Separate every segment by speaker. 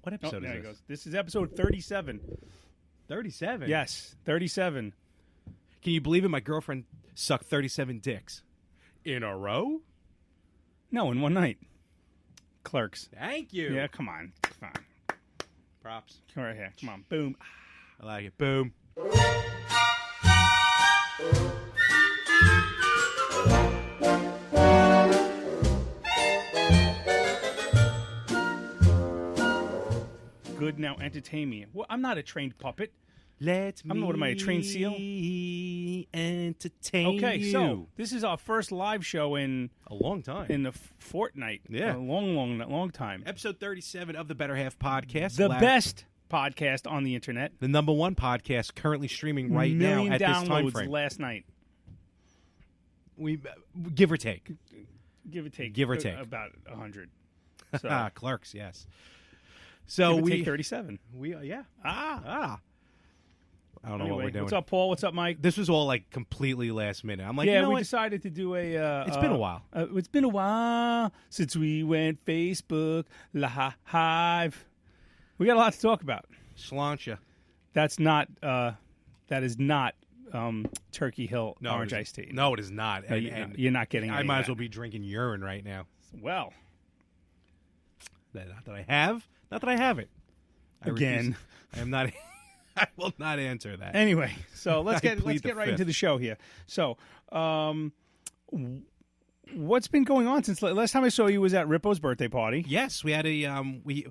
Speaker 1: What episode
Speaker 2: there
Speaker 1: is
Speaker 2: he
Speaker 1: this?
Speaker 2: goes. This is episode 37.
Speaker 1: 37?
Speaker 2: Yes, 37.
Speaker 1: Can you believe it? My girlfriend sucked 37 dicks. In a row?
Speaker 2: No, in one night. Clerks.
Speaker 1: Thank you.
Speaker 2: Yeah, come on. Fine.
Speaker 1: Props.
Speaker 2: Come right here. Come on. Boom.
Speaker 1: I like it. Boom.
Speaker 2: Good, now entertain me. Well, I'm not a trained puppet.
Speaker 1: Let
Speaker 2: I'm what am I, a trained seal?
Speaker 1: Entertain
Speaker 2: Okay,
Speaker 1: you.
Speaker 2: so this is our first live show in
Speaker 1: a long time.
Speaker 2: in the fortnight.
Speaker 1: Yeah.
Speaker 2: A long time.
Speaker 1: Episode 37 of the Better Half podcast.
Speaker 2: The best podcast on the internet.
Speaker 1: The number one podcast currently streaming right now
Speaker 2: Million
Speaker 1: at this time
Speaker 2: downloads
Speaker 1: frame.
Speaker 2: last night.
Speaker 1: We give or take.
Speaker 2: Give or take.
Speaker 1: Give or take.
Speaker 2: About 100. So
Speaker 1: Clerks, yes. So
Speaker 2: give or
Speaker 1: we
Speaker 2: take 37.
Speaker 1: we yeah.
Speaker 2: Ah.
Speaker 1: I don't know
Speaker 2: Anyway,
Speaker 1: what we're doing.
Speaker 2: what's up, Paul? What's up, Mike?
Speaker 1: This was all like completely last minute. I'm like,
Speaker 2: yeah,
Speaker 1: you know
Speaker 2: we
Speaker 1: what?
Speaker 2: decided to do a.
Speaker 1: It's been a while.
Speaker 2: It's been a while since we went Facebook live. We got a lot to talk about.
Speaker 1: Slancha.
Speaker 2: That's not. That is not Turkey Hill
Speaker 1: No,
Speaker 2: orange iced tea.
Speaker 1: No, it is not.
Speaker 2: No,
Speaker 1: And
Speaker 2: you're not getting.
Speaker 1: I
Speaker 2: any
Speaker 1: might
Speaker 2: of
Speaker 1: as well
Speaker 2: that.
Speaker 1: be drinking urine right now.
Speaker 2: Well,
Speaker 1: Not that I have. Not that I have it. I
Speaker 2: again.
Speaker 1: refuse. I am not. I will not answer that.
Speaker 2: Anyway, so let's
Speaker 1: I
Speaker 2: get
Speaker 1: plead the
Speaker 2: right
Speaker 1: fifth.
Speaker 2: into the show here. So, what's been going on since last time I saw you was at Rippo's birthday party?
Speaker 1: Yes, we had a we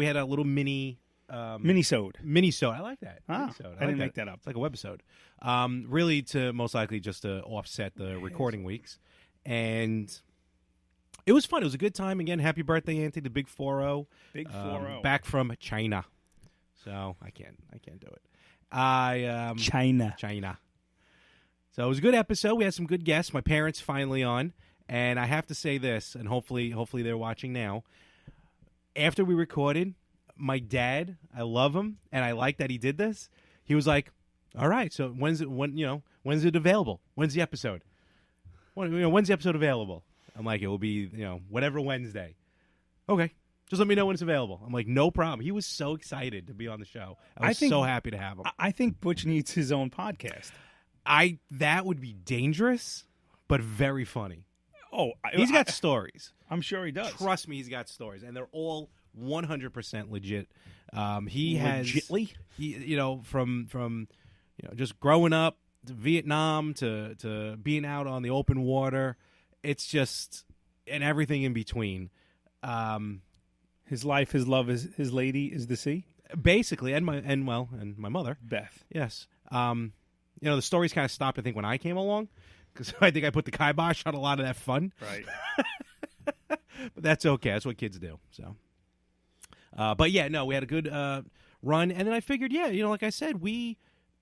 Speaker 1: had a little mini
Speaker 2: Minisode.
Speaker 1: Minisode. I like that.
Speaker 2: Ah,
Speaker 1: Minisode.
Speaker 2: I didn't make that up.
Speaker 1: It's like a webisode. Really to most likely just to offset the recording weeks. And it was fun. It was a good time. Again, happy birthday, Auntie, the big 4-0.
Speaker 2: Big 4-0.
Speaker 1: Back from China. So I can't do it.
Speaker 2: China.
Speaker 1: So it was a good episode. We had some good guests. My parents finally on. And I have to say this, and hopefully they're watching now. After we recorded, my dad, I love him, and I like that he did this. He was like, "All right, so when's it available? When's the episode? When's the episode available?" I'm like, "It will be, whatever Wednesday." Okay, just let me know when it's available. I'm like, "No problem." He was so excited to be on the show. I was so happy to have him.
Speaker 2: I think Butch needs his own podcast.
Speaker 1: That would be dangerous, but very funny.
Speaker 2: Oh,
Speaker 1: He's got stories.
Speaker 2: I'm sure he does.
Speaker 1: Trust me, he's got stories, and they're all 100% legit. He has,
Speaker 2: Legitly?
Speaker 1: from just growing up to Vietnam to being out on the open water. It's just and everything in between.
Speaker 2: His life, his love, his lady is the sea.
Speaker 1: Basically, and my mother,
Speaker 2: Beth.
Speaker 1: yes. The stories kind of stopped, I think, when I came along, because I think I put the kibosh on a lot of that fun.
Speaker 2: Right.
Speaker 1: But that's okay. That's what kids do. So, but yeah, no, we had a good run, and then I figured, like I said,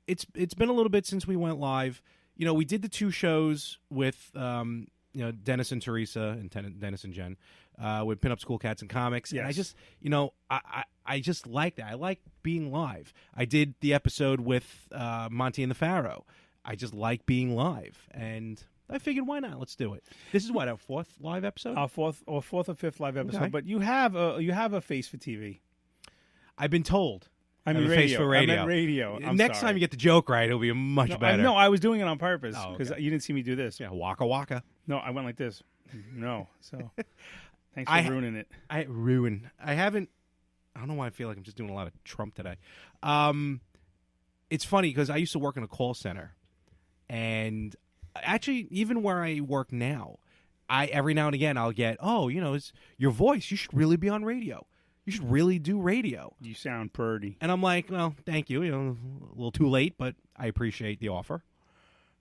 Speaker 1: it's been a little bit since we went live. We did the 2 shows with Dennis and Teresa and Dennis and Jen with Pinup School Cats and Comics.
Speaker 2: Yes.
Speaker 1: And I just I just like that. I like being live. I did the episode with Monty and the Pharaoh. I just like being live, and I figured, why not? Let's do it. This is what, our 4th live episode?
Speaker 2: Our fourth or 5th live episode.
Speaker 1: Okay.
Speaker 2: But you have a face for TV.
Speaker 1: I've been told.
Speaker 2: I mean,
Speaker 1: have a
Speaker 2: radio.
Speaker 1: face for radio.
Speaker 2: I meant radio. I'm
Speaker 1: Next
Speaker 2: sorry.
Speaker 1: time you get the joke right, it'll be much better.
Speaker 2: No, I was doing it on purpose
Speaker 1: Oh,
Speaker 2: because
Speaker 1: okay.
Speaker 2: you didn't see me do this.
Speaker 1: Yeah, waka waka.
Speaker 2: No, I went like this. No, so thanks for ruining it.
Speaker 1: I haven't. I don't know why I feel like I'm just doing a lot of Trump today. It's funny because I used to work in a call center, and actually, even where I work now, every now and again I'll get, it's your voice. You should really be on radio. You should really do radio.
Speaker 2: You sound purdy.
Speaker 1: And I'm like, well, thank you. A little too late, but I appreciate the offer.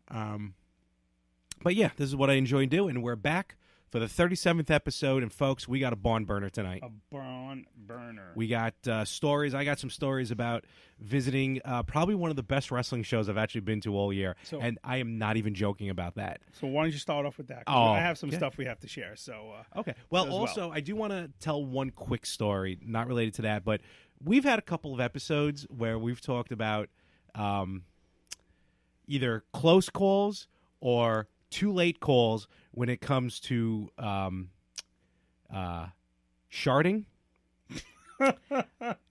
Speaker 1: But yeah, this is what I enjoy doing. We're back for the 37th episode, and folks, we got a barn burner tonight.
Speaker 2: A barn burner.
Speaker 1: We got stories. I got some stories about visiting probably one of the best wrestling shows I've actually been to all year, and I am not even joking about that.
Speaker 2: So why don't you start off with that? 'Cause I have some stuff we have to share. So
Speaker 1: okay. Well, also, I do want to tell one quick story, not related to that, but we've had a couple of episodes where we've talked about either close calls or too late calls when it comes to sharding.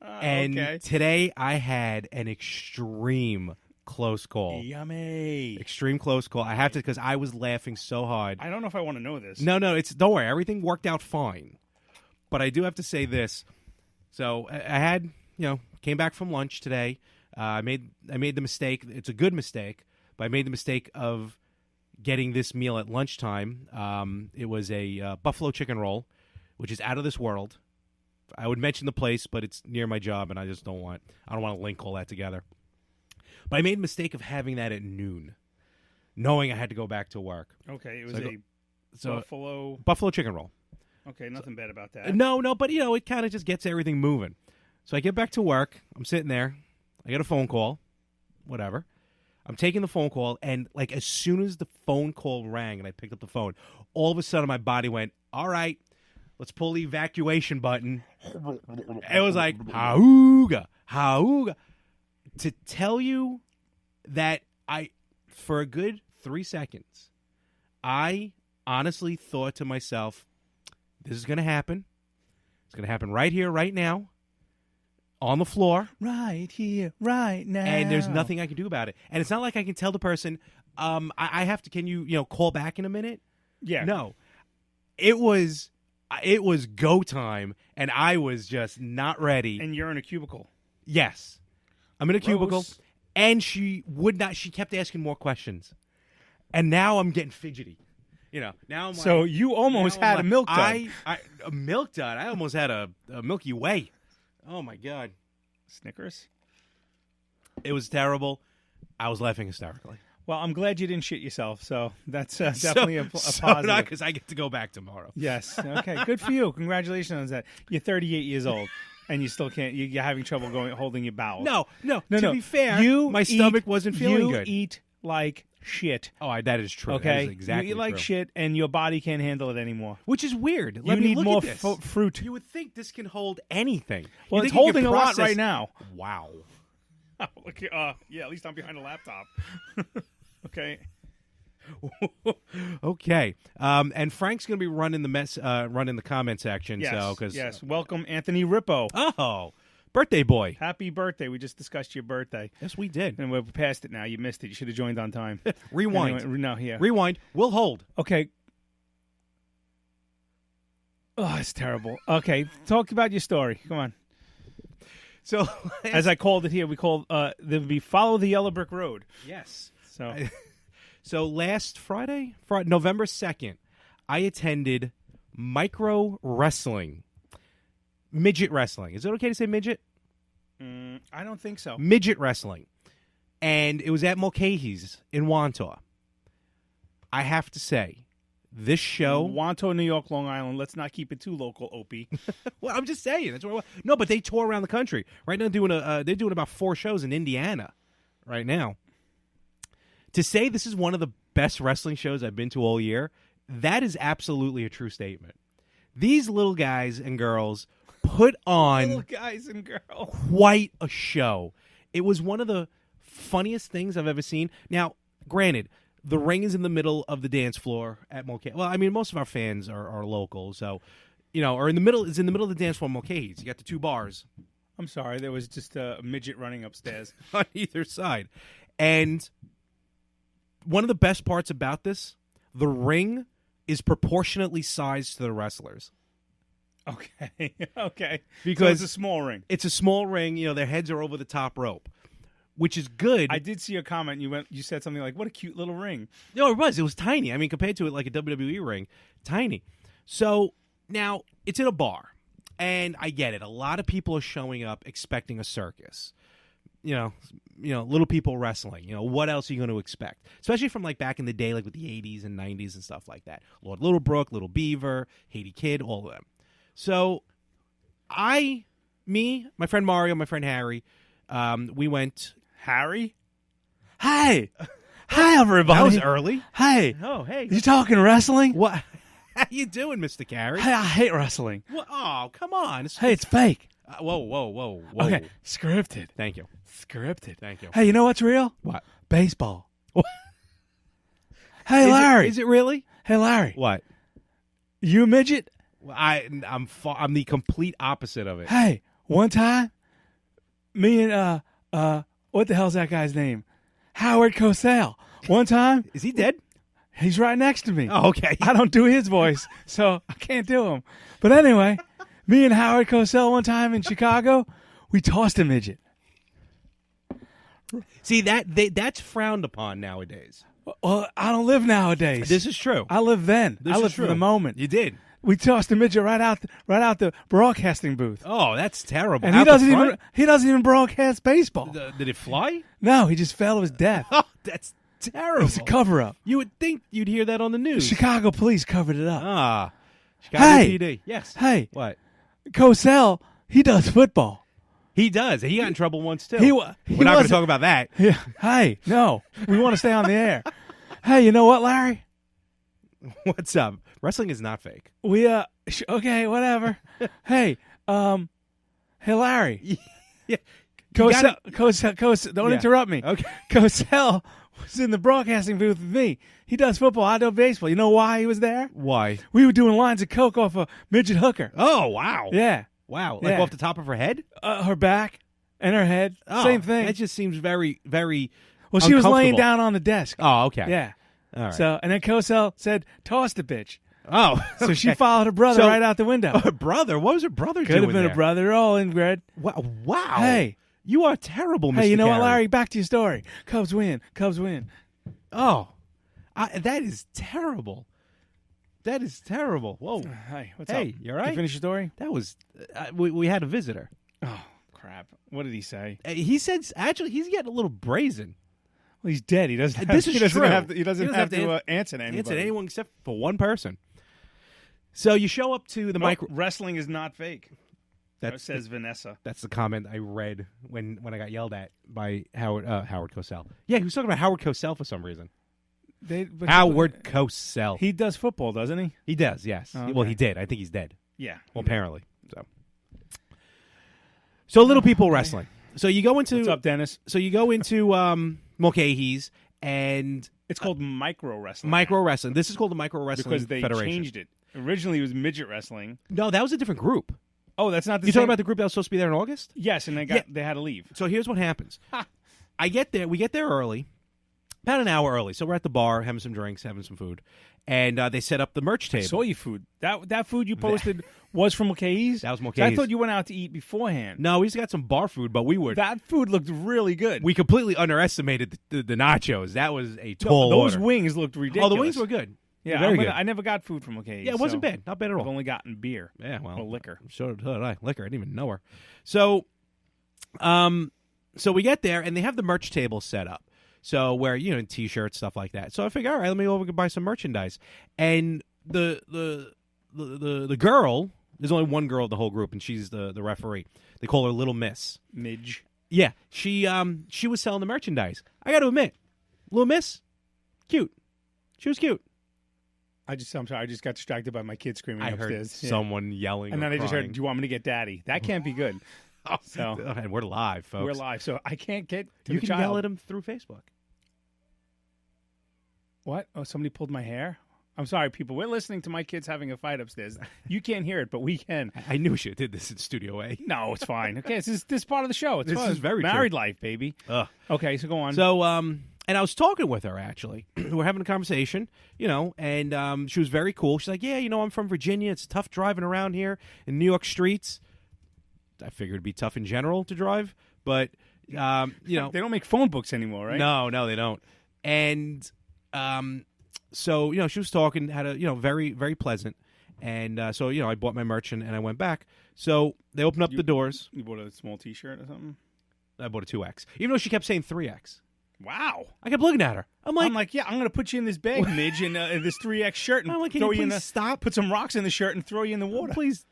Speaker 1: And
Speaker 2: Okay.
Speaker 1: today I had an extreme close call.
Speaker 2: Yummy.
Speaker 1: Extreme close call. I have to because I was laughing so hard.
Speaker 2: I don't know if I want to know this.
Speaker 1: No, don't worry. Everything worked out fine. But I do have to say this. So I had, came back from lunch today. I made the mistake. It's a good mistake, but I made the mistake of getting this meal at lunchtime. It was a buffalo chicken roll, which is out of this world. I would mention the place, but it's near my job, and I don't want to link all that together. But I made the mistake of having that at noon, knowing I had to go back to work.
Speaker 2: Okay, it was
Speaker 1: buffalo chicken roll.
Speaker 2: Okay, nothing bad about that.
Speaker 1: No, but it kind of just gets everything moving. So I get back to work. I'm sitting there. I get a phone call. Whatever. I'm taking the phone call, and as soon as the phone call rang and I picked up the phone, all of a sudden my body went, all right, let's pull the evacuation button. It was like, hauga, hauga. To tell you that for a good 3 seconds, I honestly thought to myself, this is going to happen. It's going to happen right here, right now, on the floor.
Speaker 2: Right here, right now.
Speaker 1: And there's nothing I can do about it. And it's not like I can tell the person, I have to, can you, call back in a minute?
Speaker 2: Yeah.
Speaker 1: No. It was go time, and I was just not ready.
Speaker 2: And you're in a cubicle.
Speaker 1: Yes. I'm in a cubicle,
Speaker 2: Gross.
Speaker 1: and she kept asking more questions. And now I'm getting fidgety. Now I'm
Speaker 2: so you almost had a milk dud.
Speaker 1: A milk dud. I almost had a Milky Way. Oh, my God.
Speaker 2: Snickers?
Speaker 1: It was terrible. I was laughing hysterically.
Speaker 2: Well, I'm glad you didn't shit yourself, so that's definitely a positive.
Speaker 1: Not because I get to go back tomorrow.
Speaker 2: Yes. Okay. Good for you. Congratulations on that. You're 38 years old, and you still can't. You're having trouble holding your bowels.
Speaker 1: No. To be fair, my stomach wasn't feeling good.
Speaker 2: You eat like shit.
Speaker 1: Oh, that is true.
Speaker 2: Okay.
Speaker 1: That is exactly
Speaker 2: you eat like
Speaker 1: true.
Speaker 2: shit, and your body can't handle it anymore.
Speaker 1: Which is weird.
Speaker 2: You need more
Speaker 1: at this.
Speaker 2: fruit.
Speaker 1: You would think this can hold anything.
Speaker 2: Well,
Speaker 1: You
Speaker 2: it's
Speaker 1: think you
Speaker 2: holding
Speaker 1: can
Speaker 2: a lot
Speaker 1: process-
Speaker 2: right now.
Speaker 1: Wow.
Speaker 2: Okay, yeah, at least I'm behind a laptop. Okay.
Speaker 1: Okay. And Frank's going to be running the comment section.
Speaker 2: Yes. Yes. Welcome, Anthony Rippo.
Speaker 1: Oh, birthday boy.
Speaker 2: Happy birthday. We just discussed your birthday.
Speaker 1: Yes, we did.
Speaker 2: And we're past it now. You missed it. You should have joined on time.
Speaker 1: Rewind.
Speaker 2: Anyway, no, yeah.
Speaker 1: Rewind. We'll hold.
Speaker 2: Okay. Oh, it's terrible. Okay. Talk about your story. Come on.
Speaker 1: So,
Speaker 2: as I called it here, we called there would be Follow the Yellow Brick Road.
Speaker 1: Yes.
Speaker 2: So
Speaker 1: last Friday, November 2nd, I attended micro wrestling. Midget wrestling. Is it okay to say midget?
Speaker 2: I don't think so.
Speaker 1: Midget wrestling. And it was at Mulcahy's in Wantaw. I have to say, this show...
Speaker 2: Wantaw, New York, Long Island. Let's not keep it too local, Opie.
Speaker 1: Well, I'm just saying. That's what no, but they tour around the country. Right now, they're doing about 4 shows in Indiana right now. To say this is one of the best wrestling shows I've been to all year, that is absolutely a true statement. These little guys and girls put on
Speaker 2: Little guys and girls.
Speaker 1: quite a show. It was one of the funniest things I've ever seen. Now, granted, the ring is in the middle of the dance floor at Mulcahy. Well, I mean, most of our fans are local, so or in the middle. It's in the middle of the dance floor, Mulcahy's. You got the 2 bars.
Speaker 2: I'm sorry, there was just a midget running upstairs
Speaker 1: on either side, and one of the best parts about this, the ring is proportionately sized to the wrestlers.
Speaker 2: Okay, okay.
Speaker 1: Because
Speaker 2: so it's a small ring.
Speaker 1: It's a small ring. Their heads are over the top rope, which is good.
Speaker 2: I did see a comment. You said something like, "What a cute little ring."
Speaker 1: No, it was. It was tiny. I mean, compared to it like a WWE ring, tiny. So now it's in a bar, and I get it. A lot of people are showing up expecting a circus. Little people wrestling. What else are you going to expect? Especially from like back in the day, like with the 80s and 90s and stuff like that. Lord Littlebrook, Little Beaver, Haiti Kid, all of them. So my friend Mario, my friend Harry, we went.
Speaker 2: Harry? Hi. Hi, everybody.
Speaker 1: That was early.
Speaker 2: Hey.
Speaker 1: Oh, hey.
Speaker 2: You talking wrestling?
Speaker 1: What? How you doing, Mr. Carey?
Speaker 2: Hey, I hate wrestling.
Speaker 1: What? Oh, come on.
Speaker 2: Hey, it's fake.
Speaker 1: Whoa.
Speaker 2: Okay, scripted.
Speaker 1: Thank you.
Speaker 2: Scripted.
Speaker 1: Thank you.
Speaker 2: Hey, you know what's real?
Speaker 1: What?
Speaker 2: Baseball. Hey, Larry.
Speaker 1: Is it really?
Speaker 2: Hey, Larry.
Speaker 1: What?
Speaker 2: You a midget?
Speaker 1: I'm the complete opposite of it.
Speaker 2: Hey, one time, me and what the hell's that guy's name? Howard Cosell. One time,
Speaker 1: Is he dead?
Speaker 2: he's right next to me.
Speaker 1: Oh, okay.
Speaker 2: I don't do his voice, so I can't do him. But anyway, me and Howard Cosell one time in Chicago, we tossed a midget.
Speaker 1: See, that's frowned upon nowadays.
Speaker 2: Well, I don't live nowadays.
Speaker 1: This is true.
Speaker 2: I live then.
Speaker 1: This
Speaker 2: I
Speaker 1: is
Speaker 2: live for
Speaker 1: true.
Speaker 2: the moment.
Speaker 1: You did.
Speaker 2: We tossed a midget right out the broadcasting booth.
Speaker 1: Oh, that's terrible.
Speaker 2: And
Speaker 1: Out the front?
Speaker 2: he doesn't even broadcast baseball.
Speaker 1: Did it fly?
Speaker 2: No, he just fell to his death.
Speaker 1: Oh, that's
Speaker 2: It
Speaker 1: terrible.
Speaker 2: was a cover up.
Speaker 1: You would think you'd hear that on the news.
Speaker 2: Chicago police covered it up.
Speaker 1: Ah, Chicago
Speaker 2: Hey!
Speaker 1: PD. Yes.
Speaker 2: Hey,
Speaker 1: What?
Speaker 2: Cosell, he does football.
Speaker 1: He does. He got in trouble once too.
Speaker 2: He
Speaker 1: We're not going to
Speaker 2: wasn't-
Speaker 1: talk about that.
Speaker 2: Yeah. Hey, no, we want to stay on the air. Hey, you know what, Larry?
Speaker 1: What's up? Wrestling is not fake.
Speaker 2: We okay, whatever. Hey, hey, Larry.
Speaker 1: Yeah. You gotta-
Speaker 2: Cosell, don't
Speaker 1: Yeah.
Speaker 2: interrupt me.
Speaker 1: Okay.
Speaker 2: Cosell was in the broadcasting booth with me. He does football. I do baseball. You know why he was there?
Speaker 1: Why?
Speaker 2: We were doing lines of coke off a midget hooker.
Speaker 1: Oh, wow.
Speaker 2: Yeah,
Speaker 1: Wow. Like
Speaker 2: Yeah.
Speaker 1: off the top of her head?
Speaker 2: her back and her head,
Speaker 1: Oh,
Speaker 2: same thing.
Speaker 1: That just seems very, very
Speaker 2: Well, she was laying
Speaker 1: uncomfortable.
Speaker 2: down on the desk.
Speaker 1: Oh, okay.
Speaker 2: Yeah.
Speaker 1: All right.
Speaker 2: So, and then Cosell said, "Toss the bitch."
Speaker 1: oh.
Speaker 2: So she
Speaker 1: okay.
Speaker 2: followed her brother
Speaker 1: So-
Speaker 2: right out the window.
Speaker 1: Her brother? What was her brother
Speaker 2: Could
Speaker 1: doing
Speaker 2: have been
Speaker 1: there?
Speaker 2: a brother. They're all inbred.
Speaker 1: Wow.
Speaker 2: Hey.
Speaker 1: You are terrible, Mr.
Speaker 2: Hey, you know what,
Speaker 1: Carey.
Speaker 2: Larry? Back to your story. Cubs win. Cubs win.
Speaker 1: Oh. That is terrible. That is terrible. Whoa.
Speaker 2: Hey, what's up?
Speaker 1: Hey, you all right?
Speaker 2: You finish your story?
Speaker 1: That was... we had a visitor.
Speaker 2: Oh, crap. What did he say?
Speaker 1: He said... Actually, he's getting a little brazen.
Speaker 2: Well, he's dead. He doesn't.
Speaker 1: This
Speaker 2: he
Speaker 1: is
Speaker 2: doesn't
Speaker 1: true.
Speaker 2: have to. He doesn't, have to answer to anybody.
Speaker 1: Answer to anyone except for one person. So you show up to the micro...
Speaker 2: Wrestling is not fake.
Speaker 1: That
Speaker 2: says Vanessa.
Speaker 1: That's the comment I read when I got yelled at by Howard Cosell. Yeah, he was talking about Howard Cosell for some reason. Howard Cosell.
Speaker 2: He does football, doesn't he?
Speaker 1: He does, yes.
Speaker 2: Oh, okay.
Speaker 1: Well, he did. I think he's dead.
Speaker 2: Yeah.
Speaker 1: Well, apparently. So Little People Wrestling. So you go into...
Speaker 2: What's up, Dennis?
Speaker 1: So you go into Mulcahy's, and...
Speaker 2: It's called micro wrestling.
Speaker 1: Micro Wrestling. This is called the Micro Wrestling
Speaker 2: because they
Speaker 1: Federation.
Speaker 2: changed it. Originally, it was midget wrestling.
Speaker 1: No, that was a different group.
Speaker 2: Oh, that's not the
Speaker 1: You
Speaker 2: same.
Speaker 1: talking about the group that was supposed to be there in August?
Speaker 2: Yes, and they had to leave.
Speaker 1: So here's what happens. I get there. We get there early, about an hour early. So we're at the bar having some drinks, having some food, and they set up the merch
Speaker 2: I
Speaker 1: table.
Speaker 2: saw your food. That food you posted was from Mulcahy's?
Speaker 1: That was
Speaker 2: I
Speaker 1: Mulcahy's.
Speaker 2: thought you went out to eat beforehand.
Speaker 1: No, we just got some bar food, but
Speaker 2: That food looked really good.
Speaker 1: we completely underestimated the nachos. That was a tall
Speaker 2: Those
Speaker 1: order.
Speaker 2: wings looked ridiculous.
Speaker 1: Oh, the wings were good.
Speaker 2: Yeah,
Speaker 1: very good.
Speaker 2: I never got food from Mulcahy's.
Speaker 1: Yeah, it wasn't
Speaker 2: so
Speaker 1: bad. Not bad at
Speaker 2: I've
Speaker 1: all.
Speaker 2: only gotten beer.
Speaker 1: Yeah, well,
Speaker 2: or liquor.
Speaker 1: So did I. Liquor. I didn't even know her. So, so we get there and they have the merch table set up. So where t-shirts, stuff like that. So I figure, all right, let me go over and buy some merchandise. And the girl, there's only one girl of the whole group, and she's the referee. They call her Little Miss.
Speaker 2: Midge.
Speaker 1: Yeah, she was selling the merchandise. I got to admit, Little Miss, cute. She was cute.
Speaker 2: I'm sorry. I just got distracted by my kid screaming
Speaker 1: I heard
Speaker 2: upstairs. Yeah.
Speaker 1: someone yelling,
Speaker 2: And then
Speaker 1: or
Speaker 2: I just
Speaker 1: crying.
Speaker 2: heard, "Do you want me to get Daddy?" That can't be good.
Speaker 1: Oh,
Speaker 2: So-
Speaker 1: and we're live, folks.
Speaker 2: We're live, so I can't get to
Speaker 1: You
Speaker 2: the
Speaker 1: can
Speaker 2: child.
Speaker 1: yell at him through Facebook.
Speaker 2: What? Oh, somebody pulled my hair? I'm sorry, people. We're listening to my kids having a fight upstairs. You can't hear it, but we can.
Speaker 1: I knew we should have did this in Studio A.
Speaker 2: No, it's fine. Okay, this is part of the show. It's
Speaker 1: This
Speaker 2: fun.
Speaker 1: is very true.
Speaker 2: married life, baby.
Speaker 1: Ugh.
Speaker 2: Okay, so go on.
Speaker 1: So, and I was talking with her, actually. We're having a conversation, and she was very cool. She's like, yeah, I'm from Virginia. It's tough driving around here in New York streets. I figured it'd be tough in general to drive, but,
Speaker 2: they don't make phone books anymore, right?
Speaker 1: No, they don't. And so, she was talking, had a, very, very pleasant. And so, I bought my merch and I went back. So they opened up the doors.
Speaker 2: You bought a small T-shirt or something?
Speaker 1: I bought a 2X, even though she kept saying 3X.
Speaker 2: Wow.
Speaker 1: I kept looking at her. I'm like,
Speaker 2: yeah, I'm going to put you in this bag, Midge, in this 3X shirt, and
Speaker 1: I'm like, can
Speaker 2: throw
Speaker 1: you
Speaker 2: you in
Speaker 1: please
Speaker 2: the
Speaker 1: stop?
Speaker 2: Put some rocks in the shirt and throw you in the water.
Speaker 1: Please.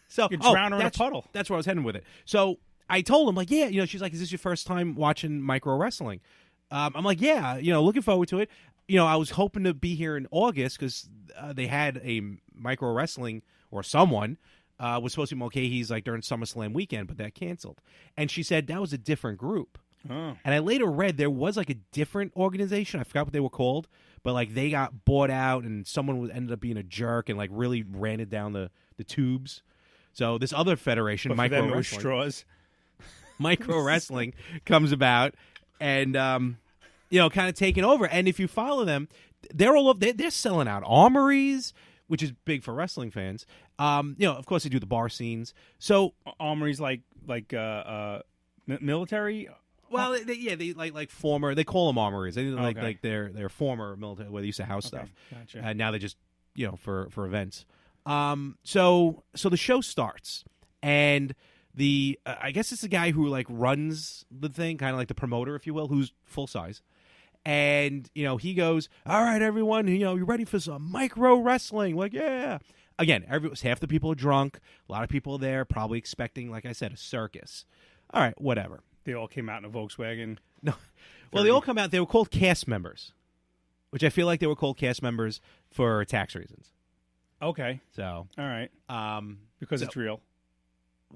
Speaker 1: So
Speaker 2: You drown her in a
Speaker 1: that's-
Speaker 2: puddle.
Speaker 1: That's where I was heading with it. So I told him, like, yeah, she's like, is this your first time watching micro wrestling? I'm like, yeah, looking forward to it. I was hoping to be here in August because they had a micro wrestling, or someone was supposed to be Mulcahy's like during SummerSlam weekend, but that canceled. And she said that was a different group.
Speaker 2: Oh.
Speaker 1: And I later read there was like a different organization. I forgot what they were called, but like they got bought out and someone ended up being a jerk and like really ran it down the tubes. So this other federation,
Speaker 2: But for
Speaker 1: Micro
Speaker 2: them, it was
Speaker 1: Wrestling,
Speaker 2: straws.
Speaker 1: Micro Wrestling comes about, and kind of taking over. And if you follow them, they're all over. They're selling out armories, which is big for wrestling fans. Of course, they do the bar scenes. So
Speaker 2: Armories like military.
Speaker 1: Well, they like former. They call them armories. They
Speaker 2: Okay.
Speaker 1: like they're former military where they used to house stuff.
Speaker 2: Gotcha.
Speaker 1: And now they just for events. So the show starts, and I guess it's the guy who like runs the thing, kind of like the promoter, if you will, who's full size. And he goes, "All right, everyone, you ready for some micro wrestling?" Like, yeah. Again, half the people are drunk. A lot of people are there, probably expecting, like I said, a circus. All right, whatever.
Speaker 2: They all came out in a Volkswagen.
Speaker 1: No. Well, they all come out. They were called cast members, which I feel like they were called cast members for tax reasons.
Speaker 2: Okay.
Speaker 1: So,
Speaker 2: all right. Because it's real.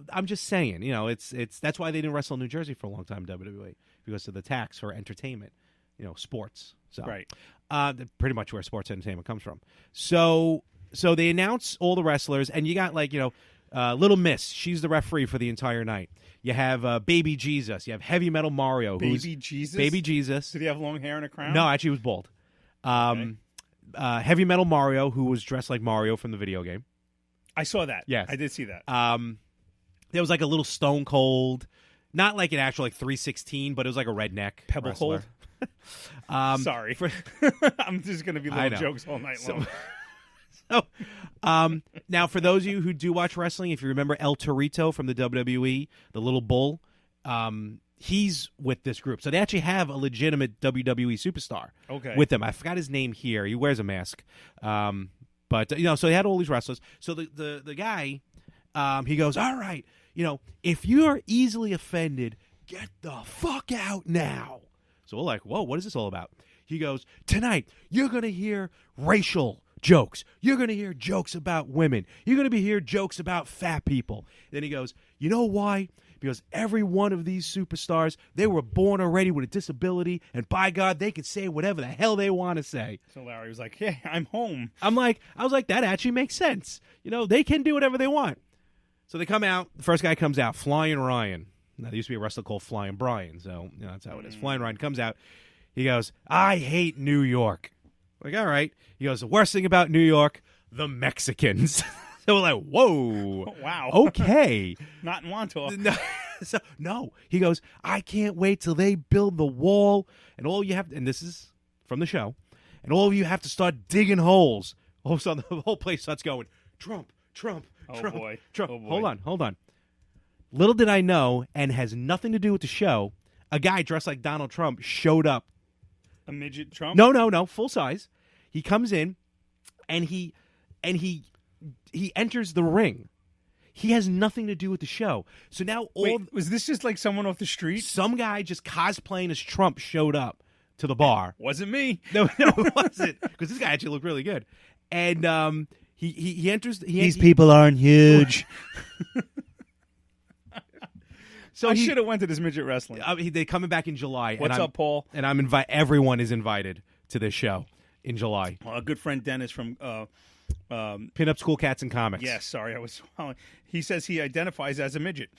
Speaker 1: I'm just saying, it's that's why they didn't wrestle in New Jersey for a long time, WWE, because of the tax for entertainment, sports. So,
Speaker 2: right.
Speaker 1: Pretty much where sports entertainment comes from. So they announce all the wrestlers, and you got Little Miss. She's the referee for the entire night. You have Baby Jesus. You have Heavy Metal Mario.
Speaker 2: Baby Jesus?
Speaker 1: Baby Jesus.
Speaker 2: Did he have long hair and a crown?
Speaker 1: No, actually, he was bald. Heavy Metal Mario, who was dressed like Mario from the video game.
Speaker 2: I saw that.
Speaker 1: Yes.
Speaker 2: I did see that.
Speaker 1: There was like a little Stone Cold, not like an actual 316, but it was like a redneck
Speaker 2: Pebble
Speaker 1: wrestler.
Speaker 2: Cold. Sorry. I'm just going to be little jokes all night long.
Speaker 1: So, now for those of you who do watch wrestling, if you remember El Torito from the WWE, the little bull, he's with this group. So they actually have a legitimate WWE superstar with them. I forgot his name here. He wears a mask. But so they had all these wrestlers. So the guy, he goes, "All right, if you are easily offended, get the fuck out now." So we're like, "Whoa, what is this all about?" He goes, "Tonight, you're going to hear racial jokes. You're going to hear jokes about women. You're going to hear jokes about fat people." Then he goes, "You know why? Because every one of these superstars, they were born already with a disability, and by God, they can say whatever the hell they want to say."
Speaker 2: So Larry was like, "Hey, I'm home."
Speaker 1: I was like, that actually makes sense. They can do whatever they want. So they come out. The first guy comes out, Flying Ryan. Now, there used to be a wrestler called Flying Brian, so that's how it is. Flying Ryan comes out. He goes, "I hate New York." Like, all right. He goes, "The worst thing about New York, the Mexicans." So we're like, whoa.
Speaker 2: Wow.
Speaker 1: Okay.
Speaker 2: Not in Wantagh.
Speaker 1: No. He goes, "I can't wait till they build the wall, and all you have," and this is from the show, "and all of you have to start digging holes." All of a sudden, the whole place starts going, Trump, Trump, Trump,
Speaker 2: boy.
Speaker 1: Trump.
Speaker 2: Oh, boy.
Speaker 1: Hold on. Little did I know, and has nothing to do with the show, a guy dressed like Donald Trump showed up.
Speaker 2: A midget Trump?
Speaker 1: No, full size. He comes in, and he enters the ring. He has nothing to do with the show. So now
Speaker 2: was this just like someone off the street?
Speaker 1: Some guy just cosplaying as Trump showed up to the bar.
Speaker 2: Wasn't me.
Speaker 1: No, it wasn't, because this guy actually looked really good. And he enters.
Speaker 2: These people aren't huge.
Speaker 1: So
Speaker 2: I should have went to this midget wrestling.
Speaker 1: They're coming back in July.
Speaker 2: What's up, Paul?
Speaker 1: And everyone is invited to this show in July.
Speaker 2: A good friend Dennis from
Speaker 1: Pinup School Cats and Comics.
Speaker 2: Yes, sorry, I was. He says he identifies as a midget.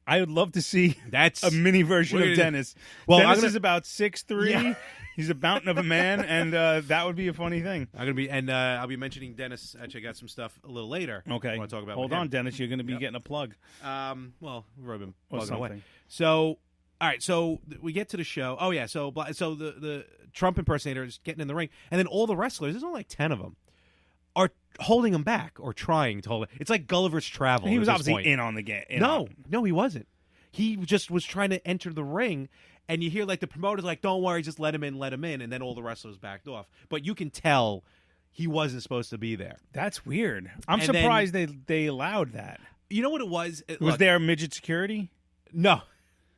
Speaker 2: I would love to see a mini version of Dennis. Well, Dennis is about 6'3". Yeah. He's a mountain of a man, and that would be a funny thing.
Speaker 1: I'll be mentioning Dennis. Actually, I got some stuff a little later.
Speaker 2: Okay,
Speaker 1: I want to talk about.
Speaker 2: Hold on, Dennis. You're going to be getting a plug.
Speaker 1: Well, we've already been plugging
Speaker 2: something.
Speaker 1: away. So, all right. So we get to the show. Oh yeah. So the Trump impersonator is getting in the ring, and then all the wrestlers. There's only like 10 of them. Are holding him back or trying to hold it. It's like Gulliver's Travel.
Speaker 2: He was obviously in on the game.
Speaker 1: No, he wasn't. He just was trying to enter the ring, and you hear like the promoter's like, "Don't worry, just let him in," and then all the wrestlers backed off. But you can tell he wasn't supposed to be there.
Speaker 2: That's weird. I'm surprised they allowed that.
Speaker 1: You know what it was?
Speaker 2: Was there midget security?
Speaker 1: No,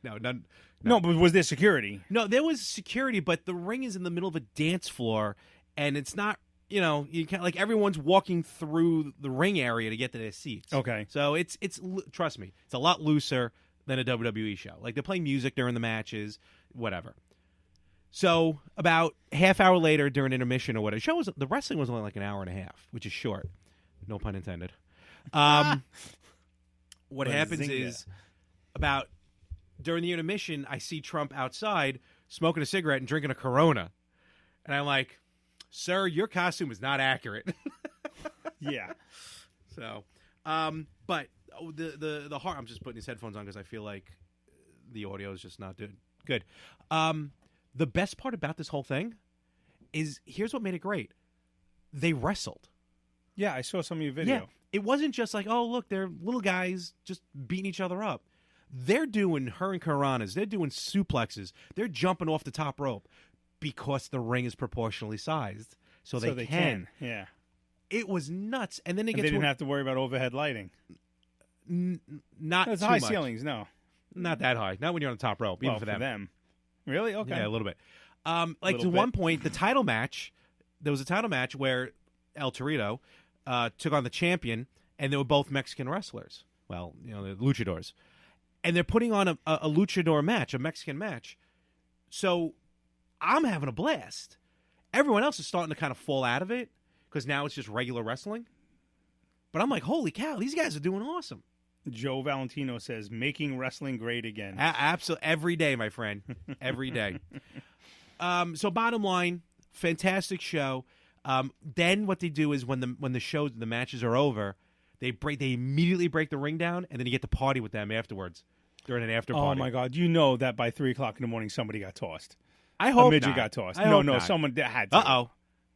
Speaker 1: none.
Speaker 2: No, but was there security?
Speaker 1: No, there was security, but the ring is in the middle of a dance floor, and it's not. You can't, like, everyone's walking through the ring area to get to their seats.
Speaker 2: Okay.
Speaker 1: So it's trust me, it's a lot looser than a WWE show. Like, they play music during the matches, whatever. So about half hour later during intermission or whatever, the wrestling was only like an hour and a half, which is short. No pun intended. what happens is about during the intermission, I see Trump outside smoking a cigarette and drinking a Corona. And I'm like, sir, your costume is not accurate.
Speaker 2: Yeah.
Speaker 1: So, but the heart, I'm just putting his headphones on because I feel like the audio is just not good. The best part about this whole thing is here's what made it great. They wrestled.
Speaker 2: Yeah, I saw some of your video.
Speaker 1: Yeah. It wasn't just like, oh, look, they're little guys just beating each other up. They're doing hurricanranas. They're doing suplexes. They're jumping off the top rope because the ring is proportionally sized. So they can.
Speaker 2: Yeah.
Speaker 1: It was nuts. And then they
Speaker 2: didn't have to worry about overhead lighting.
Speaker 1: Not
Speaker 2: it's
Speaker 1: too
Speaker 2: high
Speaker 1: much.
Speaker 2: ceilings, no.
Speaker 1: Not that high. Not when you're on the top rope, even for them.
Speaker 2: Really? Okay.
Speaker 1: Yeah, a little bit. One point, the title match, there was a title match where El Torito took on the champion, and they were both Mexican wrestlers. Well, they're luchadors. And they're putting on a luchador match, a Mexican match. So I'm having a blast. Everyone else is starting to kind of fall out of it because now it's just regular wrestling. But I'm like, holy cow, these guys are doing awesome.
Speaker 2: Joe Valentino says, making wrestling great again.
Speaker 1: Absolutely. Every day, my friend. Every day. So bottom line, fantastic show. Then what they do is when the matches are over, they immediately break the ring down, and then you get to party with them afterwards during an after party.
Speaker 2: Oh my God! You know that by 3:00 in the morning somebody got tossed.
Speaker 1: I hope
Speaker 2: a midget
Speaker 1: not.
Speaker 2: got tossed.
Speaker 1: I hope
Speaker 2: No,
Speaker 1: not.
Speaker 2: someone had to.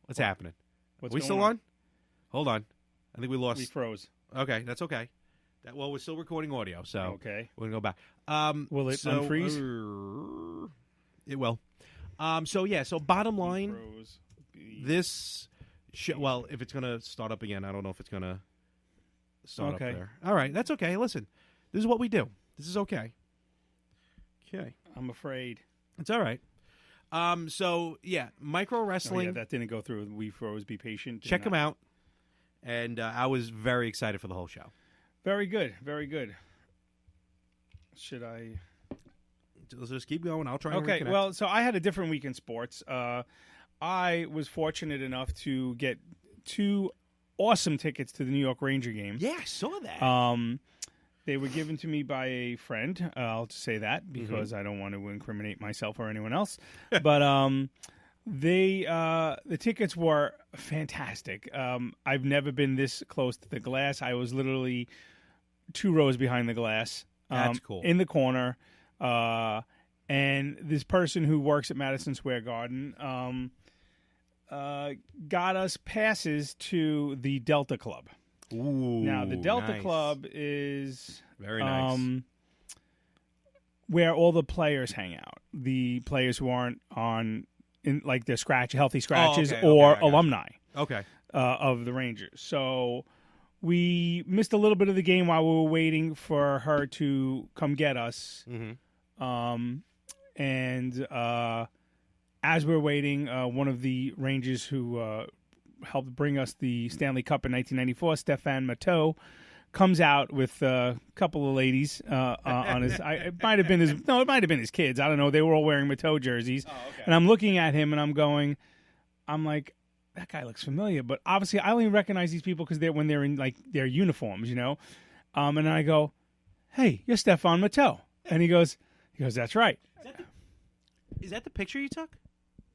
Speaker 1: What's happening?
Speaker 2: Are
Speaker 1: we still on? Hold on. I think we lost.
Speaker 2: We froze.
Speaker 1: Okay, that's okay. Well, we're still recording audio, so
Speaker 2: okay.
Speaker 1: We're gonna go back.
Speaker 2: Will it unfreeze?
Speaker 1: It will. So bottom line, this well, if it's gonna start up again, I don't know if it's gonna start up there. All right, that's okay. Listen, this is what we do. This is okay. Okay.
Speaker 2: I'm afraid.
Speaker 1: It's all right. Micro wrestling.
Speaker 2: That didn't go through. We froze. Be patient.
Speaker 1: Check them out. And I was very excited for the whole show.
Speaker 2: Very good. Very good. Should I?
Speaker 1: Let's just keep going. I'll try.
Speaker 2: Okay. Well, so I had a different week in sports. I was fortunate enough to get 2 awesome tickets to the New York Ranger game.
Speaker 1: Yeah, I saw that.
Speaker 2: They were given to me by a friend. I'll just say that because I don't want to incriminate myself or anyone else. But the tickets were fantastic. I've never been this close to the glass. I was literally 2 rows behind the glass.
Speaker 1: That's cool.
Speaker 2: In the corner. And this person who works at Madison Square Garden got us passes to the Delta Club.
Speaker 1: Ooh,
Speaker 2: now, the Delta
Speaker 1: nice.
Speaker 2: Club is
Speaker 1: very nice.
Speaker 2: Where all the players hang out. The players who aren't on, like their healthy scratches or alumni of the Rangers. So we missed a little bit of the game while we were waiting for her to come get us. And as we were waiting, one of the Rangers who helped bring us the Stanley Cup in 1994, Stefan Matteau, comes out with a couple of ladies on his. It might have been his kids. I don't know. They were all wearing Matteau jerseys, and I'm looking at him and I'm like, that guy looks familiar. But obviously, I only recognize these people because when they're in like their uniforms, And I go, "Hey, you're Stefan Matteau," and he goes, "That's right."
Speaker 1: Is that the picture you took?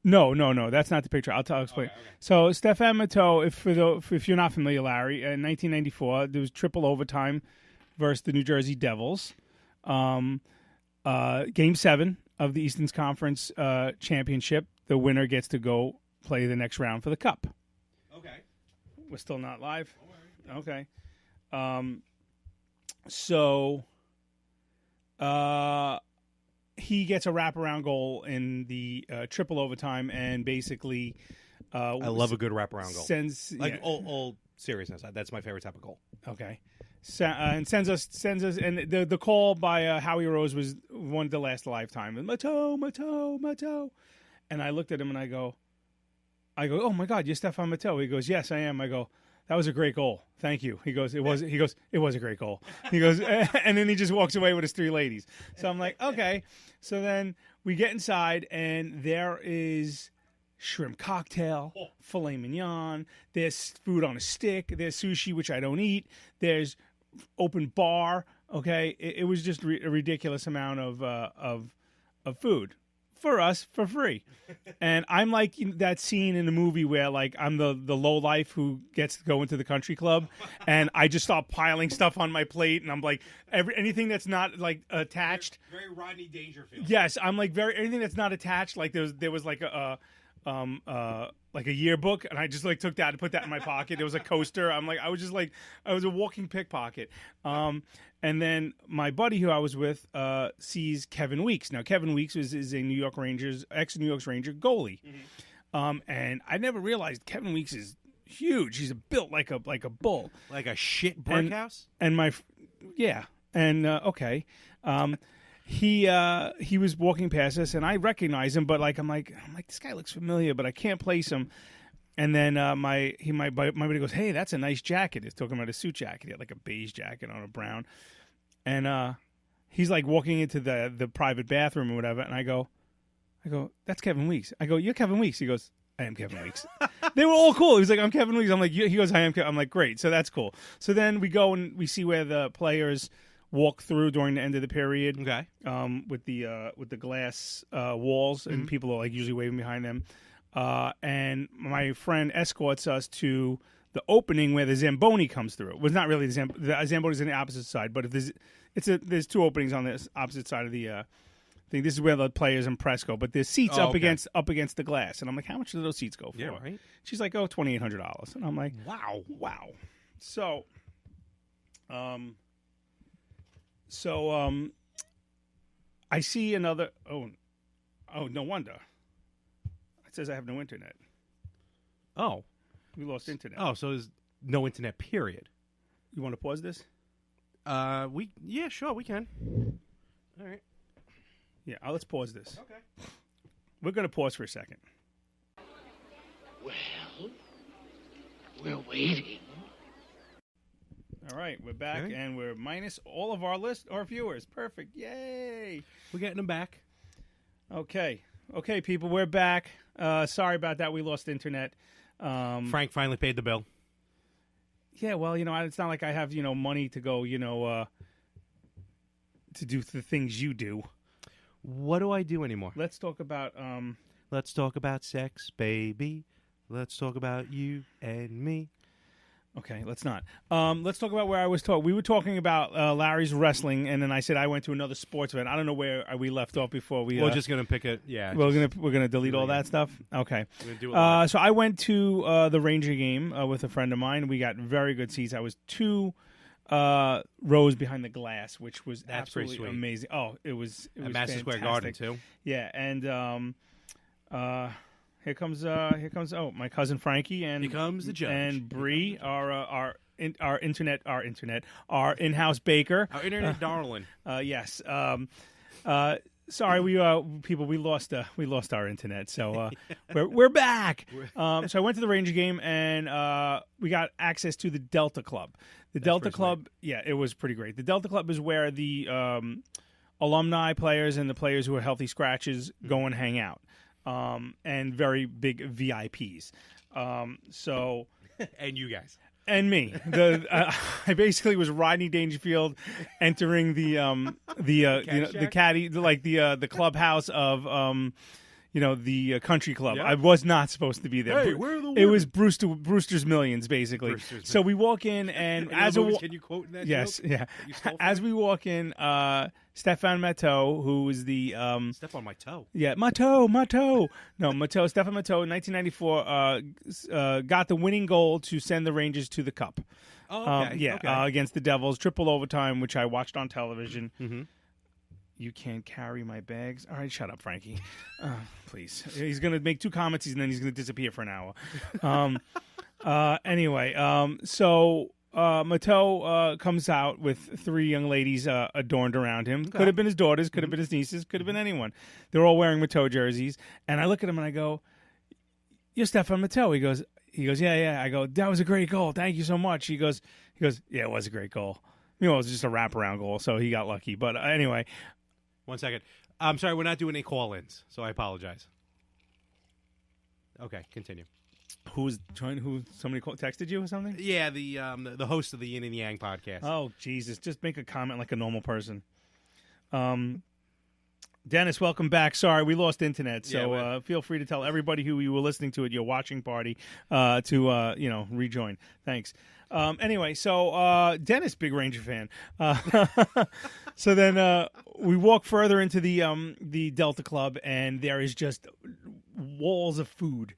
Speaker 2: No, that's not the picture. I'll explain. Okay. So Stefan Matteau, if you're not familiar, Larry, in 1994 there was triple overtime versus the New Jersey Devils. Game 7 of the Eastern Conference Championship. The winner gets to go play the next round for the Cup.
Speaker 1: Okay.
Speaker 2: We're still not live?
Speaker 1: Don't worry.
Speaker 2: Okay. He gets a wraparound goal in the triple overtime, and basically,
Speaker 1: I love a good wraparound goal.
Speaker 2: All
Speaker 1: seriousness, that's my favorite type of goal.
Speaker 2: Okay, and sends us, and the call by Howie Rose was one to last a lifetime. And Matteau, and I looked at him and I go, oh my God, you're Stefan Matteau. He goes, yes, I am. I go, that was a great goal. Thank you. He goes, it was a great goal. He goes, and then he just walks away with his 3 ladies. So I'm like, okay. So then we get inside, and there is shrimp cocktail, filet mignon. There's food on a stick. There's sushi, which I don't eat. There's open bar Okay, it was just a ridiculous amount of food for us for free, and I'm like that scene in the movie where like I'm the low life who gets to go into the country club, and I just start piling stuff on my plate, and I'm like anything that's not like attached.
Speaker 1: Very Rodney Dangerfield.
Speaker 2: Yes, I'm like anything that's not attached. Like there was like a yearbook, and I just like took that and put that in my pocket. There was a coaster. I was a walking pickpocket. And then my buddy who I was with sees Kevin Weeks. Now Kevin Weeks is a New York Rangers ex-New York Ranger goalie, and I never realized Kevin Weeks is huge. He's built like a bull,
Speaker 1: like a shit brick house.
Speaker 2: And okay. He was walking past us, and I recognize him, but I'm like, this guy looks familiar, but I can't place him. And then my buddy goes, "Hey, that's a nice jacket." He's talking about a suit jacket. He had like a beige jacket on a brown, and he's like walking into the private bathroom or whatever. And I go, "That's Kevin Weeks." I go, "You're Kevin Weeks." He goes, "I am Kevin Weeks." They were all cool. He was like, "I'm Kevin Weeks." I'm like, he goes, "I am." I'm like, "Great." So that's cool. So then we go and we see where the players walk through during the end of the period.
Speaker 1: Okay.
Speaker 2: With the glass walls, and people are like usually waving behind them. And my friend escorts us to the opening where the Zamboni comes through. It was not really the Zamboni is on the opposite side, but if there's two openings on the opposite side of the thing. This is where the players and press go, but there's seats up against the glass. And I'm like, how much do those seats go for?
Speaker 1: Yeah, right.
Speaker 2: She's like, $2,800. And I'm like, wow. So, I see another. Oh, no wonder. It says I have no internet.
Speaker 1: Oh,
Speaker 2: we lost internet.
Speaker 1: Oh, so there's no internet. Period.
Speaker 2: You want to pause this?
Speaker 1: Sure, we can. All right.
Speaker 2: Yeah, let's pause this.
Speaker 1: Okay.
Speaker 2: We're going to pause for a second.
Speaker 3: Well, we're waiting.
Speaker 2: All right, we're back, and we're minus all of our viewers. Perfect. Yay.
Speaker 1: We're getting them back.
Speaker 2: Okay, people, we're back. Sorry about that. We lost internet.
Speaker 1: Frank finally paid the bill.
Speaker 2: Yeah, well, it's not like I have, money to go, to do the things you do.
Speaker 1: What do I do anymore?
Speaker 2: Let's talk about
Speaker 1: Let's talk about sex, baby. Let's talk about you and me.
Speaker 2: Okay, let's not. Let's talk about where I was talking. We were talking about Larry's wrestling, and then I said I went to another sports event. I don't know where we left off before we.
Speaker 1: We're just gonna pick it. Yeah,
Speaker 2: we're gonna delete all that stuff. Okay.
Speaker 1: We're gonna do it
Speaker 2: so I went to the Ranger game with a friend of mine. We got very good seats. I was 2 rows behind the glass, which was absolutely amazing. Oh, it was
Speaker 1: at Madison Square Garden too.
Speaker 2: Yeah, and Here comes my cousin Frankie, and
Speaker 1: here comes the judge,
Speaker 2: and Bree, our in-house baker,
Speaker 1: our internet darling.
Speaker 2: Yes. Sorry, we lost our internet, so we're back. So I went to the Ranger game, and we got access to the Delta Club. That's Delta Club, yeah, it was pretty great. The Delta Club is where the alumni players and the players who are healthy scratches go and hang out. And very big VIPs. So,
Speaker 1: and you guys,
Speaker 2: and me. I basically was Rodney Dangerfield entering the caddy, like the clubhouse of the country club. Yep. I was not supposed to be there.
Speaker 1: Hey, where are the women?
Speaker 2: It was Brewster's Millions, basically. So we walk in, and
Speaker 1: can you quote in that
Speaker 2: yes,
Speaker 1: joke?
Speaker 2: Yeah. As we walk in, Stefan Matteau, who was the
Speaker 1: Step on my toe.
Speaker 2: Yeah, Matteau. No, Matteau. Stefan Matteau in 1994 got the winning goal to send the Rangers to the Cup.
Speaker 1: Oh, okay.
Speaker 2: Against the Devils, triple overtime, which I watched on television.
Speaker 1: Mm-hmm.
Speaker 2: You can't carry my bags. All right, shut up, Frankie. Please. He's going to make 2 comments, and then he's going to disappear for an hour. Anyway, so Matteau comes out with 3 young ladies adorned around him. Okay. Could have been his daughters, could have been his nieces, could have been anyone. They're all wearing Matteau jerseys. And I look at him and I go, "You're Stefan Matteau." He goes, yeah. I go, "That was a great goal. Thank you so much." He goes, "Yeah, it was a great goal." It was just a wraparound goal, so he got lucky. But anyway.
Speaker 1: 1 second. I'm sorry, we're not doing any call-ins, so I apologize. Okay, continue.
Speaker 2: Who somebody texted you or something?
Speaker 1: Yeah, the host of the Yin and Yang podcast.
Speaker 2: Oh, Jesus. Just make a comment like a normal person. Dennis, welcome back. Sorry, we lost internet, so feel free to tell everybody who you were listening to at your watching party to rejoin. Thanks. Anyway, so Dennis, big Ranger fan. So then we walk further into the Delta Club, and there is just walls of food: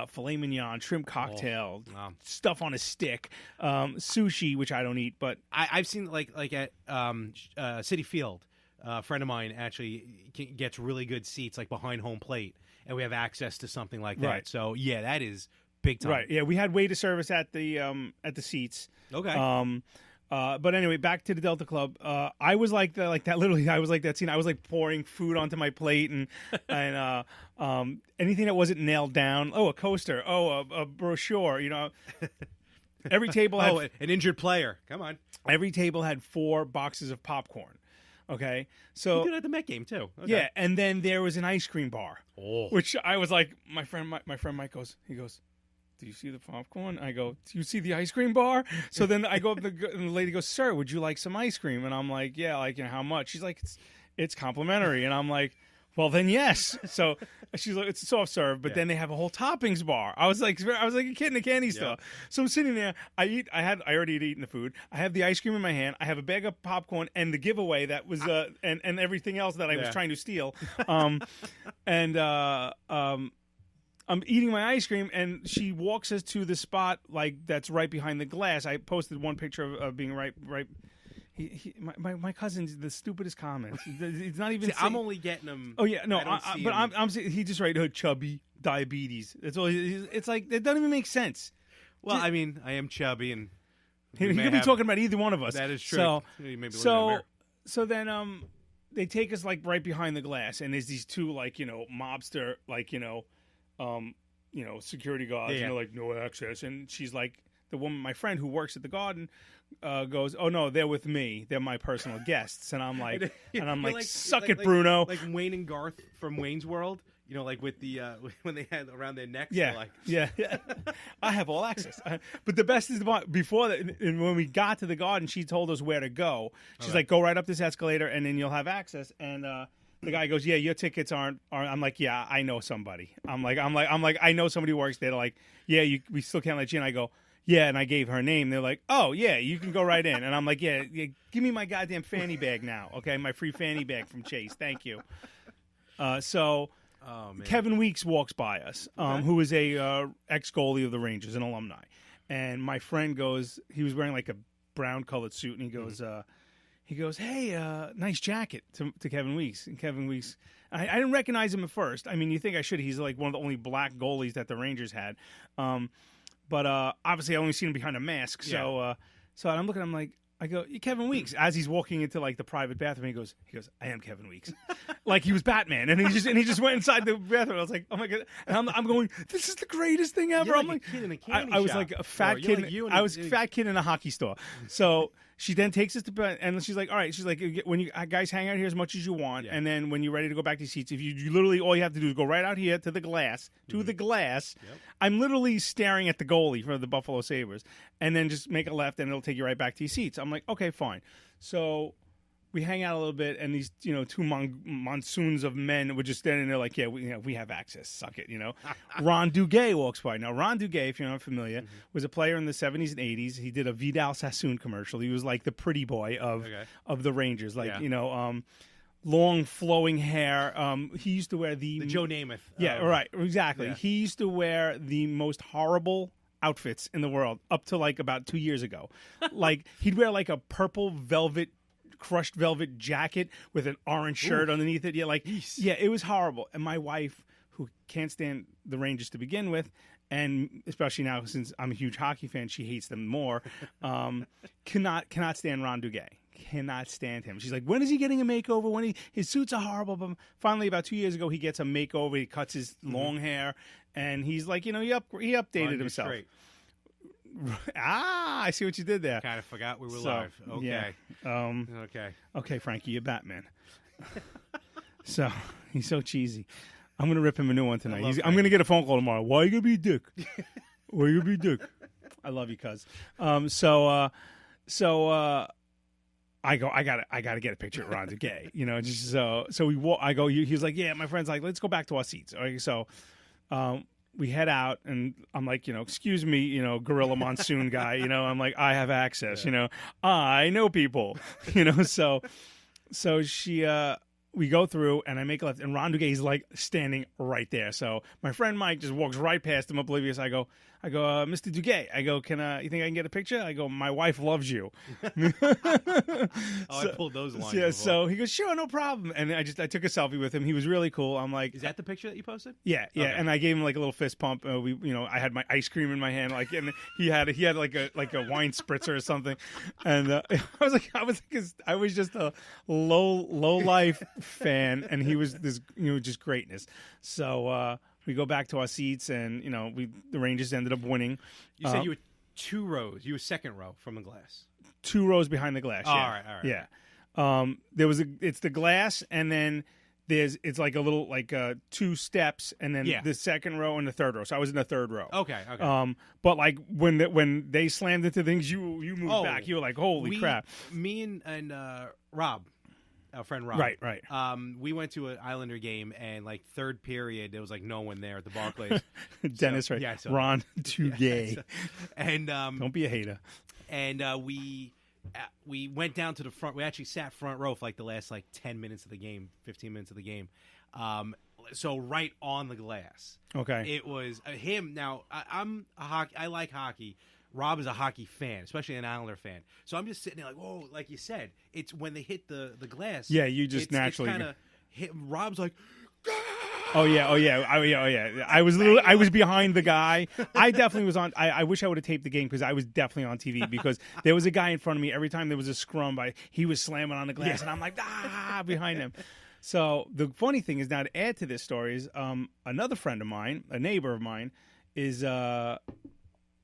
Speaker 2: filet mignon, shrimp cocktail, stuff on a stick, sushi, which I don't eat, but
Speaker 1: I've seen like at Citi Field. A friend of mine actually gets really good seats like behind home plate, and we have access to something like that.
Speaker 2: Right.
Speaker 1: So yeah, that is big time.
Speaker 2: Right. Yeah, we had waiter service at the seats.
Speaker 1: Okay.
Speaker 2: But anyway, back to the Delta Club. I was like that. Literally, I was like that scene. I was like pouring food onto my plate and anything that wasn't nailed down. Oh, a coaster. Oh, a brochure. You know. Every table had
Speaker 1: an injured player. Come on.
Speaker 2: Every table had 4 boxes of popcorn. Okay, so
Speaker 1: you did it at the Met game too. Okay.
Speaker 2: Yeah, and then there was an ice cream bar, which I was like, my friend Mike goes, "Do you see the popcorn?" I go, "Do you see the ice cream bar?" So then I go up, and the lady goes, "Sir, would you like some ice cream?" And I'm like, "Yeah, like, you know, how much?" She's like, "It's complimentary," and I'm like, "Well, then yes." So she's like, "It's a soft serve," but then they have a whole toppings bar. I was like a kid in a candy store. So I'm sitting there. I already had eaten the food. I have the ice cream in my hand. I have a bag of popcorn and the giveaway that was and everything else that I was trying to steal. I'm eating my ice cream, and she walks us to the spot like that's right behind the glass. I posted one picture of being right. My cousin's the stupidest comments. It's not even.
Speaker 1: See, I'm only getting them.
Speaker 2: Oh yeah, no, I'm he just write chubby diabetes. It's all. It's like it doesn't even make sense.
Speaker 1: Well, I mean, I am chubby, and
Speaker 2: he could be talking about either one of us.
Speaker 1: That is true.
Speaker 2: So then they take us like right behind the glass, and there's these 2 like mobster like security guards, like no access, and she's like the woman, my friend who works at the Garden. Goes, "Oh no, they're with me. They're my personal guests." And I'm like, "Suck it, Bruno."
Speaker 1: Like Wayne and Garth from Wayne's World, like with the when they had around their necks.
Speaker 2: Yeah,
Speaker 1: like...
Speaker 2: yeah. I have all access. But the best is before that, and when we got to the Garden, she told us where to go. She's like, "Go right up this escalator, and then you'll have access." And the guy goes, "Yeah, your tickets aren't." I'm like, "Yeah, I know somebody." I'm like, I know somebody who works there. They're like, "Yeah, we still can't let you in." I go, "Yeah," and I gave her name. They're like, "Oh, yeah, you can go right in." And I'm like, yeah, give me my goddamn fanny bag now, okay? My free fanny bag from Chase. Thank you. Kevin Weeks walks by us, who is a ex-goalie of the Rangers, an alumni. And my friend goes, he was wearing like a brown-colored suit, and he goes, "Hey, nice jacket," to Kevin Weeks. And Kevin Weeks, I didn't recognize him at first. I mean, you think I should. He's like one of the only black goalies that the Rangers had. But obviously, I only seen him behind a mask. So I'm looking. I'm like, I go, "Kevin Weeks." As he's walking into like the private bathroom, he goes, "I am Kevin Weeks," like he was Batman, and he just went inside the bathroom. I was like, "Oh my god!" And I'm going, "This is the greatest thing ever."
Speaker 1: I'm like, a kid in a candy
Speaker 2: I was
Speaker 1: shop.
Speaker 2: like a fat kid.
Speaker 1: Like
Speaker 2: I was a fat kid in a hockey store. So she then takes us to bed, and she's like, "All right." She's like, "When you guys hang out here as much as you want, and then when you're ready to go back to your seats, if you literally all you have to do is go right out here to the glass, the glass." Yep. I'm literally staring at the goalie for the Buffalo Sabres, and then just make a left, and it'll take you right back to your seats. I'm like, okay, fine. So we hang out a little bit, and these 2 monsoons of men were just standing there like, "Yeah, we have access. Suck it," Ron Duguay walks by. Now, Ron Duguay, if you're not familiar, was a player in the 70s and 80s. He did a Vidal Sassoon commercial. He was like the pretty boy of the Rangers, like long flowing hair. He used to wear the
Speaker 1: Joe Namath.
Speaker 2: Yeah, right, exactly. Yeah. He used to wear the most horrible outfits in the world up to like about 2 years ago. Like he'd wear like a purple crushed velvet jacket with an orange shirt underneath it. Yeah, it was horrible. And my wife, who can't stand the Rangers to begin with, and especially now since I'm a huge hockey fan, she hates them more. Cannot stand Ron Duguay. Cannot stand him. She's like, "When is he getting a makeover? His suits are horrible." But finally, about 2 years ago, he gets a makeover. He cuts his long hair, and he's like, he updated himself. Straight. I see what you did there.
Speaker 1: Kind of forgot we were live. Okay.
Speaker 2: Yeah. Okay, Frankie, you're Batman. So he's so cheesy. I'm gonna rip him a new one tonight. I'm gonna get a phone call tomorrow. "Why are you gonna be a dick?" Will you be dick? I love you, cuz. I go, I gotta get a picture of Ron Duguay, just so we walk. I go, he was like, yeah, my friend's like, let's go back to our seats. Okay, so, we head out, and I'm like, excuse me, Gorilla Monsoon guy, I'm like, I have access, I know people, so she, we go through, and I make a left, and Ron Duguay's like standing right there. So my friend Mike just walks right past him, oblivious. I go, Mr. Duguay. I go, you think I can get a picture? I go, my wife loves you.
Speaker 1: I pulled those lines.
Speaker 2: Yeah.
Speaker 1: Before.
Speaker 2: So he goes, sure, no problem. And I took a selfie with him. He was really cool. I'm like,
Speaker 1: is that the picture that you posted?
Speaker 2: Yeah. Okay. And I gave him like a little fist pump. I had my ice cream in my hand, like, and he had like a wine spritzer or something. And I was just a low life fan, and he was this, just greatness. So. We go back to our seats, and the Rangers ended up winning.
Speaker 1: You said you were 2 rows. You were second row from the glass.
Speaker 2: 2 rows behind the glass.
Speaker 1: All
Speaker 2: yeah.
Speaker 1: right.
Speaker 2: Yeah. It's the glass, and then it's like a little 2 steps, and then the second row and the third row. So I was in the third row.
Speaker 1: Okay.
Speaker 2: But like when they slammed into things, you moved back. You were like, holy crap.
Speaker 1: Me and Rob. Our friend Rob.
Speaker 2: Right.
Speaker 1: We went to an Islander game, and like third period, there was like no one there at the Barclays.
Speaker 2: Dennis, right?
Speaker 1: Yeah,
Speaker 2: Ron Duguay.
Speaker 1: Yeah, and
Speaker 2: don't be a hater.
Speaker 1: And we went down to the front. We actually sat front row for like the last 10 minutes of the game, 15 minutes of the game. So right on the glass.
Speaker 2: Okay.
Speaker 1: It was him. Now I'm a hockey. I like hockey. Rob is a hockey fan, especially an Islander fan. So I'm just sitting there like, whoa, like you said, it's when they hit the glass.
Speaker 2: Yeah, you just naturally
Speaker 1: kind of hit. Rob's like,
Speaker 2: oh yeah. I was behind the guy. I definitely was on. I wish I would have taped the game because I was definitely on TV because there was a guy in front of me every time there was a scrum. He was slamming on the glass, and I'm like behind him. So the funny thing is, now to add to this story is another friend of mine, a neighbor of mine, is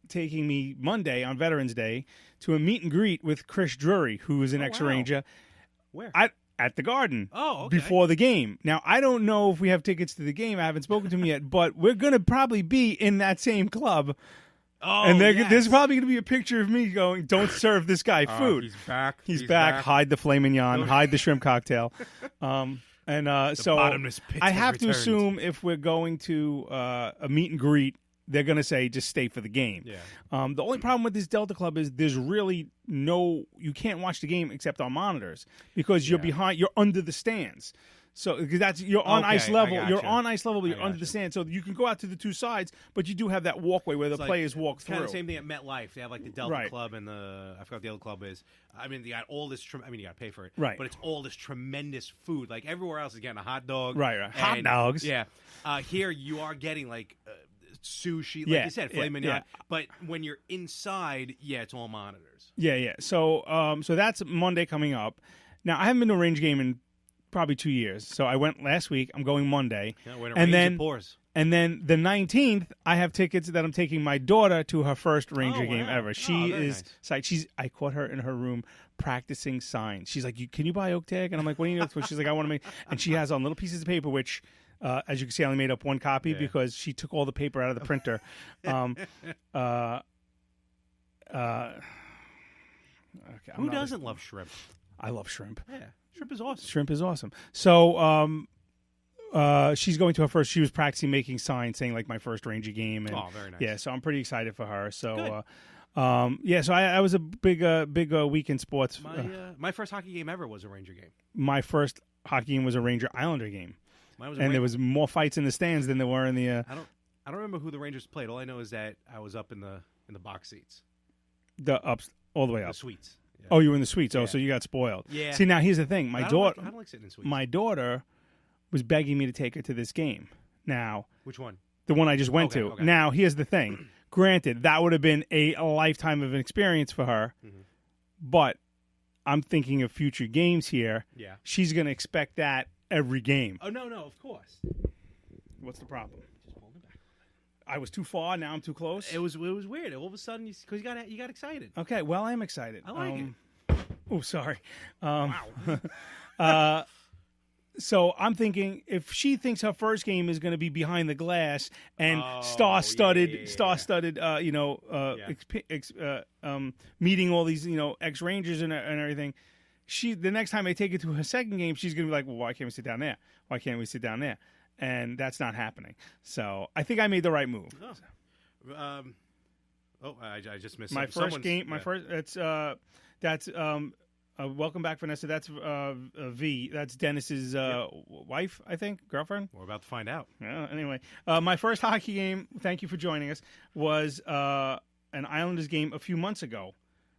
Speaker 2: taking me Monday on Veterans Day to a meet and greet with Chris Drury, who is an ex-Ranger.
Speaker 1: Where?
Speaker 2: At the Garden.
Speaker 1: Oh, okay.
Speaker 2: Before the game. Now, I don't know if we have tickets to the game. I haven't spoken to him yet, but we're going to probably be in that same club.
Speaker 1: Oh,
Speaker 2: and there's probably going to be a picture of me going, don't serve this guy food.
Speaker 1: He's back.
Speaker 2: He's back. Hide the filet mignon. Hide the shrimp cocktail. So I have to assume if we're going to a meet and greet, they're going to say just stay for the game.
Speaker 1: Yeah.
Speaker 2: The only problem with this Delta Club is there's really you can't watch the game except on monitors because you're you're under the stands. So because you're on ice level. You're on ice level, but you're under the stand. So you can go out to the 2 sides, but you do have that walkway where the players walk through.
Speaker 1: Kind of the same thing at MetLife. They have like the Delta Club and I forgot what the other club is. I mean, you got all this. You got to pay for it.
Speaker 2: Right.
Speaker 1: But it's all this tremendous food. Like everywhere else is getting a hot dog.
Speaker 2: Right. Hot dogs.
Speaker 1: Yeah. Here you are getting like sushi, like you said, filet mignon. Yeah. But when you're inside, it's all monitors.
Speaker 2: Yeah. So that's Monday coming up. Now I haven't been to a Range game in probably 2 years. So I went last week. I'm going Monday.
Speaker 1: Yeah, and
Speaker 2: then the 19th, I have tickets that I'm taking my daughter to her first Ranger game ever. She is nice. I caught her in her room practicing signs. She's like, "Can you buy Oak Tag?" And I'm like, "What do you need?" She's like, "I want to make." And she has on little pieces of paper, which. As you can see, I only made up 1 copy because she took all the paper out of the printer. Okay,
Speaker 1: who doesn't love shrimp?
Speaker 2: I love shrimp.
Speaker 1: Yeah, shrimp is awesome.
Speaker 2: Shrimp is awesome. So she's going to her first. She was practicing making signs, saying like my first Ranger game. And,
Speaker 1: very nice.
Speaker 2: Yeah, so I'm pretty excited for her. So. So I was a big week in sports.
Speaker 1: My first hockey game ever was a Ranger game.
Speaker 2: My first hockey game was a Ranger Islander game. There was more fights in the stands than there were in the.
Speaker 1: I don't remember who the Rangers played. All I know is that I was up in the box seats.
Speaker 2: All the way up.
Speaker 1: The suites. Yeah.
Speaker 2: Oh, you were in the suites. Oh, so you got spoiled.
Speaker 1: Yeah.
Speaker 2: See, now here's the thing. My daughter.
Speaker 1: I don't like sitting in suites.
Speaker 2: My daughter was begging me to take her to this game. Now.
Speaker 1: Which one?
Speaker 2: The one I just went to.
Speaker 1: Okay.
Speaker 2: Now, here's the thing. Granted, that would have been a lifetime of an experience for her, but I'm thinking of future games here.
Speaker 1: Yeah.
Speaker 2: She's going to expect that every game.
Speaker 1: Oh, no, of course.
Speaker 2: What's the problem? Just pulled it back. I was too far. Now I'm too close.
Speaker 1: It was weird. All of a sudden, because you got excited.
Speaker 2: Okay, well, I'm excited.
Speaker 1: I like it.
Speaker 2: Oh, sorry.
Speaker 1: Wow.
Speaker 2: So I'm thinking if she thinks her first game is going to be behind the glass and star-studded, meeting all these, ex-Rangers and everything, the next time I take it to her second game, she's going to be like, well, why can't we sit down there? Why can't we sit down there? And that's not happening. So I think I made the right move.
Speaker 1: I just missed
Speaker 2: my first game. My first. That's welcome back, Vanessa. That's V. That's Dennis's wife, I think, girlfriend.
Speaker 1: We're about to find out.
Speaker 2: Anyway, my first hockey game. Thank you for joining us. Was an Islanders game a few months ago.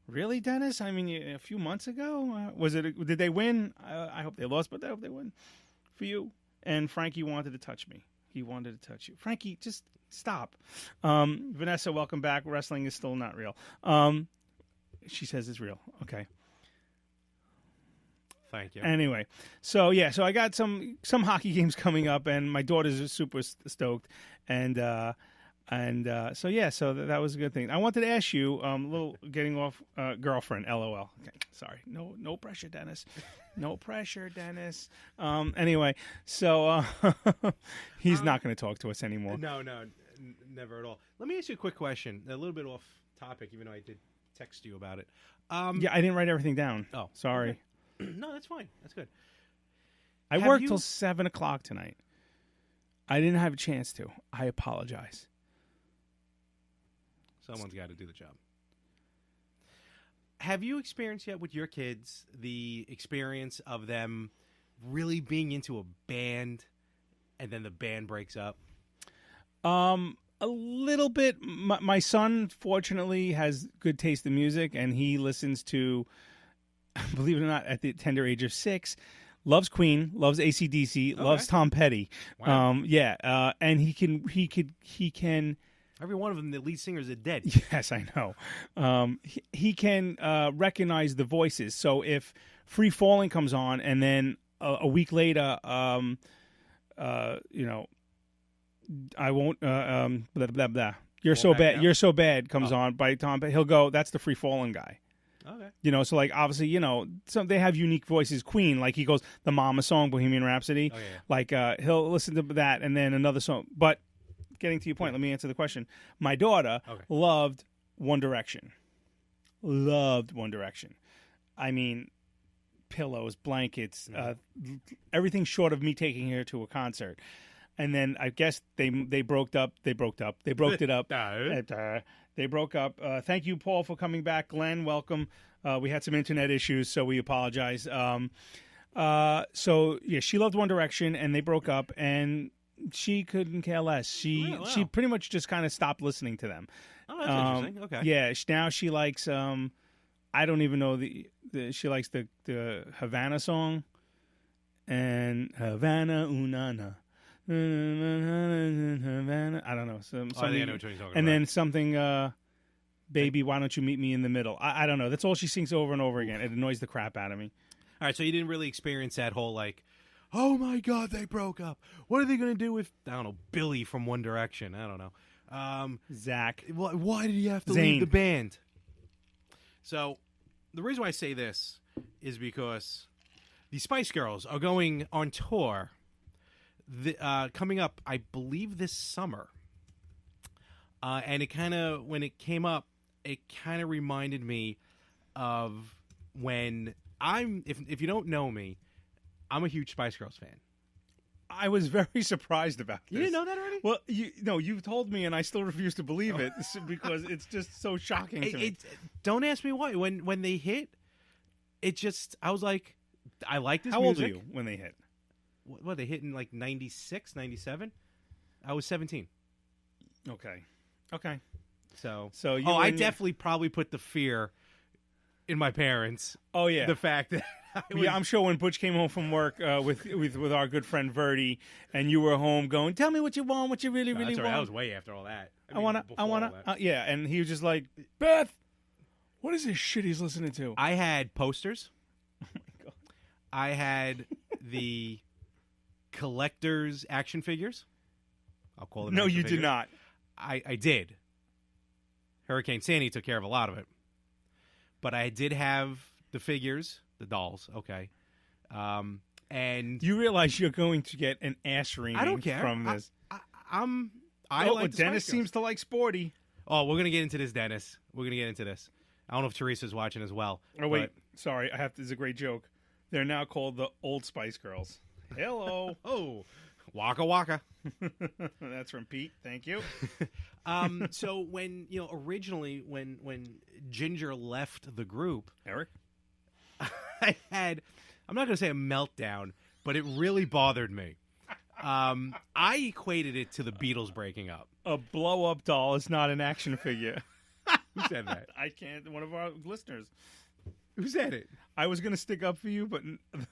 Speaker 2: Really, Dennis? I mean, a few months ago. Was it? Did they win? I hope they lost, but I hope they win for you. And Frankie wanted to touch me. He wanted to touch you. Frankie, just stop. Vanessa, welcome back. Wrestling is still not real. She says it's real. Okay.
Speaker 1: Thank you.
Speaker 2: Anyway, so I got some hockey games coming up, and my daughter's super stoked, and that was a good thing. I wanted to ask you a little getting off girlfriend. LOL. Okay, sorry. No pressure, Dennis. No pressure, Dennis. Anyway, so he's not going to talk to us anymore.
Speaker 1: No, never at all. Let me ask you a quick question. A little bit off topic, even though I did text you about it.
Speaker 2: I didn't write everything down.
Speaker 1: Oh,
Speaker 2: sorry.
Speaker 1: Okay. No, that's fine. That's good.
Speaker 2: I worked till 7:00 tonight. I didn't have a chance to. I apologize.
Speaker 1: Someone's got to do the job. Have you experienced yet with your kids the experience of them really being into a band and then the band breaks up?
Speaker 2: A little bit. My son, fortunately, has good taste in music, and he listens to, believe it or not, at the tender age of 6, loves Queen, loves AC/DC, loves Tom Petty.
Speaker 1: Wow.
Speaker 2: And he can.
Speaker 1: Every one of them, the lead singers are dead.
Speaker 2: Yes, I know. He can recognize the voices. So if Free Falling comes on, and then a week later, I won't. Blah blah blah. You're so bad. You're so bad comes on by Tom. But he'll go. That's the Free Falling guy.
Speaker 1: Okay.
Speaker 2: So like obviously, some they have unique voices. Queen, like he goes the Mama song, Bohemian Rhapsody.
Speaker 1: Oh, yeah.
Speaker 2: Like he'll listen to that, and then another song. But getting to your point, let me answer the question. My daughter loved One Direction. Loved One Direction. I mean, pillows, blankets, everything short of me taking her to a concert. And then I guess they broke up. They broke it up. They broke up. Thank you, Paul, for coming back. Glenn, welcome. We had some internet issues, so we apologize. She loved One Direction, and they broke up, and she couldn't care less. She pretty much just kind of stopped listening to them.
Speaker 1: Oh, that's interesting. Okay.
Speaker 2: Yeah, now she likes. I don't even know she likes the Havana song, and Havana Unana. I don't know.
Speaker 1: I think I know what you're talking about.
Speaker 2: And then something, baby, why don't you meet me in the middle? I don't know. That's all she sings over and over again. It annoys the crap out of me.
Speaker 1: All right, so you didn't really experience that whole oh my God, they broke up. What are they going to do with, I don't know, Billy from One Direction? I don't know.
Speaker 2: Zach.
Speaker 1: Why did he have to leave the band? So the reason why I say this is because the Spice Girls are going on tour coming up, I believe, this summer. And it kind of, when it came up, it kind of reminded me of when if you don't know me, I'm a huge Spice Girls fan.
Speaker 2: I was very surprised about this.
Speaker 1: You didn't know that already?
Speaker 2: Well, you've told me, and I still refuse to believe it because it's just so shocking to me.
Speaker 1: Don't ask me why. When they hit, I was like, I like this music.
Speaker 2: How old are you when they hit?
Speaker 1: What, they hit in 96, 97? I was 17.
Speaker 2: Okay.
Speaker 1: So I definitely probably put the fear in my parents.
Speaker 2: Oh yeah,
Speaker 1: the fact that
Speaker 2: I'm sure when Butch came home from work with our good friend Verdi, and you were home going, "Tell me what you want, what you really want."
Speaker 1: That was way after all that.
Speaker 2: I wanna. Yeah, and he was just like, Beth, what is this shit he's listening to?
Speaker 1: I had posters.
Speaker 2: Oh my God.
Speaker 1: I had the collector's action figures. I'll call them.
Speaker 2: No, you did not.
Speaker 1: I did. Hurricane Sandy took care of a lot of it, but I did have the figures, the dolls. Okay, and And
Speaker 2: you realize you're going to get an ass reaming
Speaker 1: I don't care.
Speaker 2: from this.
Speaker 1: I like the
Speaker 2: Dennis
Speaker 1: Spice Girls.
Speaker 2: seems to like Sporty.
Speaker 1: Oh, we're gonna get into this, Dennis. We're gonna get into this. I don't know if Teresa's watching as well.
Speaker 2: Oh wait, sorry. This is a great joke. They're now called the Old Spice Girls. Hello.
Speaker 1: Oh, waka waka.
Speaker 2: That's from Pete. Thank you.
Speaker 1: So when originally when Ginger left the group,
Speaker 2: Eric,
Speaker 1: I'm not gonna say a meltdown, but it really bothered me. I equated it to the Beatles breaking up.
Speaker 2: A blow-up doll is not an action figure.
Speaker 1: Who said that?
Speaker 2: I can't. One of our listeners.
Speaker 1: Who said it?
Speaker 2: I was going to stick up for you,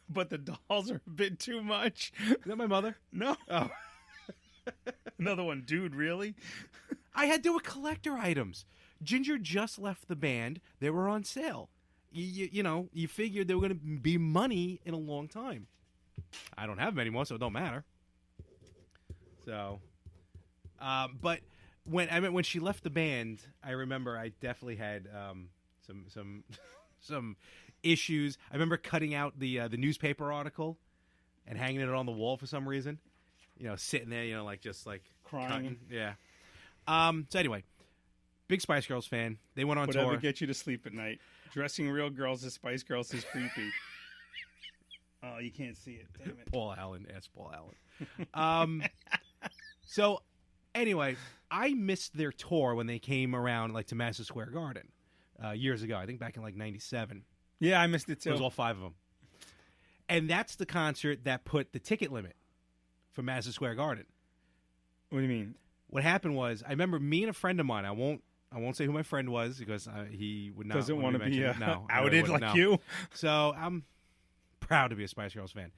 Speaker 2: but the dolls are a bit too much.
Speaker 1: Is that my mother?
Speaker 2: No.
Speaker 1: Oh.
Speaker 2: Another one. Dude, really?
Speaker 1: They were collector items. Ginger just left the band. They were on sale. You figured they were going to be money in a long time. I don't have them anymore, so it don't matter. So, but when she left the band, I remember I definitely had some issues. I remember cutting out the newspaper article and hanging it on the wall for some reason. Sitting there, just
Speaker 2: crying.
Speaker 1: Cutting. Yeah. So anyway, big Spice Girls fan. They went on tour.
Speaker 2: Whatever gets you to sleep at night. Dressing real girls as Spice Girls is creepy. Oh, you can't see it. Damn it.
Speaker 1: Paul Allen. Ask Paul Allen. So anyway, I missed their tour when they came around to Madison Square Garden years ago. I think back in '97.
Speaker 2: Yeah, I missed it too.
Speaker 1: It was all 5 of them. And that's the concert that put the ticket limit for Madison Square Garden.
Speaker 2: What do you mean?
Speaker 1: What happened was, I remember me and a friend of mine. I won't say who my friend was because he would not
Speaker 2: doesn't want to be
Speaker 1: outed
Speaker 2: like you.
Speaker 1: So I'm proud to be a Spice Girls fan.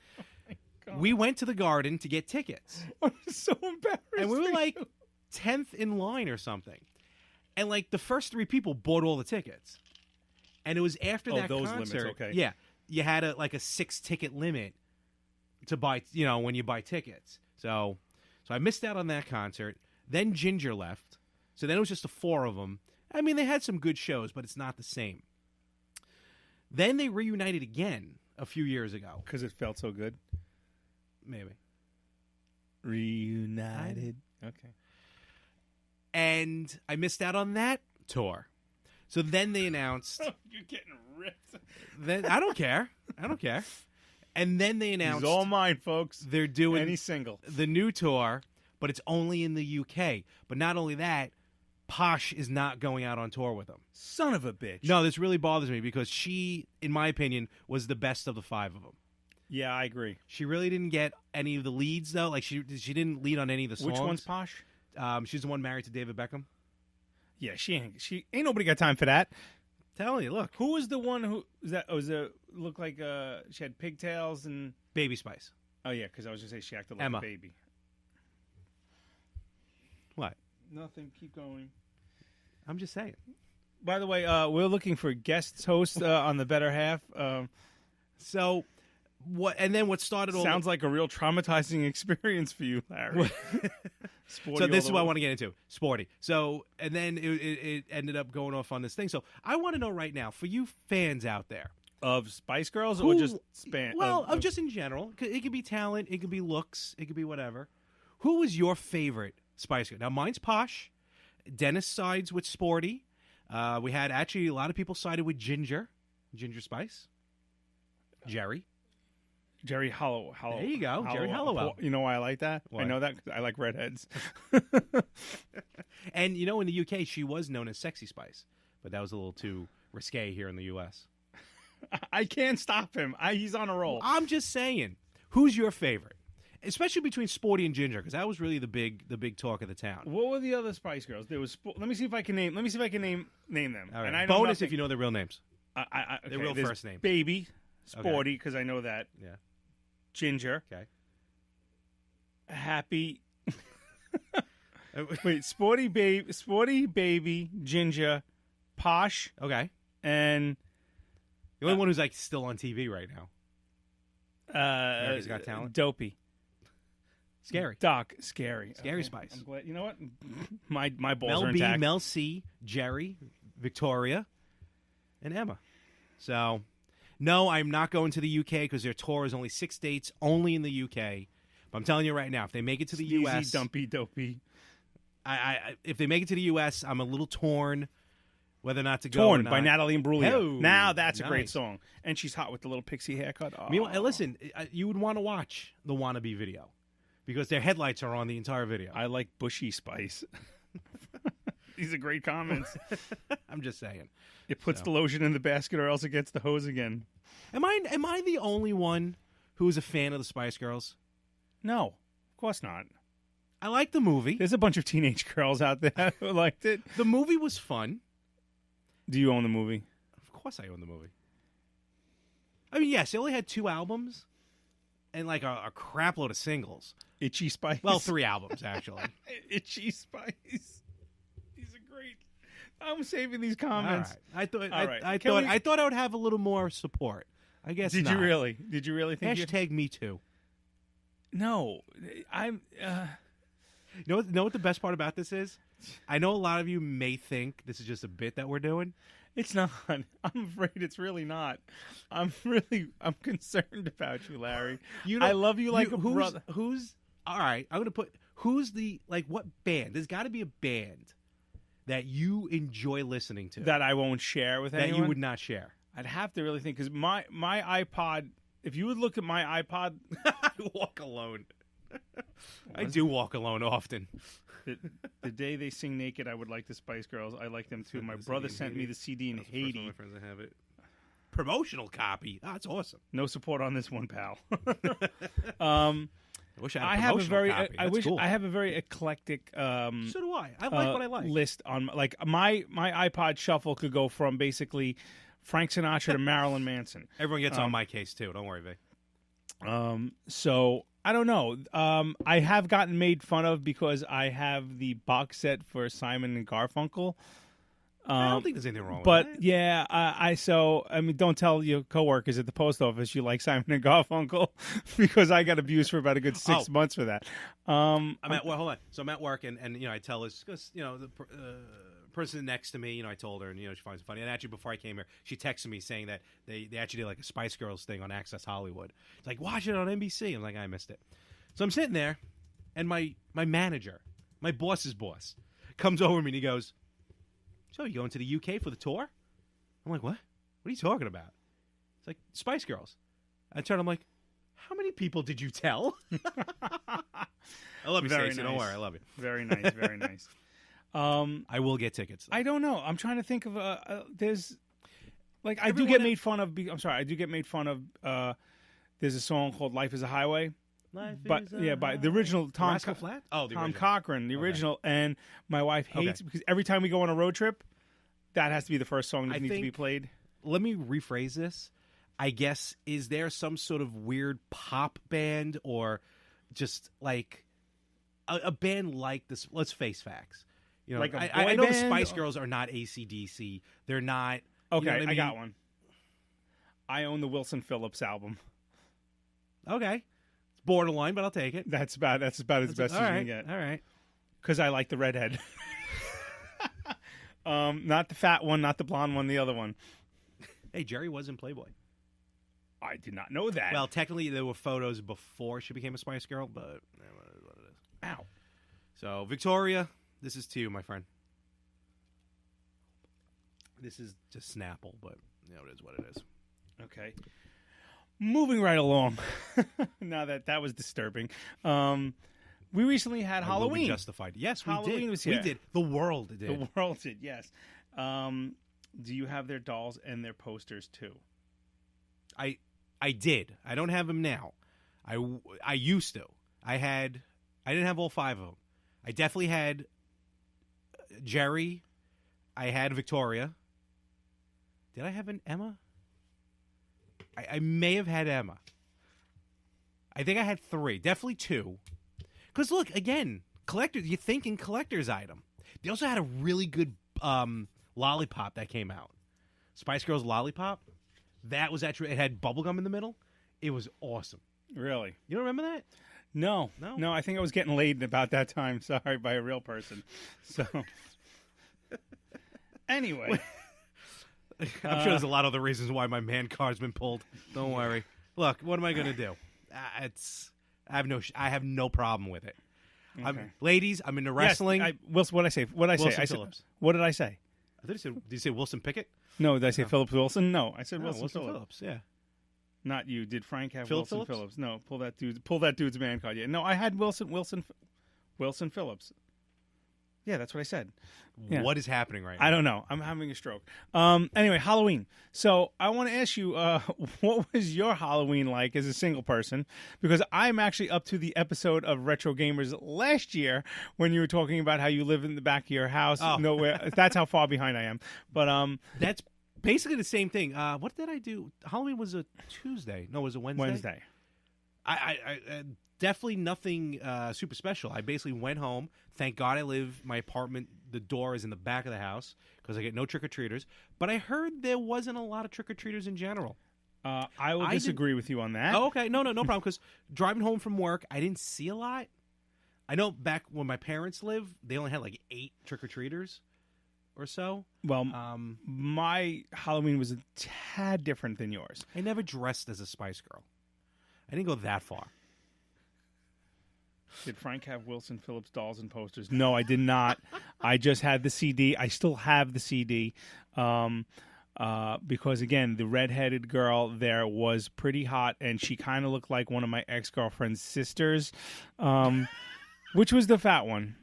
Speaker 2: Oh
Speaker 1: we went to the Garden to get tickets.
Speaker 2: I'm so embarrassed.
Speaker 1: And we were 10th in line or something. And the first 3 people bought all the tickets. And it was after that
Speaker 2: those
Speaker 1: concert.
Speaker 2: Limits, okay.
Speaker 1: Yeah. You had a 6-ticket limit to buy, when you buy tickets. So I missed out on that concert. Then Ginger left. So then it was just the 4 of them. I mean, they had some good shows, but it's not the same. Then they reunited again a few years ago.
Speaker 2: Because it felt so good?
Speaker 1: Maybe.
Speaker 2: Reunited. Okay.
Speaker 1: And I missed out on that tour. So then they announced...
Speaker 2: You're getting ripped.
Speaker 1: Then I don't care. And then they announced...
Speaker 2: It's all mine, folks.
Speaker 1: They're doing...
Speaker 2: Any single.
Speaker 1: The new tour, but it's only in the UK. But not only that, Posh is not going out on tour with them.
Speaker 2: Son of a bitch.
Speaker 1: No, this really bothers me because she, in my opinion, was the best of the 5 of them.
Speaker 2: Yeah, I agree.
Speaker 1: She really didn't get any of the leads, though. She didn't lead on any of the songs.
Speaker 2: Which one's Posh?
Speaker 1: She's the one married to David Beckham.
Speaker 2: Yeah, she ain't nobody got time for that.
Speaker 1: Tell you, look.
Speaker 2: Who was the one who looked like she had pigtails and
Speaker 1: Baby Spice.
Speaker 2: Oh yeah, because I was gonna say she acted like
Speaker 1: Emma.
Speaker 2: a baby.
Speaker 1: What?
Speaker 2: Nothing. Keep going.
Speaker 1: I'm just saying.
Speaker 2: By the way, we're looking for guest hosts on the Better Half.
Speaker 1: So what? And then what started all
Speaker 2: sounds like a real traumatizing experience for you, Larry.
Speaker 1: So this is what I want to get into. Sporty. So, and then it ended up going off on this thing. So I want to know right now, for you fans out there.
Speaker 2: Of Spice Girls or just span?
Speaker 1: Well, of just in general. It could be talent. It could be looks. It could be whatever. Who was your favorite Spice Girl? Now, mine's Posh. Dennis sides with Sporty. We had actually a lot of people sided with Ginger Spice. Jerry
Speaker 2: Hollow.
Speaker 1: There you go. Jerry Halliwell.
Speaker 2: You know why I like that?
Speaker 1: Why?
Speaker 2: I know that 'cause I like redheads.
Speaker 1: And, in the UK, she was known as Sexy Spice. But that was a little too risque here in the U.S.
Speaker 2: I can't stop him. He's on a roll.
Speaker 1: I'm just saying. Who's your favorite? Especially between Sporty and Ginger, because that was really the big talk of the town.
Speaker 2: What were the other Spice Girls? There was. Let me see if I can name them.
Speaker 1: All right.
Speaker 2: And I
Speaker 1: Bonus if you know their real names.
Speaker 2: Okay,
Speaker 1: their real first names.
Speaker 2: Baby, Sporty, because I know that.
Speaker 1: Yeah.
Speaker 2: Ginger.
Speaker 1: Okay.
Speaker 2: Happy. Wait, Sporty, Baby, Ginger, Posh.
Speaker 1: Okay.
Speaker 2: And
Speaker 1: the only one who's still on TV right now. America's Got Talent.
Speaker 2: Dopey.
Speaker 1: Scary.
Speaker 2: Scary.
Speaker 1: Scary Spice.
Speaker 2: I'm glad. You know what? My balls
Speaker 1: Mel
Speaker 2: are
Speaker 1: B,
Speaker 2: intact.
Speaker 1: Mel C, Jerry, Victoria, and Emma. So, No, I'm not going to the UK because their tour is only 6 dates, only in the UK. But I'm telling you right now, if they make it to the US,
Speaker 2: dumpy, dopey.
Speaker 1: If they make it to the US, I'm a little torn whether or not to go.
Speaker 2: Torn
Speaker 1: or not.
Speaker 2: by Natalie Imbruglia.
Speaker 1: Oh,
Speaker 2: now that's
Speaker 1: nice.
Speaker 2: a great song, and she's hot with the little pixie haircut. Oh.
Speaker 1: Meanwhile, listen, you would want to watch the Wannabe video because their headlights are on the entire video.
Speaker 2: I like Bushy Spice. These are great comments.
Speaker 1: I'm just saying.
Speaker 2: It puts the lotion in the basket, or else it gets the hose again.
Speaker 1: Am I the only one who is a fan of the Spice Girls?
Speaker 2: No, of course not.
Speaker 1: I like the movie.
Speaker 2: There's a bunch of teenage girls out there who liked it.
Speaker 1: The movie was fun.
Speaker 2: Do you own the movie?
Speaker 1: Of course I own the movie. I mean, yes, they only had 2 albums and like a crap load of singles.
Speaker 2: Itchy Spice.
Speaker 1: Well, 3 albums, actually.
Speaker 2: Itchy Spice. These are great. I'm saving these comments.
Speaker 1: All right.
Speaker 2: I
Speaker 1: thought I would have a little more support. I guess
Speaker 2: Did
Speaker 1: not.
Speaker 2: you really? Did you really think
Speaker 1: Hashtag me too.
Speaker 2: No. I'm...
Speaker 1: You know what the best part about this is? I know a lot of you may think this is just a bit that we're doing.
Speaker 2: It's not. I'm afraid it's really not. I'm concerned about you, Larry. I love you like a brother.
Speaker 1: Who's all right? I'm gonna put who's the what band? There's got to be a band that you enjoy listening to
Speaker 2: that I won't share with anyone.
Speaker 1: That you would not share.
Speaker 2: I'd have to really think because my iPod. If you would look at my iPod,
Speaker 1: I walk alone. I do walk alone often.
Speaker 2: The day they sing naked, I would like the Spice Girls. I like them too. My brother sent me the CD in Haiti.
Speaker 1: My friends that have it. Promotional copy. Oh, that's awesome.
Speaker 2: No support on this one, pal.
Speaker 1: I wish I had a promotional copy. Cool.
Speaker 2: I have a very eclectic.
Speaker 1: So do I. I like what I like.
Speaker 2: List on my iPod shuffle could go from basically Frank Sinatra to Marilyn Manson.
Speaker 1: Everyone gets on my case too. Don't worry, Vic.
Speaker 2: So I don't know. I have gotten made fun of because I have the box set for Simon and Garfunkel.
Speaker 1: I don't think there's anything wrong with
Speaker 2: that.
Speaker 1: that.
Speaker 2: But yeah, I mean, don't tell your coworkers at the post office you like Simon and Garfunkel because I got abused for about a good 6 months for that.
Speaker 1: Hold on. So I'm at work and I tell this because the person next to me, I told her and she finds it funny. And actually, before I came here, she texted me saying that they actually did like a Spice Girls thing on Access Hollywood. It's like watch it on NBC. I'm like I missed it. So I'm sitting there, and my manager, my boss's boss, comes over to me and he goes, "So you going to the UK for the tour?" I'm like, "What? What are you talking about?" It's like Spice Girls. I turn. I'm like, "How many people did you tell?" I love you, Stacey. Don't worry, I love you.
Speaker 2: Very nice, very nice.
Speaker 1: I will get tickets.
Speaker 2: I don't know. I'm trying to think of there's like I do get made fun of. I'm sorry, I do get made fun of. There's a song called "Life Is a Highway." By the original Tom
Speaker 1: Flat? Oh,
Speaker 2: Tom Cochran, the original, and my wife hates because every time we go on a road trip, that has to be the first song that needs to be played.
Speaker 1: Let me rephrase this. I guess is there some sort of weird pop band or just like a band like this? Let's face facts.
Speaker 2: Like
Speaker 1: I know the Spice Girls are not AC/DC. They're not.
Speaker 2: Okay,
Speaker 1: I mean?
Speaker 2: I got one. I own the Wilson Phillips album.
Speaker 1: Okay. Borderline, but I'll take it.
Speaker 2: That's about as best as you can get.
Speaker 1: All right.
Speaker 2: Because I like the redhead. Not the fat one, not the blonde one, the other one.
Speaker 1: Hey, Jerry was in Playboy.
Speaker 2: I did not know that.
Speaker 1: Well, technically, there were photos before she became a Spice Girl, but what it is.
Speaker 2: Ow.
Speaker 1: So, Victoria, this is to you, my friend. This is just Snapple, but it is what it is.
Speaker 2: Okay. Moving right along. Now that was disturbing. We recently had Halloween.
Speaker 1: Justified. Yes, we
Speaker 2: Halloween
Speaker 1: did.
Speaker 2: Was here.
Speaker 1: We did. The world did.
Speaker 2: The world did. Yes. Do you have their dolls and their posters too?
Speaker 1: I did. I don't have them now. I used to. I didn't have all 5 of them. I definitely had Jerry. I had Victoria. Did I have an Emma? I may have had Emma. I think I had 3. Definitely 2. Because, look, again, collectors, you're thinking collector's item. They also had a really good lollipop that came out. Spice Girls Lollipop. That was actually, it had bubblegum in the middle. It was awesome.
Speaker 2: Really?
Speaker 1: You don't remember that?
Speaker 2: No. I think I was getting laid about that time. Sorry, by a real person. So, anyway.
Speaker 1: I'm sure there's a lot of other reasons why my man card's been pulled. Don't worry. Look, what am I going to do? I have no problem with it.
Speaker 2: Okay.
Speaker 1: Ladies, I'm into wrestling.
Speaker 2: Yes, what did I say? What did I say?
Speaker 1: Phillips.
Speaker 2: What did I say?
Speaker 1: I thought you said. Did you say Wilson Pickett?
Speaker 2: No, did I say Phillips Wilson? No, I said Wilson
Speaker 1: Phillips. Yeah.
Speaker 2: Not you. Did Frank have
Speaker 1: Wilson
Speaker 2: Wilson Phillips? No, pull that dude's man card. Yeah. No, I had Wilson Phillips. Yeah, that's what I said. Yeah.
Speaker 1: What is happening right now?
Speaker 2: I don't know. I'm having a stroke. Anyway, Halloween. So I want to ask you, what was your Halloween like as a single person? Because I'm actually up to the episode of Retro Gamers last year when you were talking about how you live in the back of your house.
Speaker 1: Oh.
Speaker 2: Nowhere. That's how far behind I am. But
Speaker 1: that's basically the same thing. What did I do? Halloween was a Tuesday. No, it was a Wednesday.
Speaker 2: Wednesday.
Speaker 1: I definitely nothing super special. I basically went home. Thank God my apartment, the door is in the back of the house because I get no trick-or-treaters. But I heard there wasn't a lot of trick-or-treaters in general.
Speaker 2: I will disagree with you on that.
Speaker 1: Oh, okay. No problem. Because driving home from work, I didn't see a lot. I know back when my parents lived, they only had like 8 trick-or-treaters or so.
Speaker 2: Well, my Halloween was a tad different than yours.
Speaker 1: I never dressed as a Spice Girl. I didn't go that far.
Speaker 2: Did Frank have Wilson Phillips dolls and posters? No, I did not. I just had the CD. I still have the CD because, again, the redheaded girl there was pretty hot, and she kind of looked like one of my ex-girlfriend's sisters, which was the fat one.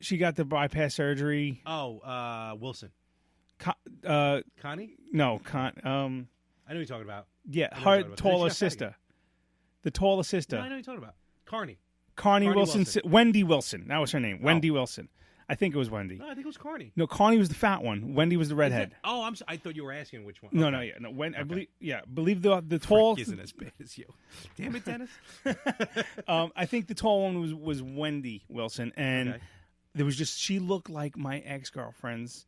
Speaker 2: She got the bypass surgery.
Speaker 1: Oh, Wilson.
Speaker 2: Connie? No,
Speaker 1: I know what you're talking about.
Speaker 2: Yeah, her taller sister. The taller sister.
Speaker 1: No, I know what you're talking about.
Speaker 2: Carney Wilson. Wendy Wilson. That was her name. Wendy Wilson. I think it was Wendy.
Speaker 1: No, I think it was Carney.
Speaker 2: No, Carney was the fat one. Wendy was the redhead.
Speaker 1: I thought you were asking which one.
Speaker 2: No,
Speaker 1: okay.
Speaker 2: No. I believe the tall
Speaker 1: Frank isn't as bad as you. Damn it, Dennis.
Speaker 2: I think the tall one was Wendy Wilson, and there was she looked like my ex-girlfriend's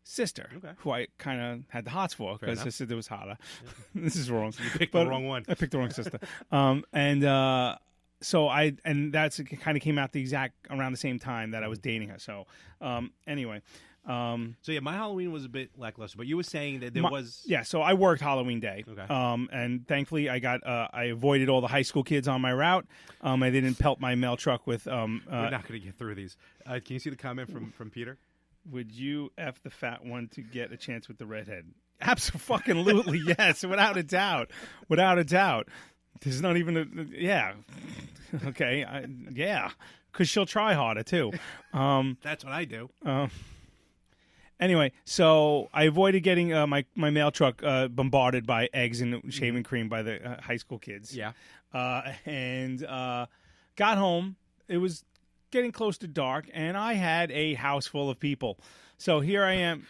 Speaker 2: sister, who I kind of had the hots for because her sister was hotter. Yeah. This is wrong.
Speaker 1: So you picked the wrong one.
Speaker 2: I picked the wrong sister. So that's kind of came out around the same time that I was dating her. So anyway.
Speaker 1: So yeah, my Halloween was a bit lackluster, but you were saying that there was...
Speaker 2: Yeah, so I worked Halloween Day.
Speaker 1: Okay.
Speaker 2: And thankfully I avoided all the high school kids on my route. I didn't pelt my mail truck with... We're
Speaker 1: not going to get through these. Can you see the comment from Peter?
Speaker 2: Would you F the fat one to get a chance with the redhead? Absolutely, yes, without a doubt. Without a doubt. There's not even yeah. Okay, yeah, because she'll try harder, too.
Speaker 1: That's what I do.
Speaker 2: Anyway, so I avoided getting my mail truck bombarded by eggs and shaving cream by the high school kids.
Speaker 1: Yeah.
Speaker 2: And got home. It was getting close to dark, and I had a house full of people. So here I am.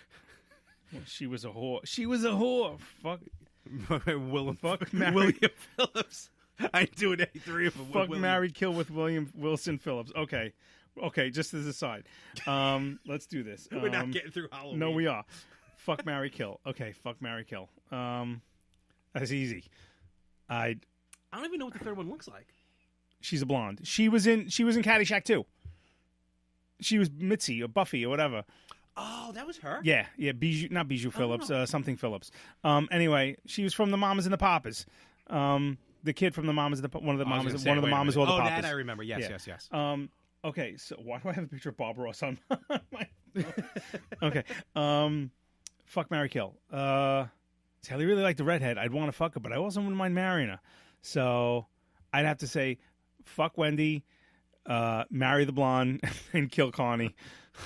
Speaker 2: Well, she was a whore. Fuck.
Speaker 1: William Phillips. I do it 83 of them.
Speaker 2: Fuck, marry, kill with Wilson Phillips. Okay, just as a side. Let's do this.
Speaker 1: We're not getting through Halloween.
Speaker 2: No, we are. Fuck, marry, kill. Okay, fuck, marry, kill. That's easy. I
Speaker 1: don't even know what the third one looks like.
Speaker 2: She's a blonde. She was in Caddyshack too. She was Mitzi or Buffy or whatever.
Speaker 1: Oh, that was her?
Speaker 2: Yeah. Bijou, not Bijou Phillips, something Phillips. Anyway, she was from the Mamas and the Papas. The kid from the Mamas and one of the Mamas or the Papas.
Speaker 1: Oh, that I remember. Yes.
Speaker 2: Okay, so why do I have a picture of Bob Ross on my Okay. Fuck, marry, kill. Sally really liked the redhead. I'd want to fuck her, but I also wouldn't mind marrying her. So I'd have to say fuck Wendy, marry the blonde, and kill Connie.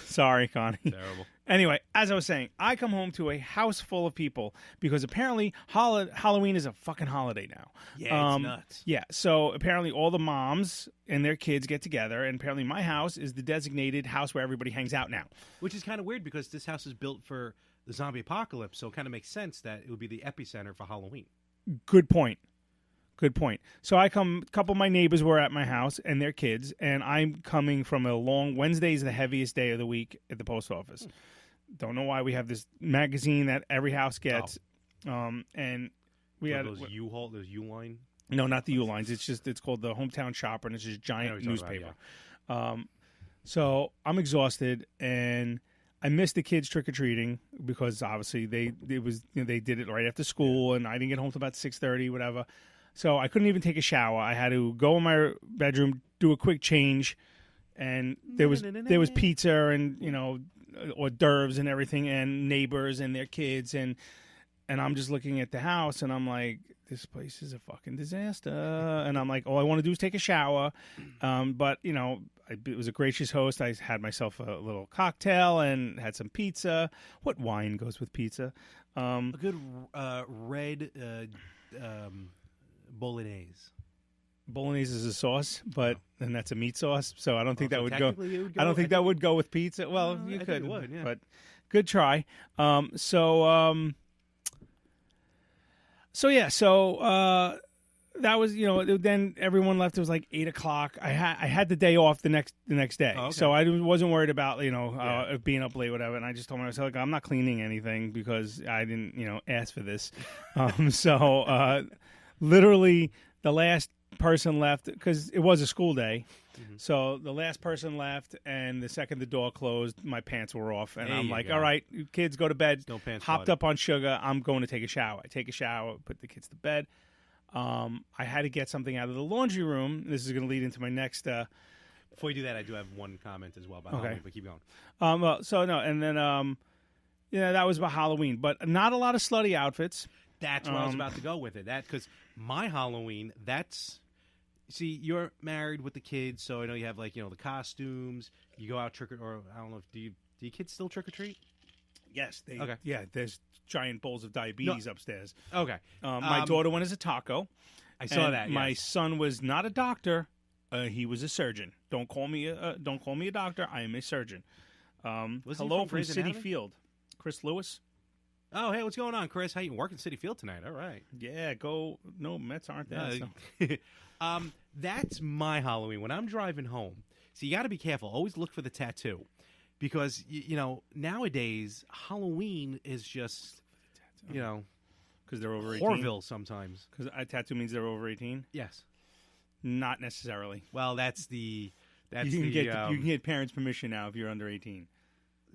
Speaker 2: Sorry, Connie.
Speaker 1: Terrible.
Speaker 2: Anyway, as I was saying, I come home to a house full of people because apparently Halloween is a fucking holiday now.
Speaker 1: Yeah, it's nuts.
Speaker 2: Yeah, so apparently all the moms and their kids get together, and apparently my house is the designated house where everybody hangs out now.
Speaker 1: Which is kind of weird because this house is built for the zombie apocalypse, so it kind of makes sense that it would be the epicenter for Halloween.
Speaker 2: Good point. So a couple of my neighbors were at my house and their kids, and I'm coming from a long Wednesday is the heaviest day of the week at the post office. Don't know why we have this magazine that every house gets, and we had
Speaker 1: those U-line.
Speaker 2: No, not the U-lines. It's called the Hometown Shopper, and it's just a giant newspaper.
Speaker 1: About,
Speaker 2: so I'm exhausted, and I missed the kids trick or treating because obviously they did it right after school, and I didn't get home till about 6:30, whatever. So I couldn't even take a shower. I had to go in my bedroom, do a quick change, and there was pizza and hors d'oeuvres and everything, and neighbors and their kids, and I'm just looking at the house, and I'm like, this place is a fucking disaster. And I'm like, all I want to do is take a shower. But, it was a gracious host. I had myself a little cocktail and had some pizza. What wine goes with pizza?
Speaker 1: A good red bolognese.
Speaker 2: Bolognese is a sauce, and that's a meat sauce, so I don't think that would go. I don't think that would go with pizza. Well, you could, would, yeah. But good try. That was, then everyone left. It was like 8:00. I had the day off the next day, okay. So I wasn't worried about being up late, whatever. And I just told myself, like, I'm not cleaning anything because I didn't ask for this. Literally the last person left because it was a school day. Mm-hmm. So the last person left, and the second the door closed, my pants were off, and I'm like, all right, kids, go to bed.
Speaker 1: No pants.
Speaker 2: Hopped up on sugar. I'm going to take a shower. I take a shower, put the kids to bed. I had to get something out of the laundry room. This is going to lead into my next.
Speaker 1: Before you do that, I do have one comment as well about Halloween, but keep going.
Speaker 2: That was about Halloween, but not a lot of slutty outfits.
Speaker 1: That's where I was about to go with it. Because my Halloween, see, you're married with the kids, so I know you have the costumes. You go out or I don't know. Do your kids still trick or treat?
Speaker 2: Yes.
Speaker 1: Okay.
Speaker 2: Yeah. There's giant bowls of diabetes upstairs.
Speaker 1: Okay.
Speaker 2: My daughter went as a taco.
Speaker 1: I saw that. Yes.
Speaker 2: My son was not a doctor. He was a surgeon. Don't call me a doctor. I am a surgeon. Hello from Citi Field, Chris Lewis.
Speaker 1: Oh, hey, what's going on, Chris? How you working Citi Field tonight? All right.
Speaker 2: Yeah, go. No, Mets aren't there.
Speaker 1: That's my Halloween. When I'm driving home, so you got to be careful. Always look for the tattoo. Because, nowadays, Halloween is just,
Speaker 2: because they're over 18?
Speaker 1: Horville sometimes.
Speaker 2: Because a tattoo means they're over 18?
Speaker 1: Yes.
Speaker 2: Not necessarily.
Speaker 1: Well, you can
Speaker 2: get parents' permission now if you're under 18.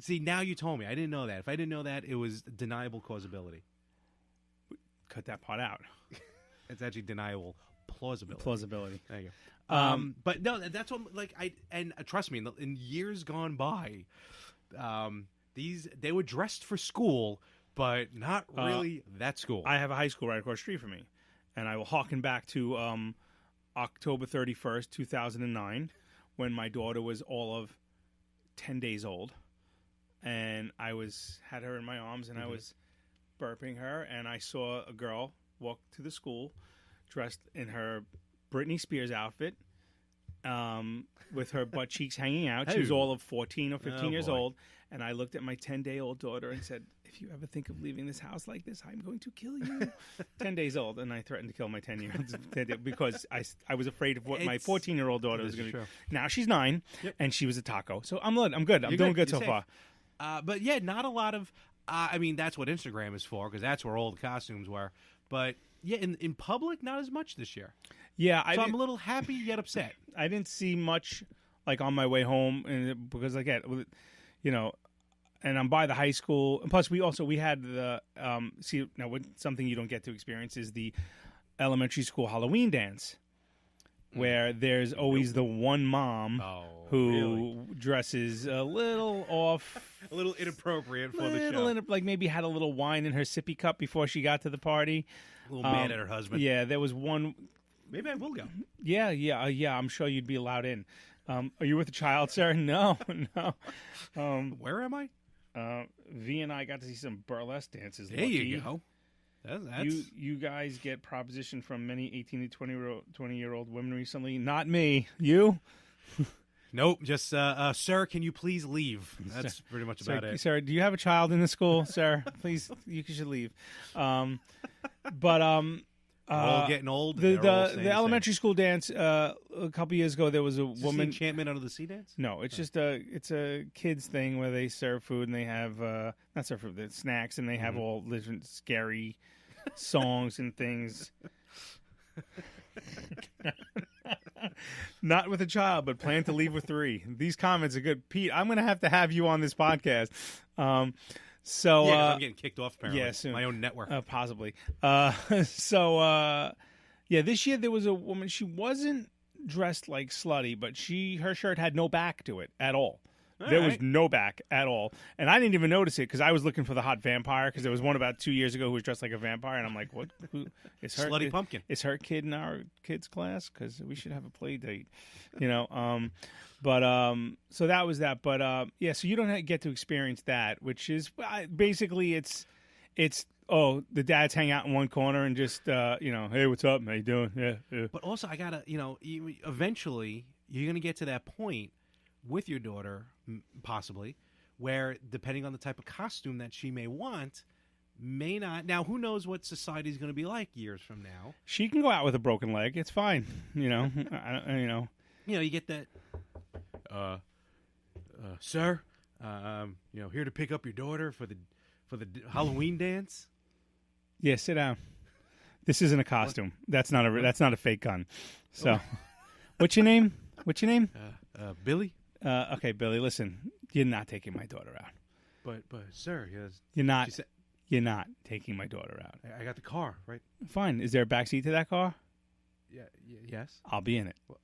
Speaker 1: See, now you told me. I didn't know that. If I didn't know that, it was deniable causability.
Speaker 2: Cut that part out.
Speaker 1: It's actually deniable plausibility.
Speaker 2: Plausibility.
Speaker 1: There you go. But no, that's what trust me, in years gone by, they were dressed for school, but not really that school.
Speaker 2: I have a high school right across the street from me, and I will harken back to October 31st, 2009, when my daughter was all of 10 days old, and I had her in my arms, and I was burping her, and I saw a girl walk to the school dressed in her Britney Spears outfit, with her butt cheeks hanging out. She was all of 14 or 15 years old. And I looked at my 10-day-old daughter and said, if you ever think of leaving this house like this, I'm going to kill you. 10 days old. And I threatened to kill my 10-year-old because I was afraid of what my 14-year-old daughter was going to do. Now she's 9, and she was a taco. So I'm good. I'm doing good so far.
Speaker 1: But yeah, not a lot of... that's what Instagram is for, because that's where all the costumes were. But yeah, in public, not as much this year.
Speaker 2: Yeah,
Speaker 1: so I'm a little happy yet upset.
Speaker 2: I didn't see much on my way home, and because and I'm by the high school. And plus, we had the something you don't get to experience is the elementary school Halloween dance, where there's always the one mom who dresses a little off,
Speaker 1: a little inappropriate for the show,
Speaker 2: maybe had a little wine in her sippy cup before she got to the party.
Speaker 1: A little mad at her husband.
Speaker 2: Yeah, there was one.
Speaker 1: Maybe I will go.
Speaker 2: Yeah. I'm sure you'd be allowed in. Are you with a child, sir? No.
Speaker 1: Where am I?
Speaker 2: V and I got to see some burlesque dances.
Speaker 1: There you go. That's...
Speaker 2: You guys get proposition from many 18 to 20-year-old women recently. Not me. You?
Speaker 1: Nope. Just, sir, can you please leave? That's pretty much about it.
Speaker 2: Sir, do you have a child in the school, sir? Please, you should leave.
Speaker 1: We're all getting old.
Speaker 2: The elementary school dance. A couple years ago, there was a woman.
Speaker 1: The Enchantment Under the Sea dance?
Speaker 2: No, it's just a kids thing where they serve food and they have not serve food, snacks, and they have all different scary songs and things. Not with a child, but plan to leave with 3. These comments are good. Pete, I'm going to have you on this podcast.
Speaker 1: I'm getting kicked off apparently.
Speaker 2: Yeah, soon.
Speaker 1: My own network.
Speaker 2: Possibly. This year there was a woman. She wasn't dressed like slutty, but her shirt had no back to it at all. There was no back at all. And I didn't even notice it because I was looking for the hot vampire because there was one about 2 years ago who was dressed like a vampire. And I'm like, what? Who is her?
Speaker 1: Slutty pumpkin.
Speaker 2: Is her kid in our kids' class? Because we should have a play date, So that was that. But, so you don't get to experience that, which is basically it's the dads hang out in one corner and just, hey, what's up? How you doing? Yeah.
Speaker 1: But also I got to, eventually you're going to get to that point with your daughter, possibly, where depending on the type of costume that she may want, may not. Now, who knows what society is going to be like years from now?
Speaker 2: She can go out with a broken leg. It's fine. You get
Speaker 1: that. Sir, here to pick up your daughter for the Halloween dance.
Speaker 2: Yeah, sit down. This isn't a costume. That's not a fake gun. So, what's your name?
Speaker 1: Billy.
Speaker 2: Okay, Billy. Listen, you're not taking my daughter out.
Speaker 1: But sir, yes.
Speaker 2: You're not. You're not taking my daughter out.
Speaker 1: I got the car, right?
Speaker 2: Fine. Is there a backseat to that car?
Speaker 1: Yeah. Yes.
Speaker 2: I'll be in it.
Speaker 1: Well,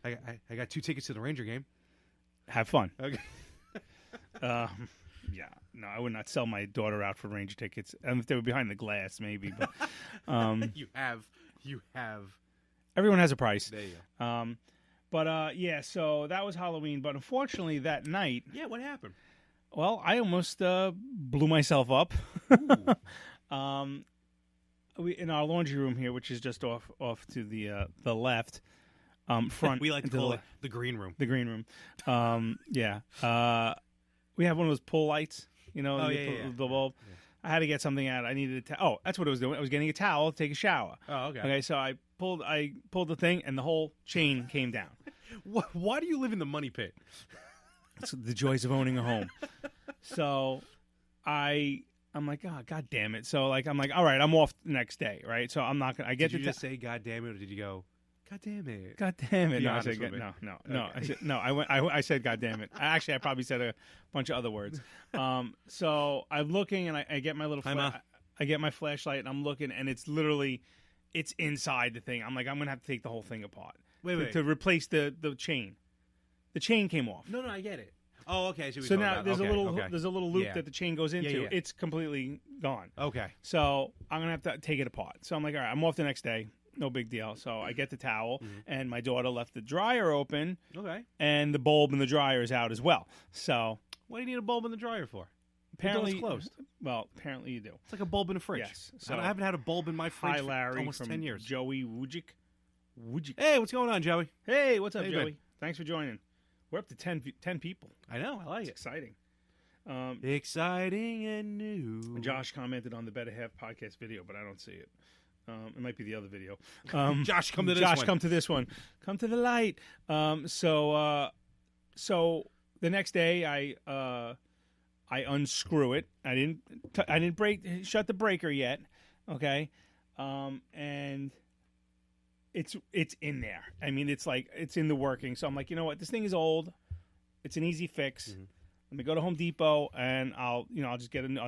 Speaker 1: I got 2 tickets to the Ranger game.
Speaker 2: Have fun.
Speaker 1: Okay.
Speaker 2: Yeah. No, I would not sell my daughter out for Ranger tickets. If they were behind the glass, maybe. But
Speaker 1: you have.
Speaker 2: Everyone has a price.
Speaker 1: There you go.
Speaker 2: So that was Halloween. But unfortunately, that night.
Speaker 1: Yeah, what happened?
Speaker 2: Well, I almost blew myself up. In our laundry room here, which is just off to the left, front.
Speaker 1: We like to call it the green room.
Speaker 2: The green room. We have one of those pull lights. The bulb. Yeah. I had to get something out. I needed that's what I was doing. I was getting a towel to take a shower.
Speaker 1: Oh, okay.
Speaker 2: Okay, so I pulled the thing, and the whole chain came down.
Speaker 1: Why do you live in the money pit?
Speaker 2: It's the joys of owning a home. So I'm like, oh, God damn it. So I'm like, all right, I'm off the next day, right? So I'm not gonna.
Speaker 1: Did you just say God damn it, or did you go, God damn it?
Speaker 2: God damn it! No, I said no.
Speaker 1: Okay.
Speaker 2: I said no. I said God damn it. I probably said a bunch of other words. So I'm looking, and I get my little. I get my flashlight, and I'm looking, and it's inside the thing. I'm like, I'm gonna have to take the whole thing apart.
Speaker 1: Wait.
Speaker 2: To replace the chain. The chain came off.
Speaker 1: No, I get it. Oh, okay.
Speaker 2: So now there's a little loop that the chain goes into.
Speaker 1: Yeah.
Speaker 2: It's completely gone.
Speaker 1: Okay.
Speaker 2: So I'm gonna have to take it apart. So I'm like, all right, I'm off the next day. No big deal. So I get the towel, and my daughter left the dryer open.
Speaker 1: Okay.
Speaker 2: And the bulb in the dryer is out as well. So
Speaker 1: what do you need a bulb in the dryer for?
Speaker 2: Apparently,
Speaker 1: it's closed.
Speaker 2: Well, apparently you do.
Speaker 1: It's like a bulb in a fridge.
Speaker 2: Yes. So
Speaker 1: I haven't had a bulb in my fridge for almost 10 years.
Speaker 2: Joey Wujik.
Speaker 1: Hey, what's going on, Joey?
Speaker 2: Hey, what's up, Joey? Thanks for joining. We're up to 10 people.
Speaker 1: I know. I like it.
Speaker 2: Exciting.
Speaker 1: Exciting and new.
Speaker 2: Josh commented on the Better Half podcast video, but I don't see it. It might be the other video.
Speaker 1: Josh, come to this one.
Speaker 2: Josh, come to this one. Come to the light. So the next day, I unscrew it. I didn't shut the breaker yet. Okay, and it's in there. I mean, it's in the working. So I'm like, you know what? This thing is old. It's an easy fix. Mm-hmm. Let me go to Home Depot and I'll just get a new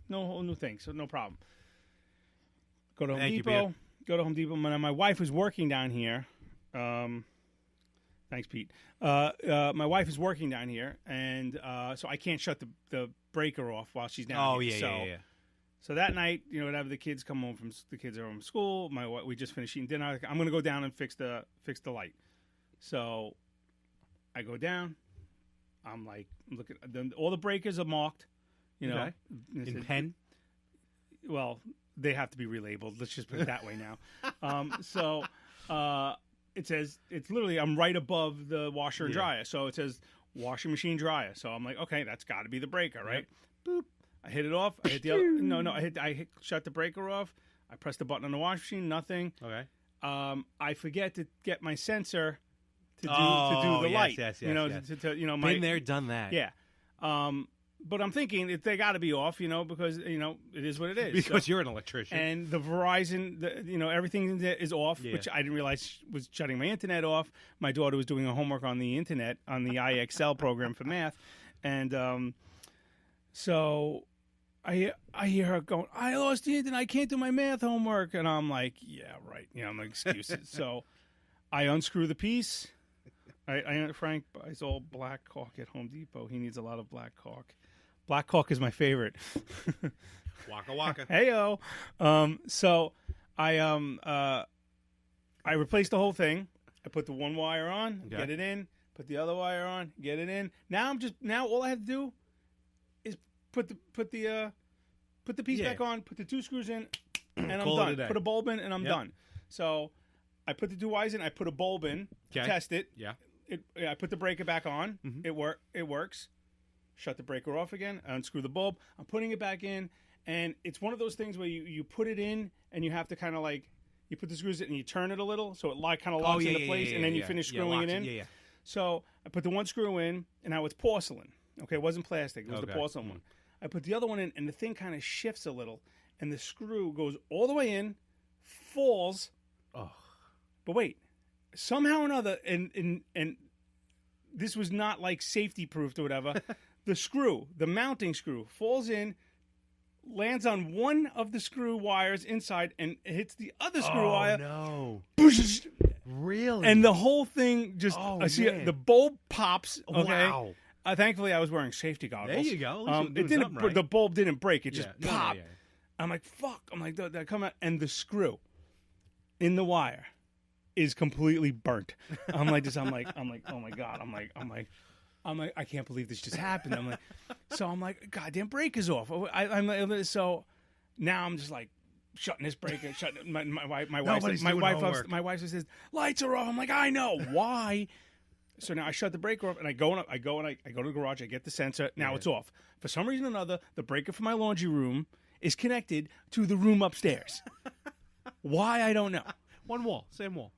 Speaker 2: new thing. So no problem. Go to Home Depot. Go to Home Depot. My wife was working down here. Thanks, Pete. My wife is working down here, and so I can't shut the breaker off while she's down here.
Speaker 1: Yeah.
Speaker 2: So that night, whenever the kids come home the kids are home from school, we just finished eating dinner. I'm going to go down and fix the light. So I go down. I'm like, look at all the breakers are marked.
Speaker 1: Okay. In pen.
Speaker 2: Well, they have to be relabeled. Let's just put it that way now. So it says it's literally I'm right above the washer and dryer. So it says washing machine dryer. So I'm like, okay, that's got to be the breaker, right? Yep. Boop. I hit it off. I hit the other. No. I shut the breaker off. I press the button on the washing machine. Nothing.
Speaker 1: Okay.
Speaker 2: I forget to get my sensor to do the light.
Speaker 1: Yes.
Speaker 2: To
Speaker 1: been there, done that.
Speaker 2: Yeah. But I'm thinking that they got to be off, because it is what it is.
Speaker 1: Because you're an electrician,
Speaker 2: and the Verizon, everything is off, which I didn't realize was shutting my internet off. My daughter was doing her homework on the internet on the IXL program for math, and so I hear her going, "I lost the internet. I can't do my math homework," and I'm like, "Yeah, right." I'm like, excuses. So I unscrew the piece. Frank buys all black caulk at Home Depot. He needs a lot of black caulk. Black caulk is my favorite.
Speaker 1: Waka waka.
Speaker 2: Heyo. So I replaced the whole thing. I put the one wire on, get it in. Put the other wire on, get it in. Now all I have to do is put the piece back on, put the 2 screws in, and I'm done. Put a bulb in, and I'm done. So I put the 2 wires in. I put a bulb in. Test it.
Speaker 1: Yeah.
Speaker 2: I put the breaker back on. Mm-hmm. It works. Shut the breaker off again. I unscrew the bulb. I'm putting it back in, and it's one of those things where you put it in, and you have to kind of like you put the screws in and you turn it a little so it kind of locks into place, and then you finish screwing it in.
Speaker 1: Yeah.
Speaker 2: So I put the 1 screw in, and now it's porcelain. Okay, it wasn't plastic. It was the porcelain one. I put the other one in, and the thing kind of shifts a little, and the screw goes all the way in, falls.
Speaker 1: Oh.
Speaker 2: But wait, somehow or another, and this was not like safety proofed or whatever. The mounting screw, falls in, lands on one of the screw wires inside, and hits the other screw wire.
Speaker 1: Oh,
Speaker 2: no.
Speaker 1: Really?
Speaker 2: And the whole thing just, the bulb pops. Okay.
Speaker 1: Wow.
Speaker 2: Thankfully, I was wearing safety goggles.
Speaker 1: There you go.
Speaker 2: It didn't.
Speaker 1: Right.
Speaker 2: The bulb didn't break. It just popped.
Speaker 1: Yeah.
Speaker 2: I'm like, fuck. I'm like, that come out, and the screw in the wire is completely burnt. I'm like, oh my god. I'm like, I can't believe this just happened. I'm like, goddamn breaker's off. So now I'm just like shutting this breaker. My wife says lights are off. I'm like, I know why. So now I shut the breaker off, and I go to the garage. I get the sensor. Now it's off. For some reason or another, the breaker for my laundry room is connected to the room upstairs. Why, I don't know.
Speaker 1: One wall, same wall.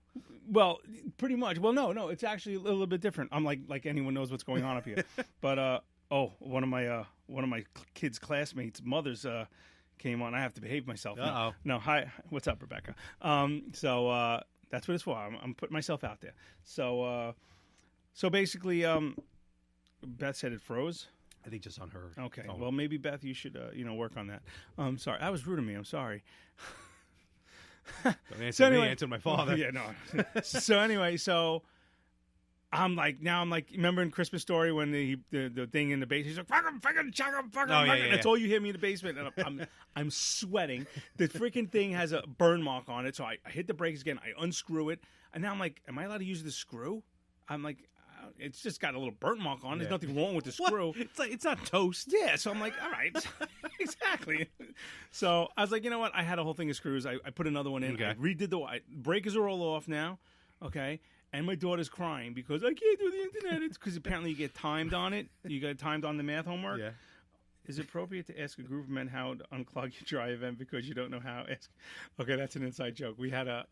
Speaker 2: Well, pretty much. Well, no, it's actually a little bit different. I'm like anyone knows what's going on up here. But one of my kids' classmates' mothers came on. I have to behave myself. No, hi, what's up, Rebecca? So that's what it's for. I'm putting myself out there. So basically, Beth said it froze.
Speaker 1: I think just on her.
Speaker 2: Okay.
Speaker 1: phone.
Speaker 2: Well, maybe Beth, you should work on that. Sorry, that was rude of me. I'm sorry.
Speaker 1: Don't answer me, answer my father.
Speaker 2: Yeah, no. So anyway, I'm like, remember in Christmas Story when the thing in the basement, he's like, fuck him, chuck him. That's all you hear me in the basement, and I'm sweating. The freaking thing has a burn mark on it, so I hit the brakes again. I unscrew it, and now I'm like, am I allowed to use the screw? I'm like, it's just got a little burn mark on it. There's nothing wrong with the screw.
Speaker 1: What? It's not toast.
Speaker 2: Yeah, so I'm like, all right. Exactly. So I was like, you know what? I had a whole thing of screws. I put another one in.
Speaker 1: Okay.
Speaker 2: I redid breakers are all off now. Okay. And my daughter's crying because I can't do the internet. It's because apparently you get timed on it. You get timed on the math homework.
Speaker 1: Yeah.
Speaker 2: Is it appropriate to ask a group of men how to unplug your dry event because you don't know how? Okay, that's an inside joke. We had that's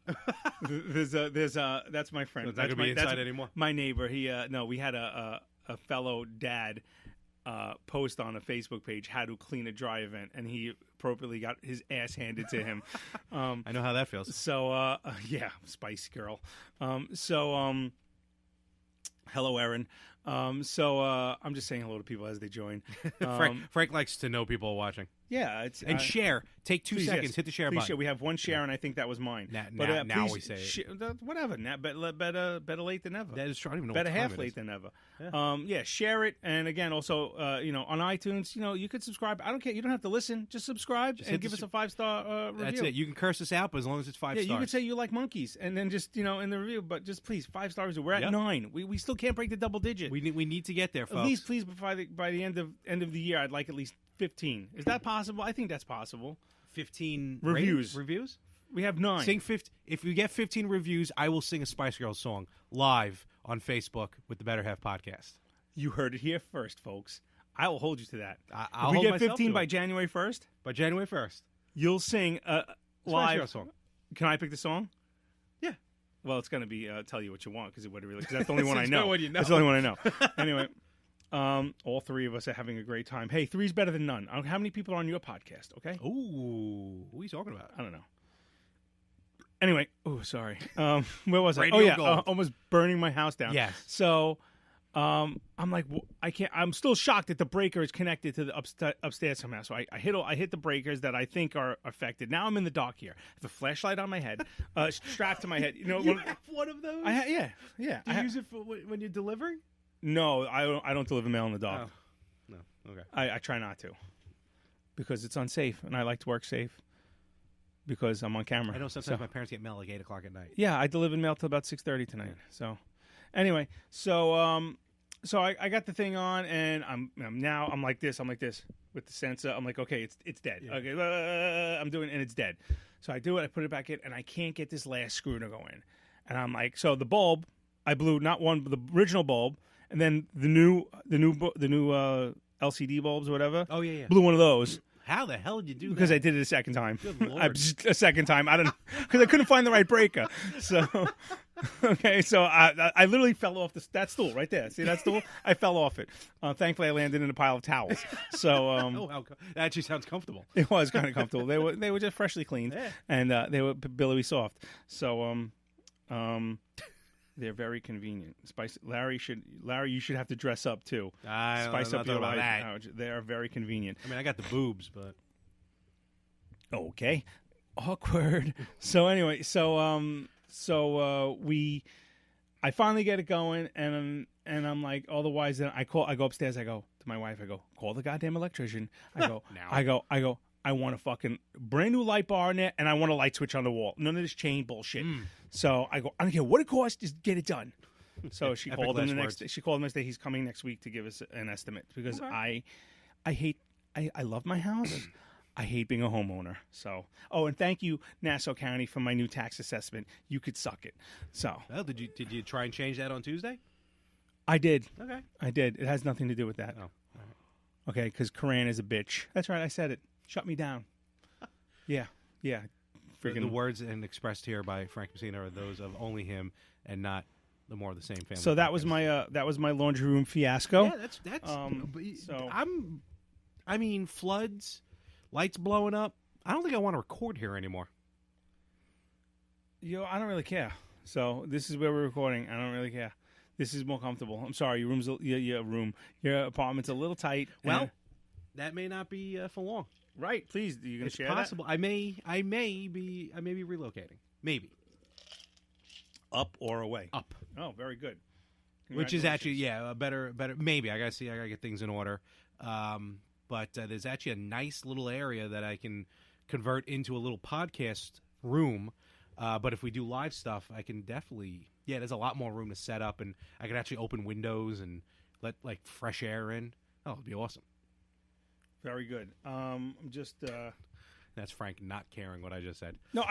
Speaker 2: my friend.
Speaker 1: So it's not going to be inside anymore?
Speaker 2: My neighbor. We had a fellow dad post on a Facebook page how to clean a dry event, and he appropriately got his ass handed to him.
Speaker 1: I know how that feels.
Speaker 2: So, Spice Girl. Hello, Erin. I'm just saying hello to people as they join.
Speaker 1: Frank likes to know people are watching.
Speaker 2: Yeah,
Speaker 1: share. Take 2 seconds.
Speaker 2: Yes.
Speaker 1: Hit the share
Speaker 2: button.
Speaker 1: button.
Speaker 2: We have one share, and I think that was mine.
Speaker 1: Now we say it.
Speaker 2: Whatever. Better late than never.
Speaker 1: That is true. I don't even know
Speaker 2: better
Speaker 1: what time
Speaker 2: half
Speaker 1: it
Speaker 2: late
Speaker 1: is.
Speaker 2: than never. Yeah. Share it, and again, also, on iTunes, you could subscribe. I don't care. You don't have to listen. Just subscribe and give us a 5-star review.
Speaker 1: That's it. You can curse us out, but as long as it's 5 stars.
Speaker 2: Yeah, you could say you like monkeys, and then just in the review, but just please 5 stars. We're at 9. We still can't break the double digit.
Speaker 1: We need to get there, folks.
Speaker 2: At least, please, by the end of the year, I'd like at least 15. Is that possible? I think that's possible.
Speaker 1: 15
Speaker 2: reviews.
Speaker 1: Reviews?
Speaker 2: We have 9.
Speaker 1: Sing 50. If you get 15 reviews, I will sing a Spice Girls song live on Facebook with the Better Half podcast.
Speaker 2: You heard it here first, folks. I will hold you to that.
Speaker 1: I'll
Speaker 2: if we
Speaker 1: hold
Speaker 2: get
Speaker 1: myself
Speaker 2: 15
Speaker 1: to
Speaker 2: by
Speaker 1: it.
Speaker 2: January 1st,
Speaker 1: By January 1st,
Speaker 2: you'll sing a
Speaker 1: Spice
Speaker 2: live
Speaker 1: Girls song.
Speaker 2: Can I pick the song?
Speaker 1: Yeah.
Speaker 2: Well, it's going to be Tell You What You Want because that's the only one I
Speaker 1: Since
Speaker 2: know.
Speaker 1: what you know.
Speaker 2: That's the only one I know. Anyway, All three of us are having a great time. Hey, three's better than none. How many people are on your podcast? Okay.
Speaker 1: Ooh, what are you talking about?
Speaker 2: I don't know. Anyway, sorry. Where was I?
Speaker 1: Radio
Speaker 2: Oh yeah,
Speaker 1: Gold.
Speaker 2: almost burning my house down.
Speaker 1: Yes.
Speaker 2: So, I'm like, I can't. I'm still shocked that the breaker is connected to the upstairs somehow. So I hit the breakers that I think are affected. Now I'm in the dark here. I have a flashlight on my head, strapped to my head. You know,
Speaker 1: You have one of those?
Speaker 2: yeah.
Speaker 1: Do you use it for when you're delivering?
Speaker 2: No, I don't deliver mail in the dark.
Speaker 1: Oh. No. Okay.
Speaker 2: I try not to because it's unsafe, and I like to work safe because I'm on camera.
Speaker 1: I know sometimes my parents get mail like 8 o'clock at night.
Speaker 2: Yeah, I delivered mail till about 6:30 tonight. So, anyway, so I got the thing on, and I'm like this with the sensor. I'm like, okay, it's dead.
Speaker 1: Yeah.
Speaker 2: Okay, I'm doing, and it's dead. So I do it. I put it back in, and I can't get this last screw to go in. And I'm like, so the bulb, I blew not one, but the original bulb, and then the new LCD bulbs or whatever.
Speaker 1: Oh yeah.
Speaker 2: Blew one of those.
Speaker 1: How the hell did you do
Speaker 2: Because
Speaker 1: that?
Speaker 2: I did it a second time.
Speaker 1: Good Lord.
Speaker 2: A second time. I don't know. Because I couldn't find the right breaker. So, okay. So I literally fell off that stool right there. See that stool? I fell off it. Thankfully, I landed in a pile of towels. So
Speaker 1: that actually sounds comfortable.
Speaker 2: it was kind of comfortable. They were just freshly cleaned.
Speaker 1: Yeah.
Speaker 2: And they were billowy soft. So, they're very convenient. Larry, you should have to dress up too. Spice up your life. They are very convenient.
Speaker 1: I mean, I got the boobs, but
Speaker 2: okay, awkward. So anyway, I finally get it going, and I'm like, otherwise, then I go upstairs. I go to my wife. I go, call the goddamn electrician. I go,
Speaker 1: Now.
Speaker 2: I want a fucking brand new light bar in there, and I want a light switch on the wall. None of this chain bullshit. So I go, I don't care what it costs, just get it done. So she called him the next day. She called him the next day. He's coming next week to give us an estimate because I love my house. I hate being a homeowner. So, and thank you, Nassau County, for my new tax assessment. You could suck it. So,
Speaker 1: well, did you try and change that on Tuesday?
Speaker 2: I did.
Speaker 1: Okay,
Speaker 2: I did. It has nothing to do with that.
Speaker 1: Oh, all right.
Speaker 2: Okay, because Coran is a bitch. That's right. I said it. Shut me down. Yeah.
Speaker 1: The words and expressed here by Frank Messina are those of only him and not the More of the Same family.
Speaker 2: So that was my laundry room fiasco.
Speaker 1: Yeah, that's. I mean, floods, lights blowing up. I don't think I want to record here anymore.
Speaker 2: I don't really care. So this is where we're recording. I don't really care. This is more comfortable. I'm sorry, your apartment's a little tight.
Speaker 1: Well, that may not be for long.
Speaker 2: Right, please. Are you going to share
Speaker 1: possible. That? I may be relocating. Maybe.
Speaker 2: Up or away?
Speaker 1: Up.
Speaker 2: Oh, very good.
Speaker 1: Which is actually better. Maybe I gotta get things in order. But there's actually a nice little area that I can convert into a little podcast room. But if we do live stuff, I can definitely. Yeah, there's a lot more room to set up, and I can actually open windows and let fresh air in. Oh, it'd be awesome.
Speaker 2: Very good. I'm just.
Speaker 1: That's Frank not caring what I just said.
Speaker 2: No,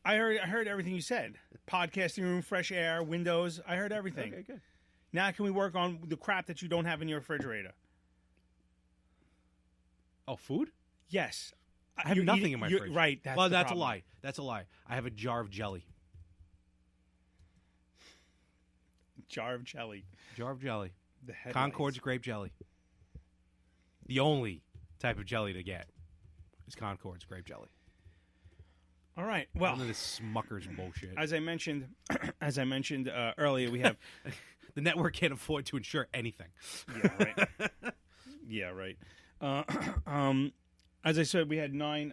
Speaker 2: I heard everything you said. Podcasting room, fresh air, windows. I heard everything.
Speaker 1: Okay, good.
Speaker 2: Now can we work on the crap that you don't have in your refrigerator?
Speaker 1: Oh, food?
Speaker 2: Yes.
Speaker 1: I have nothing in my fridge.
Speaker 2: Right.
Speaker 1: That's a lie. That's a lie. I have a jar of jelly.
Speaker 2: Jar of jelly.
Speaker 1: Concord's grape jelly. The only type of jelly to get is Concord's grape jelly.
Speaker 2: All right. Well,
Speaker 1: none of this Smucker's bullshit.
Speaker 2: As I mentioned earlier, we have
Speaker 1: the network can't afford to insure anything.
Speaker 2: Yeah, right. As I said, we had nine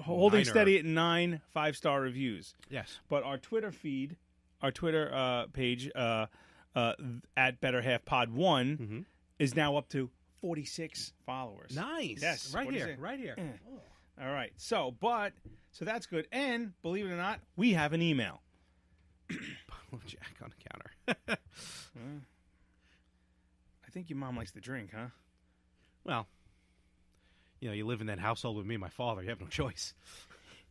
Speaker 2: holding steady at 9 5-star reviews.
Speaker 1: Yes,
Speaker 2: but our Twitter feed, our Twitter page at Better Half Pod 1 is now up to 46 followers.
Speaker 1: Nice.
Speaker 2: Yes.
Speaker 1: Right here.
Speaker 2: Oh. All right. So that's good. And believe it or not, we have an email.
Speaker 1: Jack on the counter.
Speaker 2: I think your mom likes to drink, huh?
Speaker 1: Well, you live in that household with me and my father. You have no choice.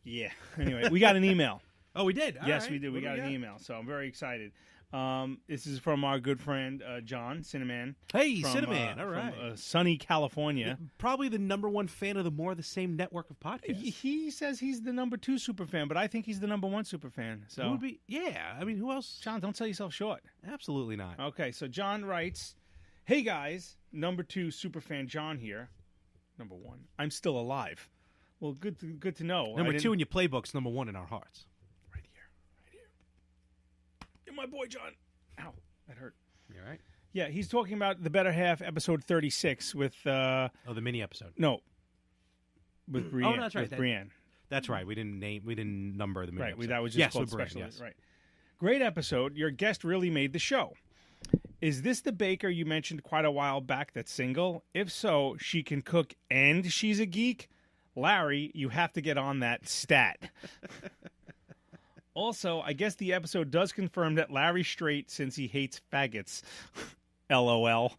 Speaker 2: Yeah. Anyway, we got an email.
Speaker 1: Oh, we did?
Speaker 2: Yes, right. We did. We got an email, so I'm very excited. This is from our good friend John Cinnamon.
Speaker 1: Hey, Cinnamon! All right,
Speaker 2: from sunny California.
Speaker 1: Probably the #1 fan of the More of the Same network of podcasts.
Speaker 2: He says he's the #2 super fan, but I think he's the #1 super fan. So
Speaker 1: who would be? Yeah, I mean, who else?
Speaker 2: John, don't sell yourself short.
Speaker 1: Absolutely not.
Speaker 2: Okay, so John writes, Hey guys, number 2 superfan John here. Number 1, I'm still alive. Well, good to know.
Speaker 1: Number 2 in your playbooks. Number 1 in our hearts.
Speaker 2: Right here. You're my boy, John. Ow, that hurt.
Speaker 1: You all right?
Speaker 2: Yeah, he's talking about The Better Half, episode 36 with...
Speaker 1: the mini episode.
Speaker 2: No. With Brienne.
Speaker 1: Oh, that's right.
Speaker 2: Brienne.
Speaker 1: That's right. We didn't number the mini episode.
Speaker 2: Right, that was just called
Speaker 1: Brienne,
Speaker 2: special.
Speaker 1: yes.
Speaker 2: Right. Great episode. Your guest really made the show. Is this the baker you mentioned quite a while back that's single? If so, she can cook and she's a geek? Larry, you have to get on that stat. Also, I guess the episode does confirm that Larry's straight since he hates faggots. LOL.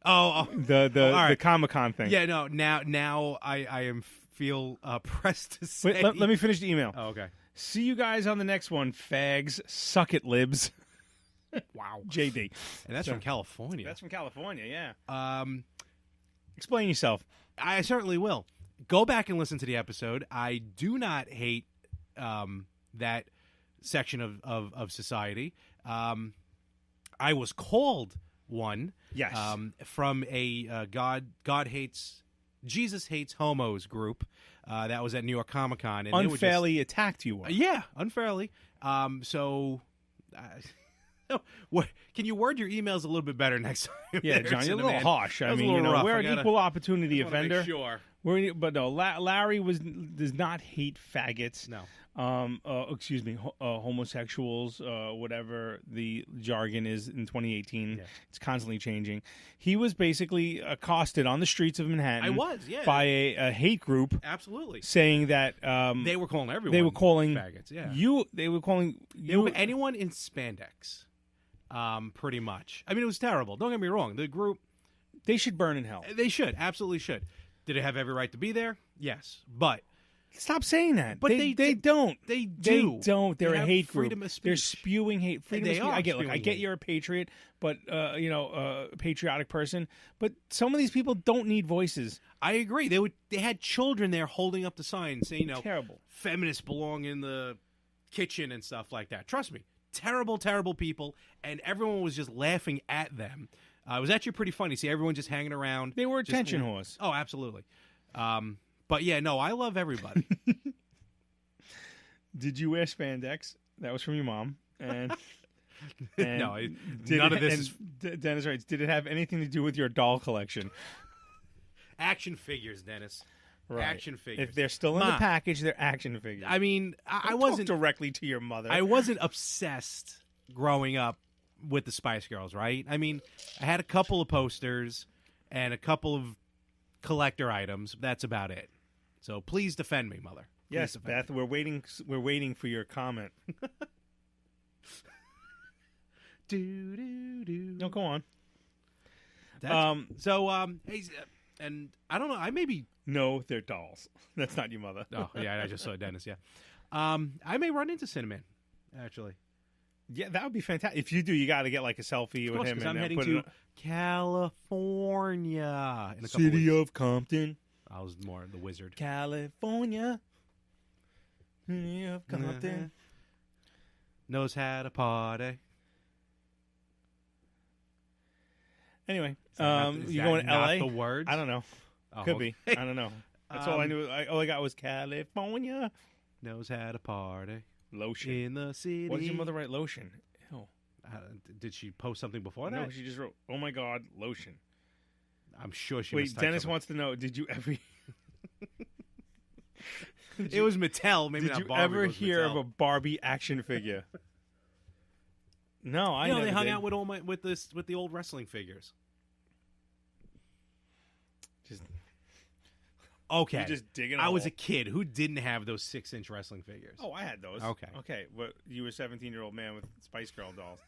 Speaker 1: Oh,
Speaker 2: the Comic-Con thing.
Speaker 1: Yeah, no. Now I feel pressed to say.
Speaker 2: Wait, let me finish the email.
Speaker 1: Oh, okay.
Speaker 2: See you guys on the next one, fags. Suck it, libs.
Speaker 1: Wow.
Speaker 2: JD.
Speaker 1: And that's from California.
Speaker 2: That's from California, yeah. Explain yourself.
Speaker 1: I certainly will. Go back and listen to the episode. I do not hate that section of society. I was called one.
Speaker 2: Yes.
Speaker 1: From a Jesus hates homos group that was at New York Comic Con. And
Speaker 2: unfairly attacked you.
Speaker 1: Yeah, unfairly. Can you word your emails a little bit better next time?
Speaker 2: Yeah, John, you're a little harsh. I mean, we're an equal opportunity offender.
Speaker 1: Sure.
Speaker 2: But no, Larry does not hate faggots.
Speaker 1: No.
Speaker 2: Homosexuals, whatever the jargon is in 2018.
Speaker 1: Yeah.
Speaker 2: It's constantly changing. He was basically accosted on the streets of Manhattan. By a hate group.
Speaker 1: Absolutely.
Speaker 2: Saying that
Speaker 1: they were calling everyone.
Speaker 2: They were calling
Speaker 1: faggots. Yeah.
Speaker 2: They were calling you
Speaker 1: anyone in spandex. Pretty much. I mean, it was terrible. Don't get me wrong. The group,
Speaker 2: they should burn in hell.
Speaker 1: They should, absolutely should. Did it have every right to be there? Yes, but
Speaker 2: stop saying that.
Speaker 1: But
Speaker 2: they don't.
Speaker 1: They do.
Speaker 2: They don't. They're a hate group.
Speaker 1: Of speech.
Speaker 2: They're spewing hate. Freedom of speech. I get. Look, I get
Speaker 1: hate.
Speaker 2: You're a patriot, but a patriotic person. But some of these people don't need voices.
Speaker 1: I agree. They had children there holding up the sign saying,
Speaker 2: terrible.
Speaker 1: Feminists belong in the kitchen and stuff like that. Trust me. Terrible, terrible people, and everyone was just laughing at them. It was actually pretty funny. See, everyone just hanging around.
Speaker 2: They were attention whores.
Speaker 1: Oh, absolutely. But yeah, no, I love everybody.
Speaker 2: Did you wear spandex? That was from your mom. And
Speaker 1: no, none of this.
Speaker 2: Dennis writes, did it have anything to do with your doll collection?
Speaker 1: Action figures, Dennis.
Speaker 2: Right.
Speaker 1: Action figures.
Speaker 2: If they're still in the package, they're action figures.
Speaker 1: I mean, I wasn't
Speaker 2: directly to your mother.
Speaker 1: I wasn't obsessed growing up with the Spice Girls, right? I mean, I had a couple of posters and a couple of collector items. That's about it. So please defend me, Mother. Please
Speaker 2: yes, Beth. Me. We're waiting for your comment. No, go on.
Speaker 1: Hey, and I don't know. I maybe.
Speaker 2: No, they're dolls. That's not your mother.
Speaker 1: Oh, yeah, I just saw Dennis, yeah. I may run into Cinnamon, actually.
Speaker 2: Yeah, that would be fantastic. If you do, you got to get like a selfie with him.
Speaker 1: Because I'm heading to California in a couple
Speaker 2: City
Speaker 1: weeks.
Speaker 2: of Compton.
Speaker 1: I was more the wizard.
Speaker 2: California. City of Compton.
Speaker 1: Knows how to party.
Speaker 2: Anyway, you going to L.A.?
Speaker 1: The words?
Speaker 2: I don't know.
Speaker 1: Oh,
Speaker 2: Could be. I don't know. That's all I knew. All I got was California.
Speaker 1: Knows how to party.
Speaker 2: Lotion.
Speaker 1: In the city.
Speaker 2: What did your mother write? Lotion. Ew.
Speaker 1: Did she post something before that?
Speaker 2: No, she just wrote, oh my God, lotion.
Speaker 1: I'm sure she
Speaker 2: Wait, Dennis wants to know, did you ever...
Speaker 1: It was Mattel. Maybe
Speaker 2: did
Speaker 1: not
Speaker 2: you
Speaker 1: Barbie.
Speaker 2: Ever hear
Speaker 1: Mattel.
Speaker 2: of a Barbie action figure? No, I never
Speaker 1: they hung
Speaker 2: did.
Speaker 1: out with with the old wrestling figures.
Speaker 2: Just...
Speaker 1: Okay.
Speaker 2: You're just digging
Speaker 1: I was a kid who didn't have those 6-inch wrestling figures.
Speaker 2: Oh, I had those.
Speaker 1: Okay.
Speaker 2: Okay. Well, you were a 17-year-old man with Spice Girl dolls.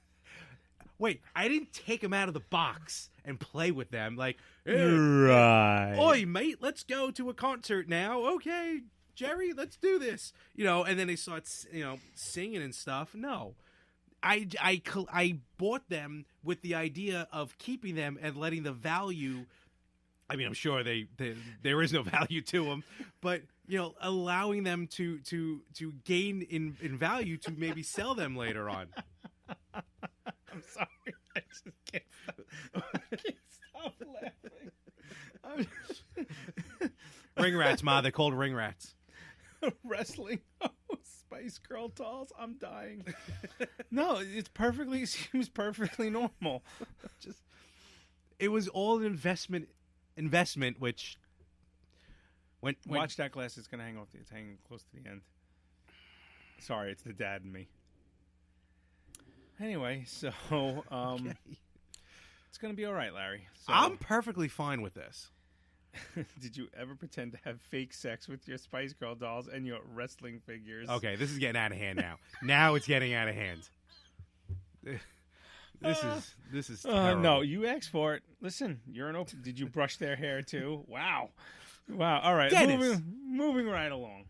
Speaker 1: Wait, I didn't take them out of the box and play with them. Like, hey,
Speaker 2: right.
Speaker 1: Oi, mate, let's go to a concert now. Okay, Jerry, let's do this. And then they start, singing and stuff. No. I bought them with the idea of keeping them and letting the value. I mean, I'm sure there is no value to them, but allowing them to gain in value to maybe sell them later on.
Speaker 2: I'm sorry, I just can't
Speaker 1: ring rats, Ma. They're called ring rats.
Speaker 2: Wrestling Spice Girl dolls. I'm dying. No, it seems perfectly normal.
Speaker 1: It was all an investment, which when
Speaker 2: watch that glass. It's gonna hang off. It's hanging close to the end. Sorry, it's the dad in me. Anyway, so
Speaker 1: okay.
Speaker 2: It's gonna be all right, Larry. So,
Speaker 1: I'm perfectly fine with this.
Speaker 2: Did you ever pretend to have fake sex with your Spice Girl dolls and your wrestling figures?
Speaker 1: Okay, this is getting out of hand now. Now it's getting out of hand. This is terrible.
Speaker 2: No, you asked for it. Listen, you're an open. Did you brush their hair too? Wow. All right, moving right along.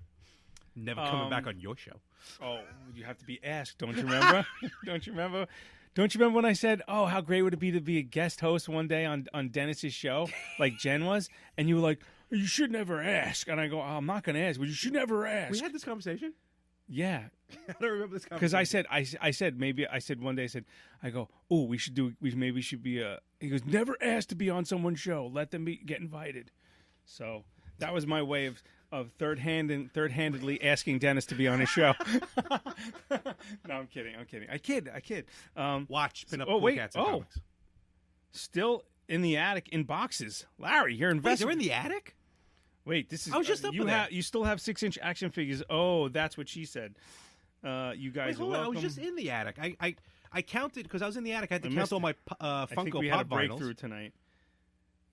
Speaker 1: Never coming back on your show.
Speaker 2: Oh, you have to be asked. Don't you remember? Don't you remember when I said, "Oh, how great would it be to be a guest host one day on Dennis's show, like Jen was?" And you were like, "You should never ask." And I go, "Oh, I'm not going to ask, but you should never ask."
Speaker 1: We had this conversation.
Speaker 2: Yeah,
Speaker 1: I don't remember this conversation
Speaker 2: because I said one day I go, "Oh, we should be a." He goes, "Never ask to be on someone's show. Let them get invited." So that was my way of third-handedly asking Dennis to be on his show. No, I'm kidding. I kid.
Speaker 1: Watch Pin Up Cool Cats and Comics.
Speaker 2: Still in the attic in boxes. Larry, you're investing.
Speaker 1: Wait, they're in the attic?
Speaker 2: Wait, this is.
Speaker 1: I was just up there.
Speaker 2: You still have 6-inch action figures. Oh, that's what she said. You guys are welcome.
Speaker 1: I was just in the attic. I counted because I was in the attic. I had to count all my Funko Pop vinyls.
Speaker 2: I think we had a breakthrough tonight.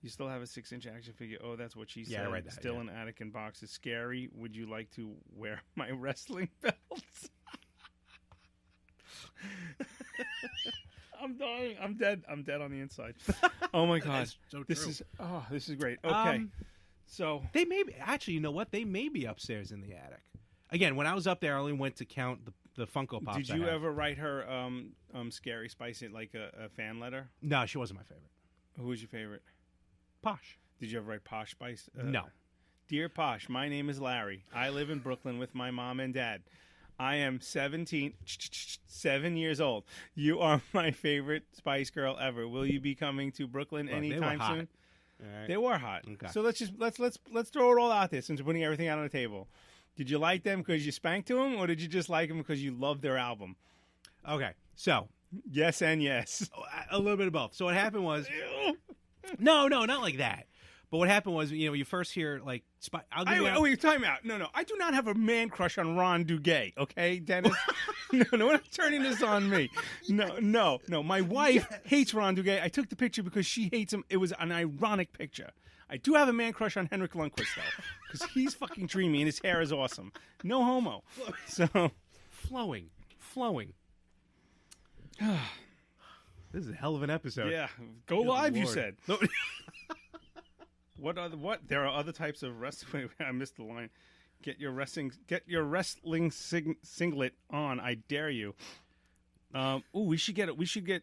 Speaker 2: You still have a 6-inch action figure. Oh, that's what she said.
Speaker 1: Yeah, I read that.
Speaker 2: Still in attic in boxes. Scary. Would you like to wear my wrestling belts? I'm dying. I'm dead. I'm dead on the inside. Oh my god.
Speaker 1: So
Speaker 2: this is great. Okay. So
Speaker 1: they may be, actually, you know what? They may be upstairs in the attic. Again, when I was up there, I only went to count the Funko Pops.
Speaker 2: Did you ever write her Scary Spice like a fan letter?
Speaker 1: No, she wasn't my favorite.
Speaker 2: Who was your favorite?
Speaker 1: Posh.
Speaker 2: Did you ever write Posh Spice?
Speaker 1: No.
Speaker 2: Dear Posh, my name is Larry. I live in Brooklyn with my mom and dad. I am 7 years old. You are my favorite Spice Girl ever. Will you be coming to Brooklyn anytime soon?
Speaker 1: Right.
Speaker 2: They were hot.
Speaker 1: Okay.
Speaker 2: So let's throw it all out there since we're putting everything out on the table. Did you like them because you spanked to them, or did you just like them because you loved their album?
Speaker 1: Okay, so
Speaker 2: yes and yes,
Speaker 1: a little bit of both. So what happened was, no, not like that. But what happened was, you first hear like,
Speaker 2: wait, time out. No, I do not have a man crush on Ron Duguay. Okay, Dennis. No, we're not turning this on me. No. My wife hates Ron Duguay. I took the picture because she hates him. It was an ironic picture. I do have a man crush on Henrik Lundqvist though, because he's fucking dreamy and his hair is awesome. No homo. So
Speaker 1: flowing. This is a hell of an episode.
Speaker 2: Yeah, go live.
Speaker 1: Lord.
Speaker 2: You said. What? There are other types of wrestling. I missed the line. Get your wrestling singlet on. I dare you. We should get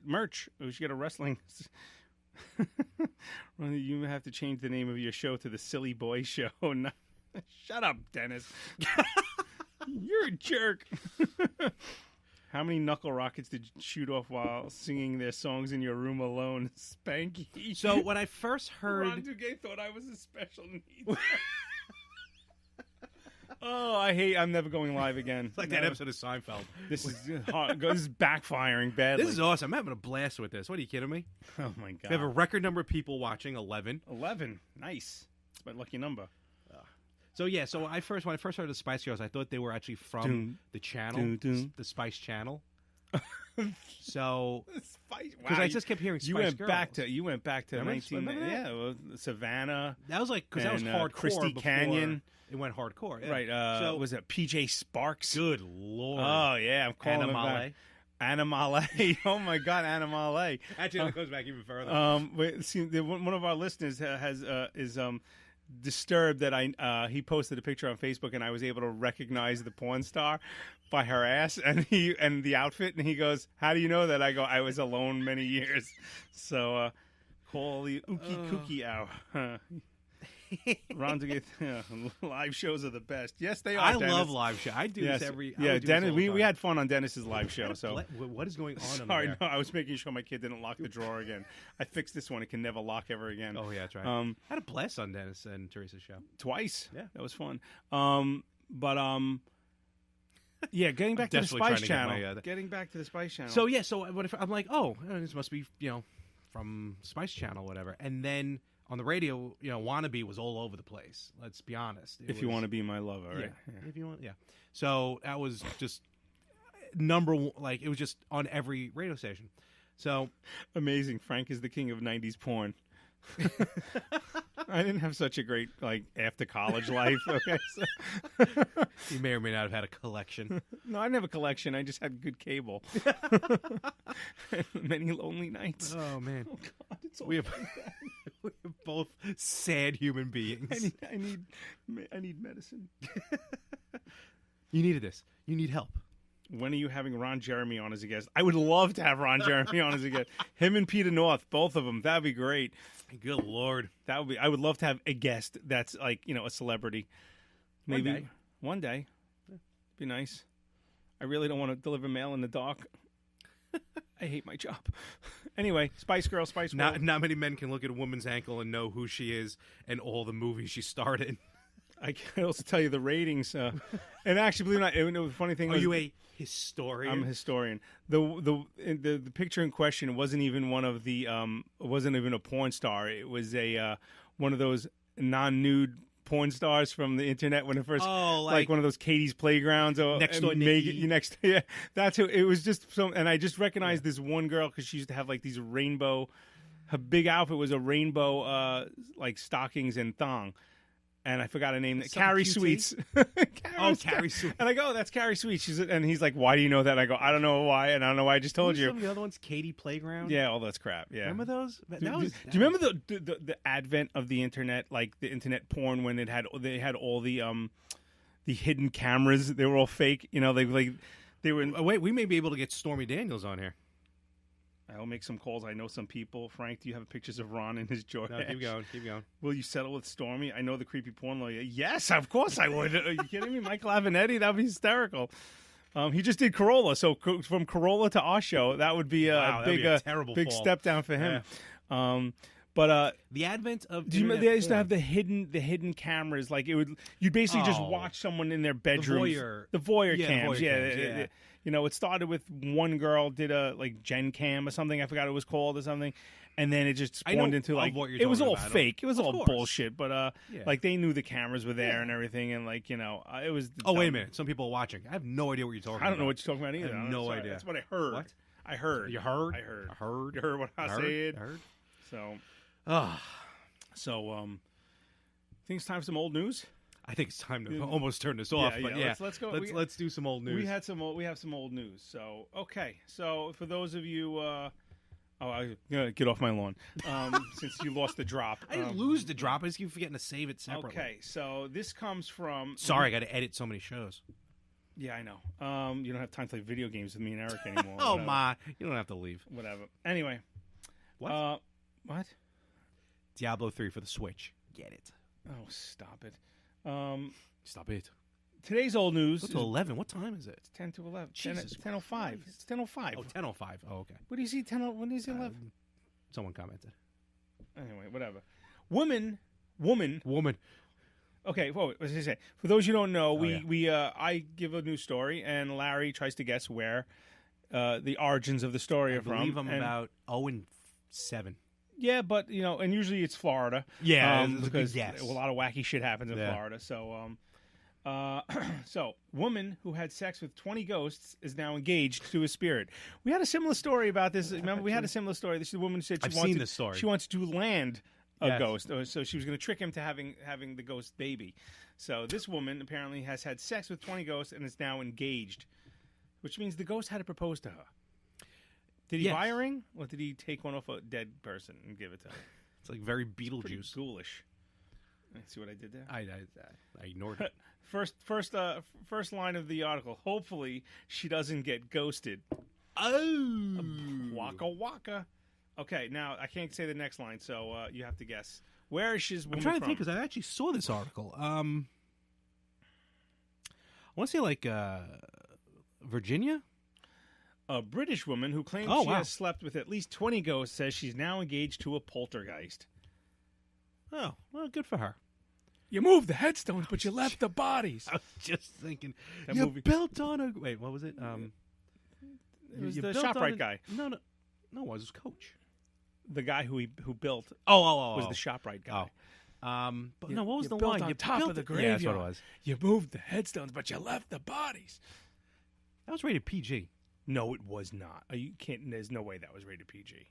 Speaker 2: merch. We should get a wrestling. You have to change the name of your show to the Silly Boy Show. No. Shut up, Dennis. You're a jerk. How many knuckle rockets did you shoot off while singing their songs in your room alone, Spanky?
Speaker 1: So when I first heard,
Speaker 2: Ron Duguay thought I was a special needs. Oh, I'm never going live again.
Speaker 1: It's like that episode of Seinfeld.
Speaker 2: This is hard. This is backfiring badly.
Speaker 1: This is awesome. I'm having a blast with this. What are you kidding me?
Speaker 2: Oh my god!
Speaker 1: We have a record number of people watching. 11.
Speaker 2: 11. Nice. It's my lucky number.
Speaker 1: So when I first heard the Spice Girls, I thought they were actually from the channel, the Spice Channel. So because I just kept hearing Spice Girls.
Speaker 2: You went back to 19 Savannah.
Speaker 1: That was like because that was hardcore.
Speaker 2: Christy Canyon.
Speaker 1: It went hardcore, yeah.
Speaker 2: Right? So was it PJ Sparks?
Speaker 1: Good lord!
Speaker 2: Oh yeah, I'm calling him back. Animale. Oh my God, Animale.
Speaker 1: Actually, it goes back even further.
Speaker 2: One of our listeners is disturbed that he posted a picture on Facebook and I was able to recognize the porn star by her ass and the outfit, and he goes, "How do you know that?" I go, "I was alone many years." So call the Ookie Kookie out. Live shows are the best. Yes, they are.
Speaker 1: I
Speaker 2: Dennis.
Speaker 1: love live shows. I do this every.
Speaker 2: Dennis. We had fun on Dennis's live show. So
Speaker 1: what is going on?
Speaker 2: Sorry, no, I was making sure my kid didn't lock the drawer again. I fixed this one; it can never lock ever again.
Speaker 1: Oh yeah, that's right. I had a blast on Dennis and Teresa's show
Speaker 2: twice.
Speaker 1: Yeah,
Speaker 2: that was fun. Yeah, getting back to the Spice Channel. Getting back to the Spice Channel.
Speaker 1: So yeah, I'm like, oh, this must be from Spice Channel, whatever. And then on the radio, "Wannabe" was all over the place. Let's be honest.
Speaker 2: If you want to be my lover, right?
Speaker 1: Yeah. If you want, yeah. So that was just number one. Like, it was just on every radio station. So
Speaker 2: amazing. Frank is the king of '90s porn. I didn't have such a great after college life. Okay, so.
Speaker 1: You may or may not have had a collection.
Speaker 2: No, I didn't have a collection. I just had good cable. Many lonely nights.
Speaker 1: Oh man,
Speaker 2: oh God, it's all
Speaker 1: we have both sad human beings.
Speaker 2: I need medicine.
Speaker 1: You needed this. You need help.
Speaker 2: When are you having Ron Jeremy on as a guest? I would love to have Ron Jeremy on as a guest. Him and Peter North, both of them. That'd be great.
Speaker 1: Good Lord.
Speaker 2: That would be. I would love to have a guest that's a celebrity. Maybe one day. Yeah. Be nice. I really don't want to deliver mail in the dark. I hate my job. Anyway, Spice Girl, Spice World.
Speaker 1: Not many men can look at a woman's ankle and know who she is and all the movies she starred in.
Speaker 2: I can also tell you the ratings. And actually, believe it or not, the funny thing was...
Speaker 1: Are you a historian?
Speaker 2: I'm a historian. The picture in question wasn't even one of the... wasn't even a porn star. It was a one of those non-nude porn stars from the internet when it first...
Speaker 1: Oh,
Speaker 2: like one of those Katie's Playgrounds. Or
Speaker 1: Next Door Nikki.
Speaker 2: Yeah, that's who... It was just... And I just recognized this one girl because she used to have these rainbow... Her big outfit was a rainbow stockings and thong. And I forgot her name. Carrie Sweets.
Speaker 1: Carrie Sweets.
Speaker 2: And I go, that's Carrie Sweets. And he's like, why do you know that? And I go, I don't know why. And I don't know why I just told you.
Speaker 1: Some of the other ones, Katie Playground.
Speaker 2: Yeah, all that's crap. Yeah.
Speaker 1: Remember those?
Speaker 2: Do you remember the advent of the internet, like the internet porn when they had all the hidden cameras? They were all fake. They were.
Speaker 1: Wait, we may be able to get Stormy Daniels on here.
Speaker 2: I'll make some calls. I know some people. Frank, do you have pictures of Ron in his Jordan?
Speaker 1: No, keep going.
Speaker 2: Will you settle with Stormy? I know the creepy porn lawyer. Yes, of course I would. Are you kidding me? Michael Avenatti? That would be hysterical. He just did Corolla, so from Corolla to our show, that would be a big step down for him.
Speaker 1: Yeah.
Speaker 2: But
Speaker 1: the advent of
Speaker 2: they used to have the hidden cameras. Like you'd basically just watch someone in their bedroom. The voyeur cams. Yeah. It started with one girl did a Gen Cam or something. I forgot what it was called or something. And then it just spawned into it was all fake. It was all bullshit. But they knew the cameras were there and everything. And it was.
Speaker 1: Oh, wait a minute! Some people are watching. I have no idea what you're talking about.
Speaker 2: I don't know what you're talking about either.
Speaker 1: I have no idea.
Speaker 2: That's what I heard.
Speaker 1: What?
Speaker 2: I heard.
Speaker 1: You heard?
Speaker 2: I heard.
Speaker 1: I heard.
Speaker 2: You heard what I said?
Speaker 1: I heard.
Speaker 2: So.
Speaker 1: I
Speaker 2: think it's time for some old news.
Speaker 1: I think it's time to almost turn this off. But
Speaker 2: let's go.
Speaker 1: Let's do some old news.
Speaker 2: We have some old news. So okay. So for those of you, I'm gonna get off my lawn. Since you lost the drop,
Speaker 1: I didn't lose the drop. I just keep forgetting to save it separately.
Speaker 2: Okay. So this comes from.
Speaker 1: Sorry, I got to edit so many shows.
Speaker 2: Yeah, I know. You don't have time to play video games with me and Eric anymore.
Speaker 1: Oh my! You don't have to leave.
Speaker 2: Whatever. Anyway.
Speaker 1: What?
Speaker 2: What?
Speaker 1: Diablo 3 for the Switch. Get it.
Speaker 2: Oh, stop it.
Speaker 1: Stop it.
Speaker 2: Today's old news.
Speaker 1: What's 11? What time is it?
Speaker 2: It's 10 to 11.
Speaker 1: Jesus
Speaker 2: 10:05. It's 10:05.
Speaker 1: Oh, 10:05. Oh, okay.
Speaker 2: What do you see? 10. When is it 11?
Speaker 1: Someone commented.
Speaker 2: Anyway, whatever. Woman. Okay, well, what did I say? For those you don't know, I give a news story, and Larry tries to guess where the origins of the story are from.
Speaker 1: I believe I'm about 0-7.
Speaker 2: Yeah, but and usually it's Florida.
Speaker 1: Yeah,
Speaker 2: because a lot of wacky shit happens in Florida. So, so woman who had sex with 20 ghosts is now engaged to a spirit. We had a similar story about this. Remember, we had a similar story. This woman said she wants to land a ghost, so she was going to trick him to having the ghost baby. So this woman apparently has had sex with 20 ghosts and is now engaged, which means the ghost had to propose to her. Did he buy a ring, or did he take one off a dead person and give it to her?
Speaker 1: It's like very Beetlejuice.
Speaker 2: Ghoulish. See what I did there?
Speaker 1: I ignored it.
Speaker 2: First line of the article. Hopefully, she doesn't get ghosted.
Speaker 1: Oh,
Speaker 2: waka waka. Okay, now I can't say the next line, so you have to guess Where is his woman
Speaker 1: I'm trying to
Speaker 2: from?
Speaker 1: think because I actually saw this article. I want to say like Virginia.
Speaker 2: A British woman who claims she has slept with at least 20 ghosts says she's now engaged to a poltergeist.
Speaker 1: Oh, well, good for her.
Speaker 2: You moved the headstones, but you left the bodies.
Speaker 1: I was just thinking.
Speaker 2: That
Speaker 1: you
Speaker 2: movie-
Speaker 1: built on a... Wait, what was it?
Speaker 2: It was
Speaker 1: you
Speaker 2: the
Speaker 1: built on
Speaker 2: ShopRite
Speaker 1: a-
Speaker 2: guy.
Speaker 1: No, it was Coach.
Speaker 2: The guy who built
Speaker 1: Oh.
Speaker 2: was the ShopRite guy.
Speaker 1: But no, what was
Speaker 2: You
Speaker 1: the
Speaker 2: built
Speaker 1: line?
Speaker 2: on
Speaker 1: You
Speaker 2: top
Speaker 1: built
Speaker 2: of the
Speaker 1: it-
Speaker 2: graveyard.
Speaker 1: Yeah, that's what it was.
Speaker 2: You moved the headstones, but you left the bodies.
Speaker 1: That was rated PG.
Speaker 2: No, it was not. You can't. There's no way that was rated PG.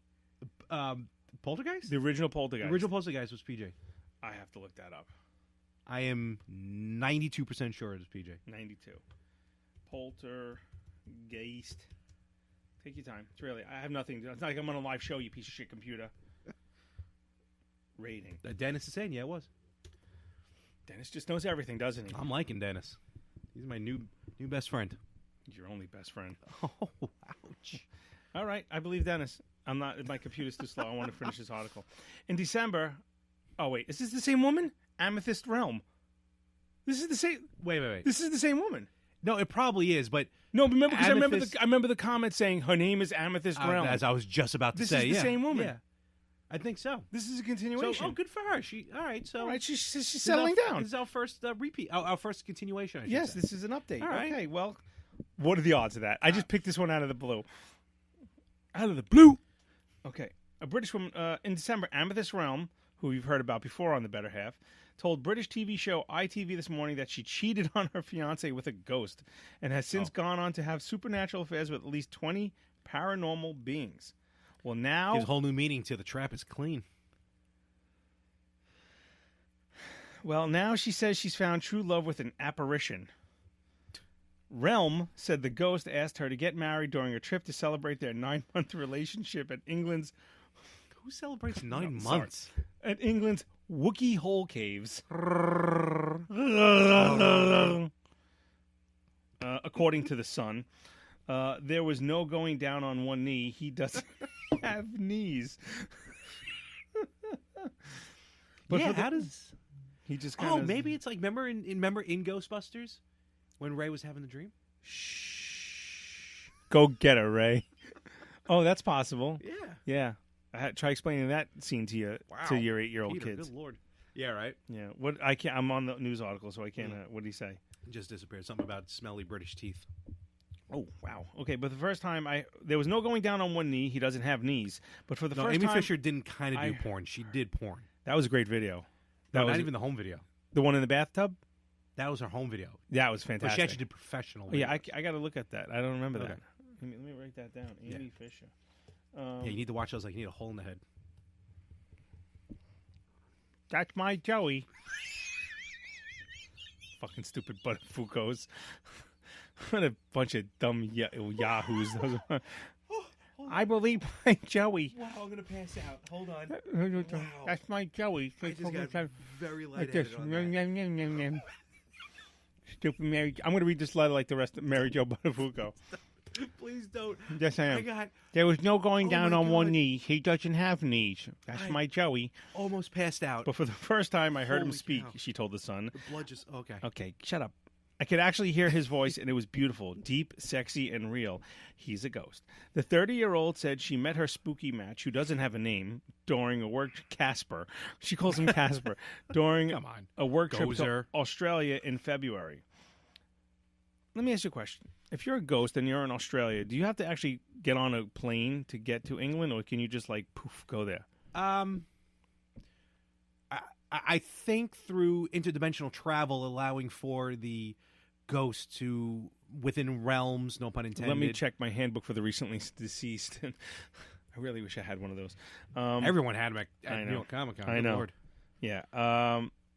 Speaker 1: Poltergeist?
Speaker 2: The original Poltergeist.
Speaker 1: The original Poltergeist was PG.
Speaker 2: I have to look that up.
Speaker 1: I am 92% sure it was PG.
Speaker 2: 92. Poltergeist. Take your time. It's really. I have nothing. It's not like I'm on a live show. You piece of shit computer. Rating.
Speaker 1: Dennis is saying, yeah, it was.
Speaker 2: Dennis just knows everything, doesn't he?
Speaker 1: I'm liking Dennis. He's my new best friend.
Speaker 2: Your only best friend.
Speaker 1: Oh, ouch.
Speaker 2: All right, I believe Dennis. I'm not. My computer's too slow. I want to finish this article. In December. Oh wait, is this the same woman? Amethyst Realm. This is the same.
Speaker 1: Wait.
Speaker 2: This is the same woman.
Speaker 1: No, it probably is, but
Speaker 2: no. Remember, because
Speaker 1: Amethyst...
Speaker 2: I remember the comment saying her name is Amethyst Realm.
Speaker 1: As I was just about to say,
Speaker 2: this is the same woman.
Speaker 1: Yeah, I think so.
Speaker 2: This is a continuation.
Speaker 1: So, good for her. All right.
Speaker 2: She's settling down.
Speaker 1: This is our first repeat. Our first continuation.
Speaker 2: Yes, this is an update.
Speaker 1: All right.
Speaker 2: Okay. Well, what are the odds of that? I just picked this one out of the blue. Out of the blue. Okay. A British woman in December, Amethyst Realm, who you've heard about before on The Better Half, told British TV show ITV this morning that she cheated on her fiancé with a ghost and has since gone on to have supernatural affairs with at least 20 paranormal beings. Well, now...
Speaker 1: Gives a whole new meaning to the trap is clean.
Speaker 2: Well, now she says she's found true love with an apparition. Realm said the ghost asked her to get married during a trip to celebrate their 9-month relationship at England's...
Speaker 1: Who celebrates 9 months?
Speaker 2: At England's Wookiee Hole Caves. According to The Sun. There was no going down on one knee. He doesn't have knees.
Speaker 1: But how does...
Speaker 2: He just kind of...
Speaker 1: maybe it's like, remember in Ghostbusters? When Ray was having the dream?
Speaker 2: Shh. Go get her, Ray. Oh, that's possible.
Speaker 1: Yeah.
Speaker 2: Yeah. Try explaining that scene to your 8-year-old
Speaker 1: Peter,
Speaker 2: kids.
Speaker 1: Good Lord. Yeah, right.
Speaker 2: Yeah. What I can't. I'm on the news article, so I can't. What did he say?
Speaker 1: It just disappeared. Something about smelly British teeth.
Speaker 2: Oh wow. Okay, but the first time there was no going down on one knee. He doesn't have knees. But for the first
Speaker 1: Amy
Speaker 2: time,
Speaker 1: Fisher didn't kind of do porn. She did porn.
Speaker 2: That was a great video. That was
Speaker 1: not even the home video.
Speaker 2: The one in the bathtub.
Speaker 1: That was her home video.
Speaker 2: That was fantastic.
Speaker 1: But she actually did professional.
Speaker 2: Oh, yeah, I got to look at that. I don't remember that. Let me write that down. Amy Fisher.
Speaker 1: Yeah, you need to watch those like you need a hole in the head.
Speaker 2: That's my Joey. Fucking stupid Butterfucos. What a bunch of dumb yahoos. I believe my Joey.
Speaker 1: Wow, I'm going to pass out. Hold on.
Speaker 2: Wow. That's my Joey.
Speaker 1: I just got very lightheaded on that.
Speaker 2: Stupid Mary. I'm going to read this letter like the rest of Mary Jo Buttafuoco.
Speaker 1: Please don't.
Speaker 2: Yes, I am. There was no going down on one knee. He doesn't have knees. That's my Joey.
Speaker 1: Almost passed out.
Speaker 2: But for the first time, I heard him
Speaker 1: Holy
Speaker 2: speak,
Speaker 1: cow.
Speaker 2: she told The Sun.
Speaker 1: The blood just... Okay.
Speaker 2: Okay, shut up. I could actually hear his voice, and it was beautiful, deep, sexy, and real. He's a ghost. The 30-year-old said she met her spooky match, who doesn't have a name, during a work... Casper. She calls him Casper. During a work trip to Australia in February. Let me ask you a question. If you're a ghost and you're in Australia, do you have to actually get on a plane to get to England, or can you just, like, poof, go there?
Speaker 1: I think through interdimensional travel, allowing for the ghost to within realms, no pun intended.
Speaker 2: Let me check my handbook for the recently deceased. I really wish I had one of those.
Speaker 1: Everyone had them at New York Comic Con.
Speaker 2: I know.
Speaker 1: Lord.
Speaker 2: Yeah.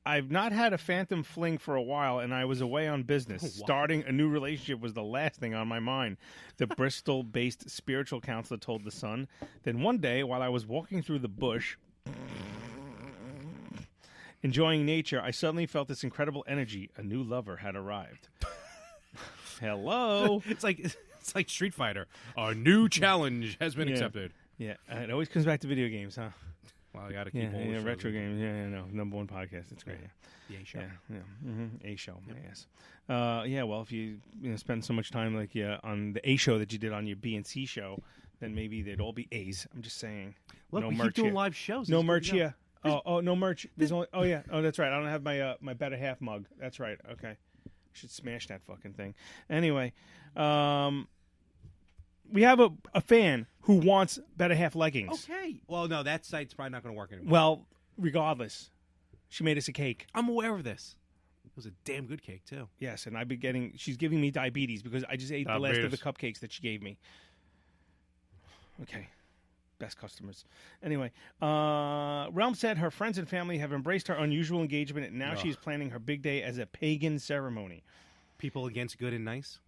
Speaker 2: I've not had a phantom fling for a while, and I was away on business. Starting a new relationship was the last thing on my mind, the Bristol-based spiritual counselor told The Sun. Then one day, while I was walking through the bush, enjoying nature, I suddenly felt this incredible energy. A new lover had arrived. Hello.
Speaker 1: It's like Street Fighter. A new challenge has been accepted.
Speaker 2: Yeah, it always comes back to video games, huh?
Speaker 1: Well, I got to keep all the shows
Speaker 2: retro games. Yeah, no, #1 podcast. It's great.
Speaker 1: The A show.
Speaker 2: A show. Yep. Yes. Well, if you spend so much time on the A show that you did on your B and C show, then maybe they'd all be A's. I'm just saying.
Speaker 1: Look, we keep doing live shows.
Speaker 2: No merch here. No merch. There's only. Oh yeah. Oh, that's right. I don't have my better half mug. That's right. Okay. Should smash that fucking thing. Anyway, we have a fan who wants better half leggings.
Speaker 1: Okay. Well, no, that site's probably not going to work anymore.
Speaker 2: Well, regardless, she made us a cake.
Speaker 1: I'm aware of this. It was a damn good cake too.
Speaker 2: Yes, and she's giving me diabetes because I just ate the last of the cupcakes that she gave me. Okay. Best customers. Anyway, Realm said her friends and family have embraced her unusual engagement, and now she's planning her big day as a pagan ceremony.
Speaker 1: People against good and nice?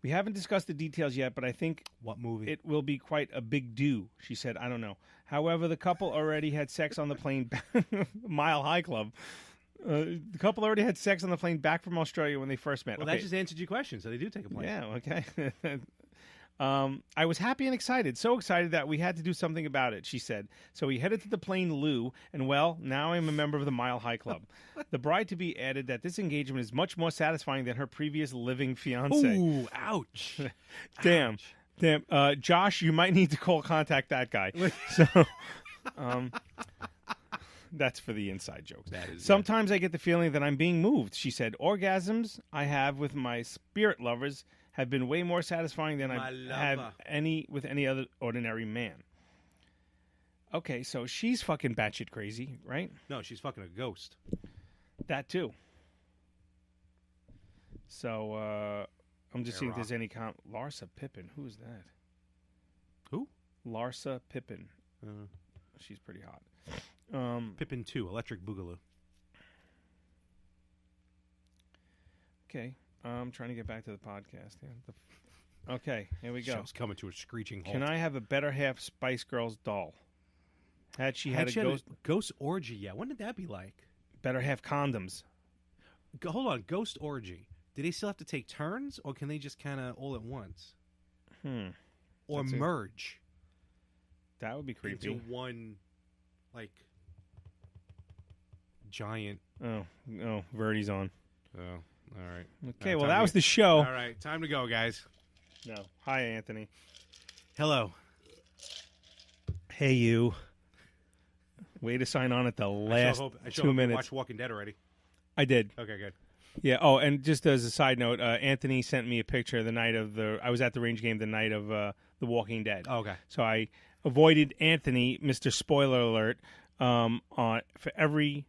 Speaker 2: We haven't discussed the details yet, but I think
Speaker 1: what movie
Speaker 2: it will be quite a big do, she said. I don't know. However, the couple already had sex on the plane Mile High Club. The couple already had sex on the plane back from Australia when they first met.
Speaker 1: Well, that just answered your question, so they do take a plane.
Speaker 2: Yeah, okay. I was happy and excited, so excited that we had to do something about it, she said. So we headed to the plane loo, and well, now I'm a member of the Mile High Club. The bride-to-be added that this engagement is much more satisfying than her previous living fiancé.
Speaker 1: Ooh, ouch.
Speaker 2: Damn.
Speaker 1: Ouch.
Speaker 2: Damn. Josh, you might need to contact that guy. So, that's for the inside jokes. Sometimes I get the feeling that I'm being moved, she said. Orgasms I have with my spirit lovers have been way more satisfying than I have with any other ordinary man. Okay, so she's fucking batshit crazy, right?
Speaker 1: No, she's fucking a ghost.
Speaker 2: That too. So I'm just seeing if there's any Larsa Pippen. Who is that?
Speaker 1: Who?
Speaker 2: Larsa Pippen. She's pretty hot.
Speaker 1: Pippen 2, Electric Boogaloo.
Speaker 2: Okay. I'm trying to get back to the podcast. Yeah. Okay, here we go.
Speaker 1: Show's coming to a screeching halt.
Speaker 2: Can I have a better half Spice Girls doll? Had she had a
Speaker 1: ghost orgy? Yeah, when did that be like?
Speaker 2: Better half condoms.
Speaker 1: Hold on, ghost orgy. Do they still have to take turns, or can they just kind of all at once? Or merge?
Speaker 2: That would be creepy.
Speaker 1: Into one, giant.
Speaker 2: Oh, Verdi's on.
Speaker 1: Oh. All right.
Speaker 2: Okay, well, that was the show.
Speaker 1: All right, time to go, guys.
Speaker 2: No. Hi, Anthony.
Speaker 1: Hello.
Speaker 2: Hey, you. Way to sign on at the last 2 minutes.
Speaker 1: You watched Walking Dead already.
Speaker 2: I did.
Speaker 1: Okay, good.
Speaker 2: Yeah. Oh, and just as a side note, Anthony sent me a picture the night of I was at the range game the night of The Walking Dead.
Speaker 1: Oh, okay.
Speaker 2: So I avoided Anthony, Mr. Spoiler Alert, for every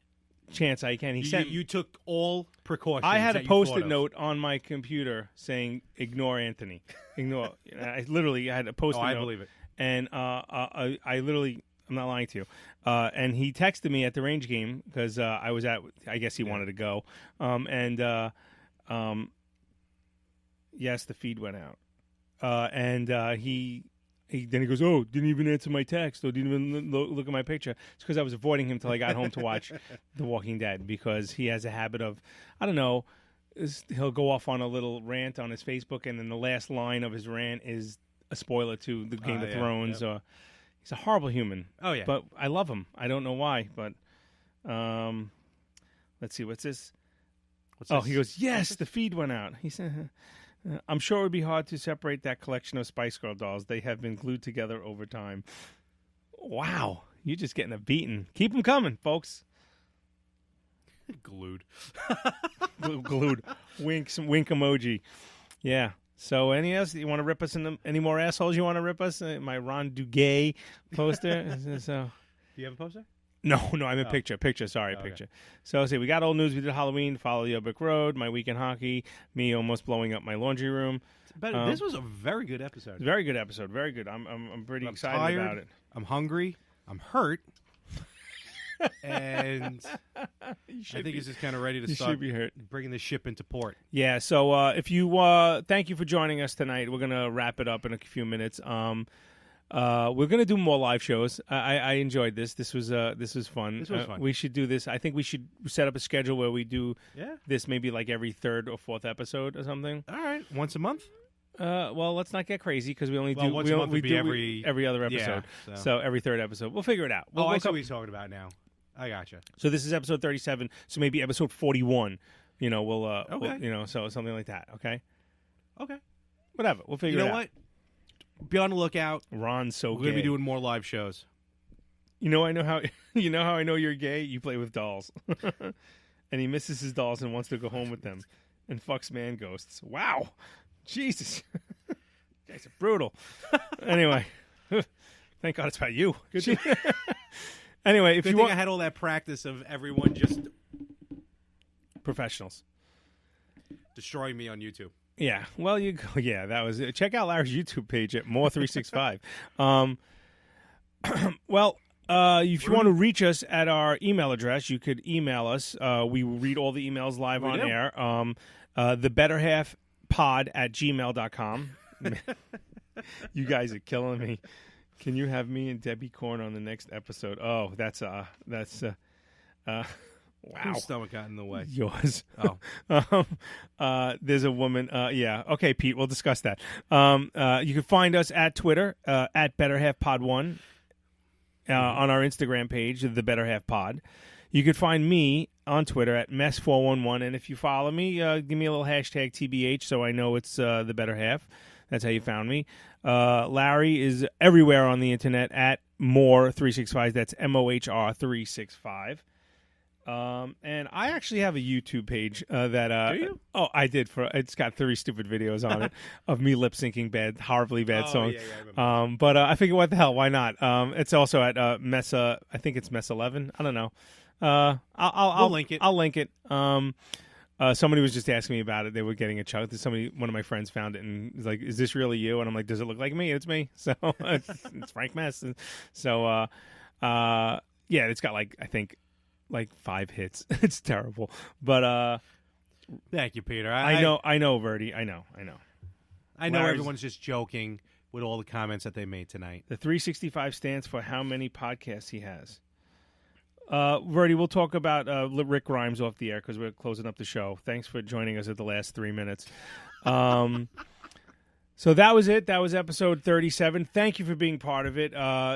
Speaker 2: chance I can.
Speaker 1: You took all precautions.
Speaker 2: I had a Post-it note on my computer saying "Ignore Anthony." Ignore. I had a Post-it note.
Speaker 1: I believe it.
Speaker 2: And I literally, I'm not lying to you. And he texted me at the range game because I was at. I guess he wanted to go. Yes, the feed went out. Then he goes, oh, didn't even answer my text or didn't even look at my picture. It's because I was avoiding him till I got home to watch The Walking Dead because he has a habit of, I don't know, he'll go off on a little rant on his Facebook and then the last line of his rant is a spoiler to the Game of Thrones. Yep. He's a horrible human.
Speaker 1: Oh, yeah.
Speaker 2: But I love him. I don't know why, but let's see. What's this? He goes, yes, the feed went out. He said... I'm sure it would be hard to separate that collection of Spice Girl dolls. They have been glued together over time. Wow. You're just getting a beating. Keep them coming, folks.
Speaker 1: Glued.
Speaker 2: Glued. Wink emoji. Yeah. So any else? You want to rip us any more assholes you want to rip us? My Ron Duguay poster?
Speaker 1: Do you have a poster?
Speaker 2: No, I meant picture. Sorry, okay. Picture. So, we got old news. We did Halloween, follow the Brick Road, my weekend hockey, me almost blowing up my laundry room.
Speaker 1: But this was a very good episode.
Speaker 2: Very good episode. Very good. I'm pretty excited
Speaker 1: tired,
Speaker 2: about it.
Speaker 1: I'm hungry. I'm hurt. And I think he's just kind of ready to start bringing the ship into port.
Speaker 2: Yeah, so if you thank you for joining us tonight. We're going to wrap it up in a few minutes. We're going to do more live shows. I enjoyed this. This was fun.
Speaker 1: This was fun.
Speaker 2: We should do this. I think we should set up a schedule where we do this maybe like every third or fourth episode or something.
Speaker 1: All right. Once a month?
Speaker 2: Well, let's not get crazy because we only do
Speaker 1: once a month would be
Speaker 2: every other episode.
Speaker 1: Yeah,
Speaker 2: so every third episode, we'll figure it out.
Speaker 1: I see what you're talking about now. I gotcha.
Speaker 2: So this is episode 37. So maybe episode 41. We'll
Speaker 1: okay.
Speaker 2: so something like that. Okay.
Speaker 1: Okay.
Speaker 2: Whatever. We'll figure it out.
Speaker 1: You know what? Be on the lookout.
Speaker 2: Ron's so
Speaker 1: We're
Speaker 2: gay.
Speaker 1: going to be doing more live shows.
Speaker 2: I know how I know you're gay? You play with dolls. And he misses his dolls and wants to go home with them and fucks man ghosts. Wow. Jesus. Guys are brutal. Anyway. Thank God it's about you. Good. Anyway, if
Speaker 1: Good
Speaker 2: you
Speaker 1: thing
Speaker 2: want,
Speaker 1: I had all that practice of everyone just
Speaker 2: professionals
Speaker 1: destroying me on YouTube.
Speaker 2: Yeah. Well, you go. Yeah, that was it. Check out Larry's YouTube page at More365. Well, if you want to reach us at our email address, you could email us. We read all the emails live on air. thebetterhalfpod@gmail.com. You guys are killing me. Can you have me and Debbie Korn on the next episode? Oh, that's wow.
Speaker 1: Whose stomach got in the way?
Speaker 2: Yours.
Speaker 1: Oh.
Speaker 2: There's a woman. Yeah. Okay, Pete, we'll discuss that. You can find us at Twitter, at BetterHalfPod1, on our Instagram page, The Better Half Pod. You can find me on Twitter at Mess411, and if you follow me, give me a little hashtag TBH so I know it's The Better Half. That's how you found me. Larry is everywhere on the internet at More365. That's MOHR365. And I actually have a YouTube page that.
Speaker 1: Do you?
Speaker 2: Oh, I did. It's got 3 stupid videos on it of me lip syncing horribly bad songs.
Speaker 1: Yeah, I remember.
Speaker 2: But I figured, what the hell? Why not? It's also at Messa. I think it's Mess11. I don't know. I'll
Speaker 1: link it.
Speaker 2: I'll link it. Somebody was just asking me about it. They were getting a chuck. One of my friends found it and was like, "Is this really you?" And I'm like, "Does it look like me? It's me." So it's Frank Mess. So yeah, it's got I think 5 hits. It's terrible. But
Speaker 1: thank you, Peter.
Speaker 2: I know, Verdi. I know.
Speaker 1: I know everyone's just joking with all the comments that they made tonight.
Speaker 2: The 365 stands for how many podcasts he has. Verdi, we'll talk about Rick Grimes off the air because we're closing up the show. Thanks for joining us at the last 3 minutes. So that was it. That was episode 37. Thank you for being part of it.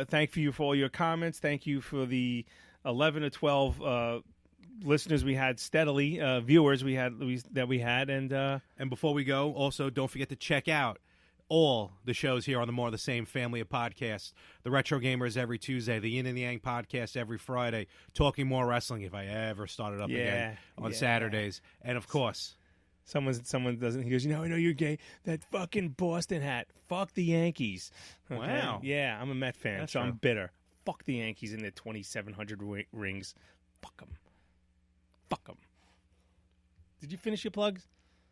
Speaker 2: Thank you for all your comments. Thank you for the 11 to 12 listeners we had steadily, viewers we had, and
Speaker 1: before we go, also don't forget to check out all the shows here on the More of the Same family of podcasts. The Retro Gamers every Tuesday, the Yin and the Yang podcast every Friday, Talking More Wrestling if I ever started up again on Saturdays, and of course,
Speaker 2: someone doesn't. He goes, I know you're gay. That fucking Boston hat. Fuck the Yankees. Okay?
Speaker 1: Wow.
Speaker 2: Yeah, I'm a Met fan,
Speaker 1: That's
Speaker 2: so
Speaker 1: true.
Speaker 2: I'm bitter. Fuck the Yankees and their 2,700 rings. Fuck them. Fuck them. Did you finish your plugs?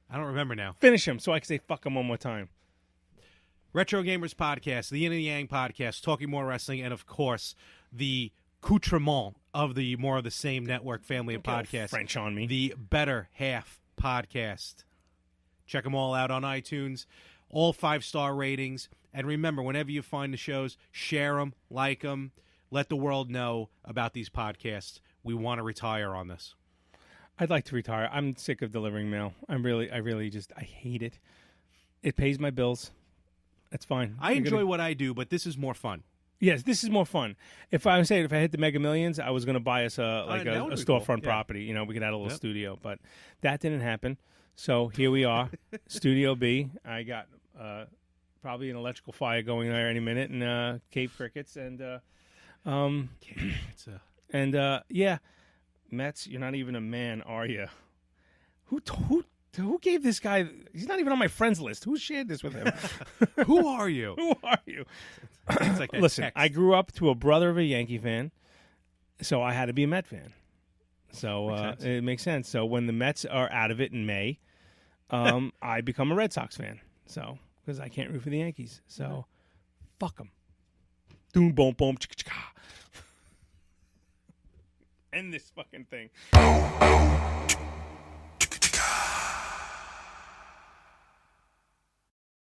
Speaker 1: I don't remember now.
Speaker 2: Finish them so I can say fuck them one more time.
Speaker 1: Retro Gamers podcast, the Yin and the Yang podcast, Talking More Wrestling, and of course, the accoutrement of the More of the Same network family of podcasts.
Speaker 2: French on me.
Speaker 1: The Better Half podcast. Check them all out on iTunes. All 5-star ratings. And remember, whenever you find the shows, share them, like them. Let the world know about these podcasts. We want to retire on this.
Speaker 2: I'd like to retire. I'm sick of delivering mail. I hate it. It pays my bills. That's fine.
Speaker 1: I enjoy what I do, but this is more fun.
Speaker 2: Yes, this is more fun. If I hit the Mega Millions, I was going to buy us a storefront
Speaker 1: cool.
Speaker 2: property. We could add a little studio, but that didn't happen. So here we are, Studio B. I got probably an electrical fire going there any minute, and cave crickets, and yeah, Mets. You're not even a man, are you? Who gave this guy? He's not even on my friends list. Who shared this with him?
Speaker 1: Who are you?
Speaker 2: Who are you?
Speaker 1: It's like that
Speaker 2: Listen,
Speaker 1: text.
Speaker 2: I grew up to a brother of a Yankee fan, so I had to be a Met fan. So it makes sense. So when the Mets are out of it in May, I become a Red Sox fan. So because I can't root for the Yankees. So fuck them. Doom boom boom chicka chicka. End this fucking thing.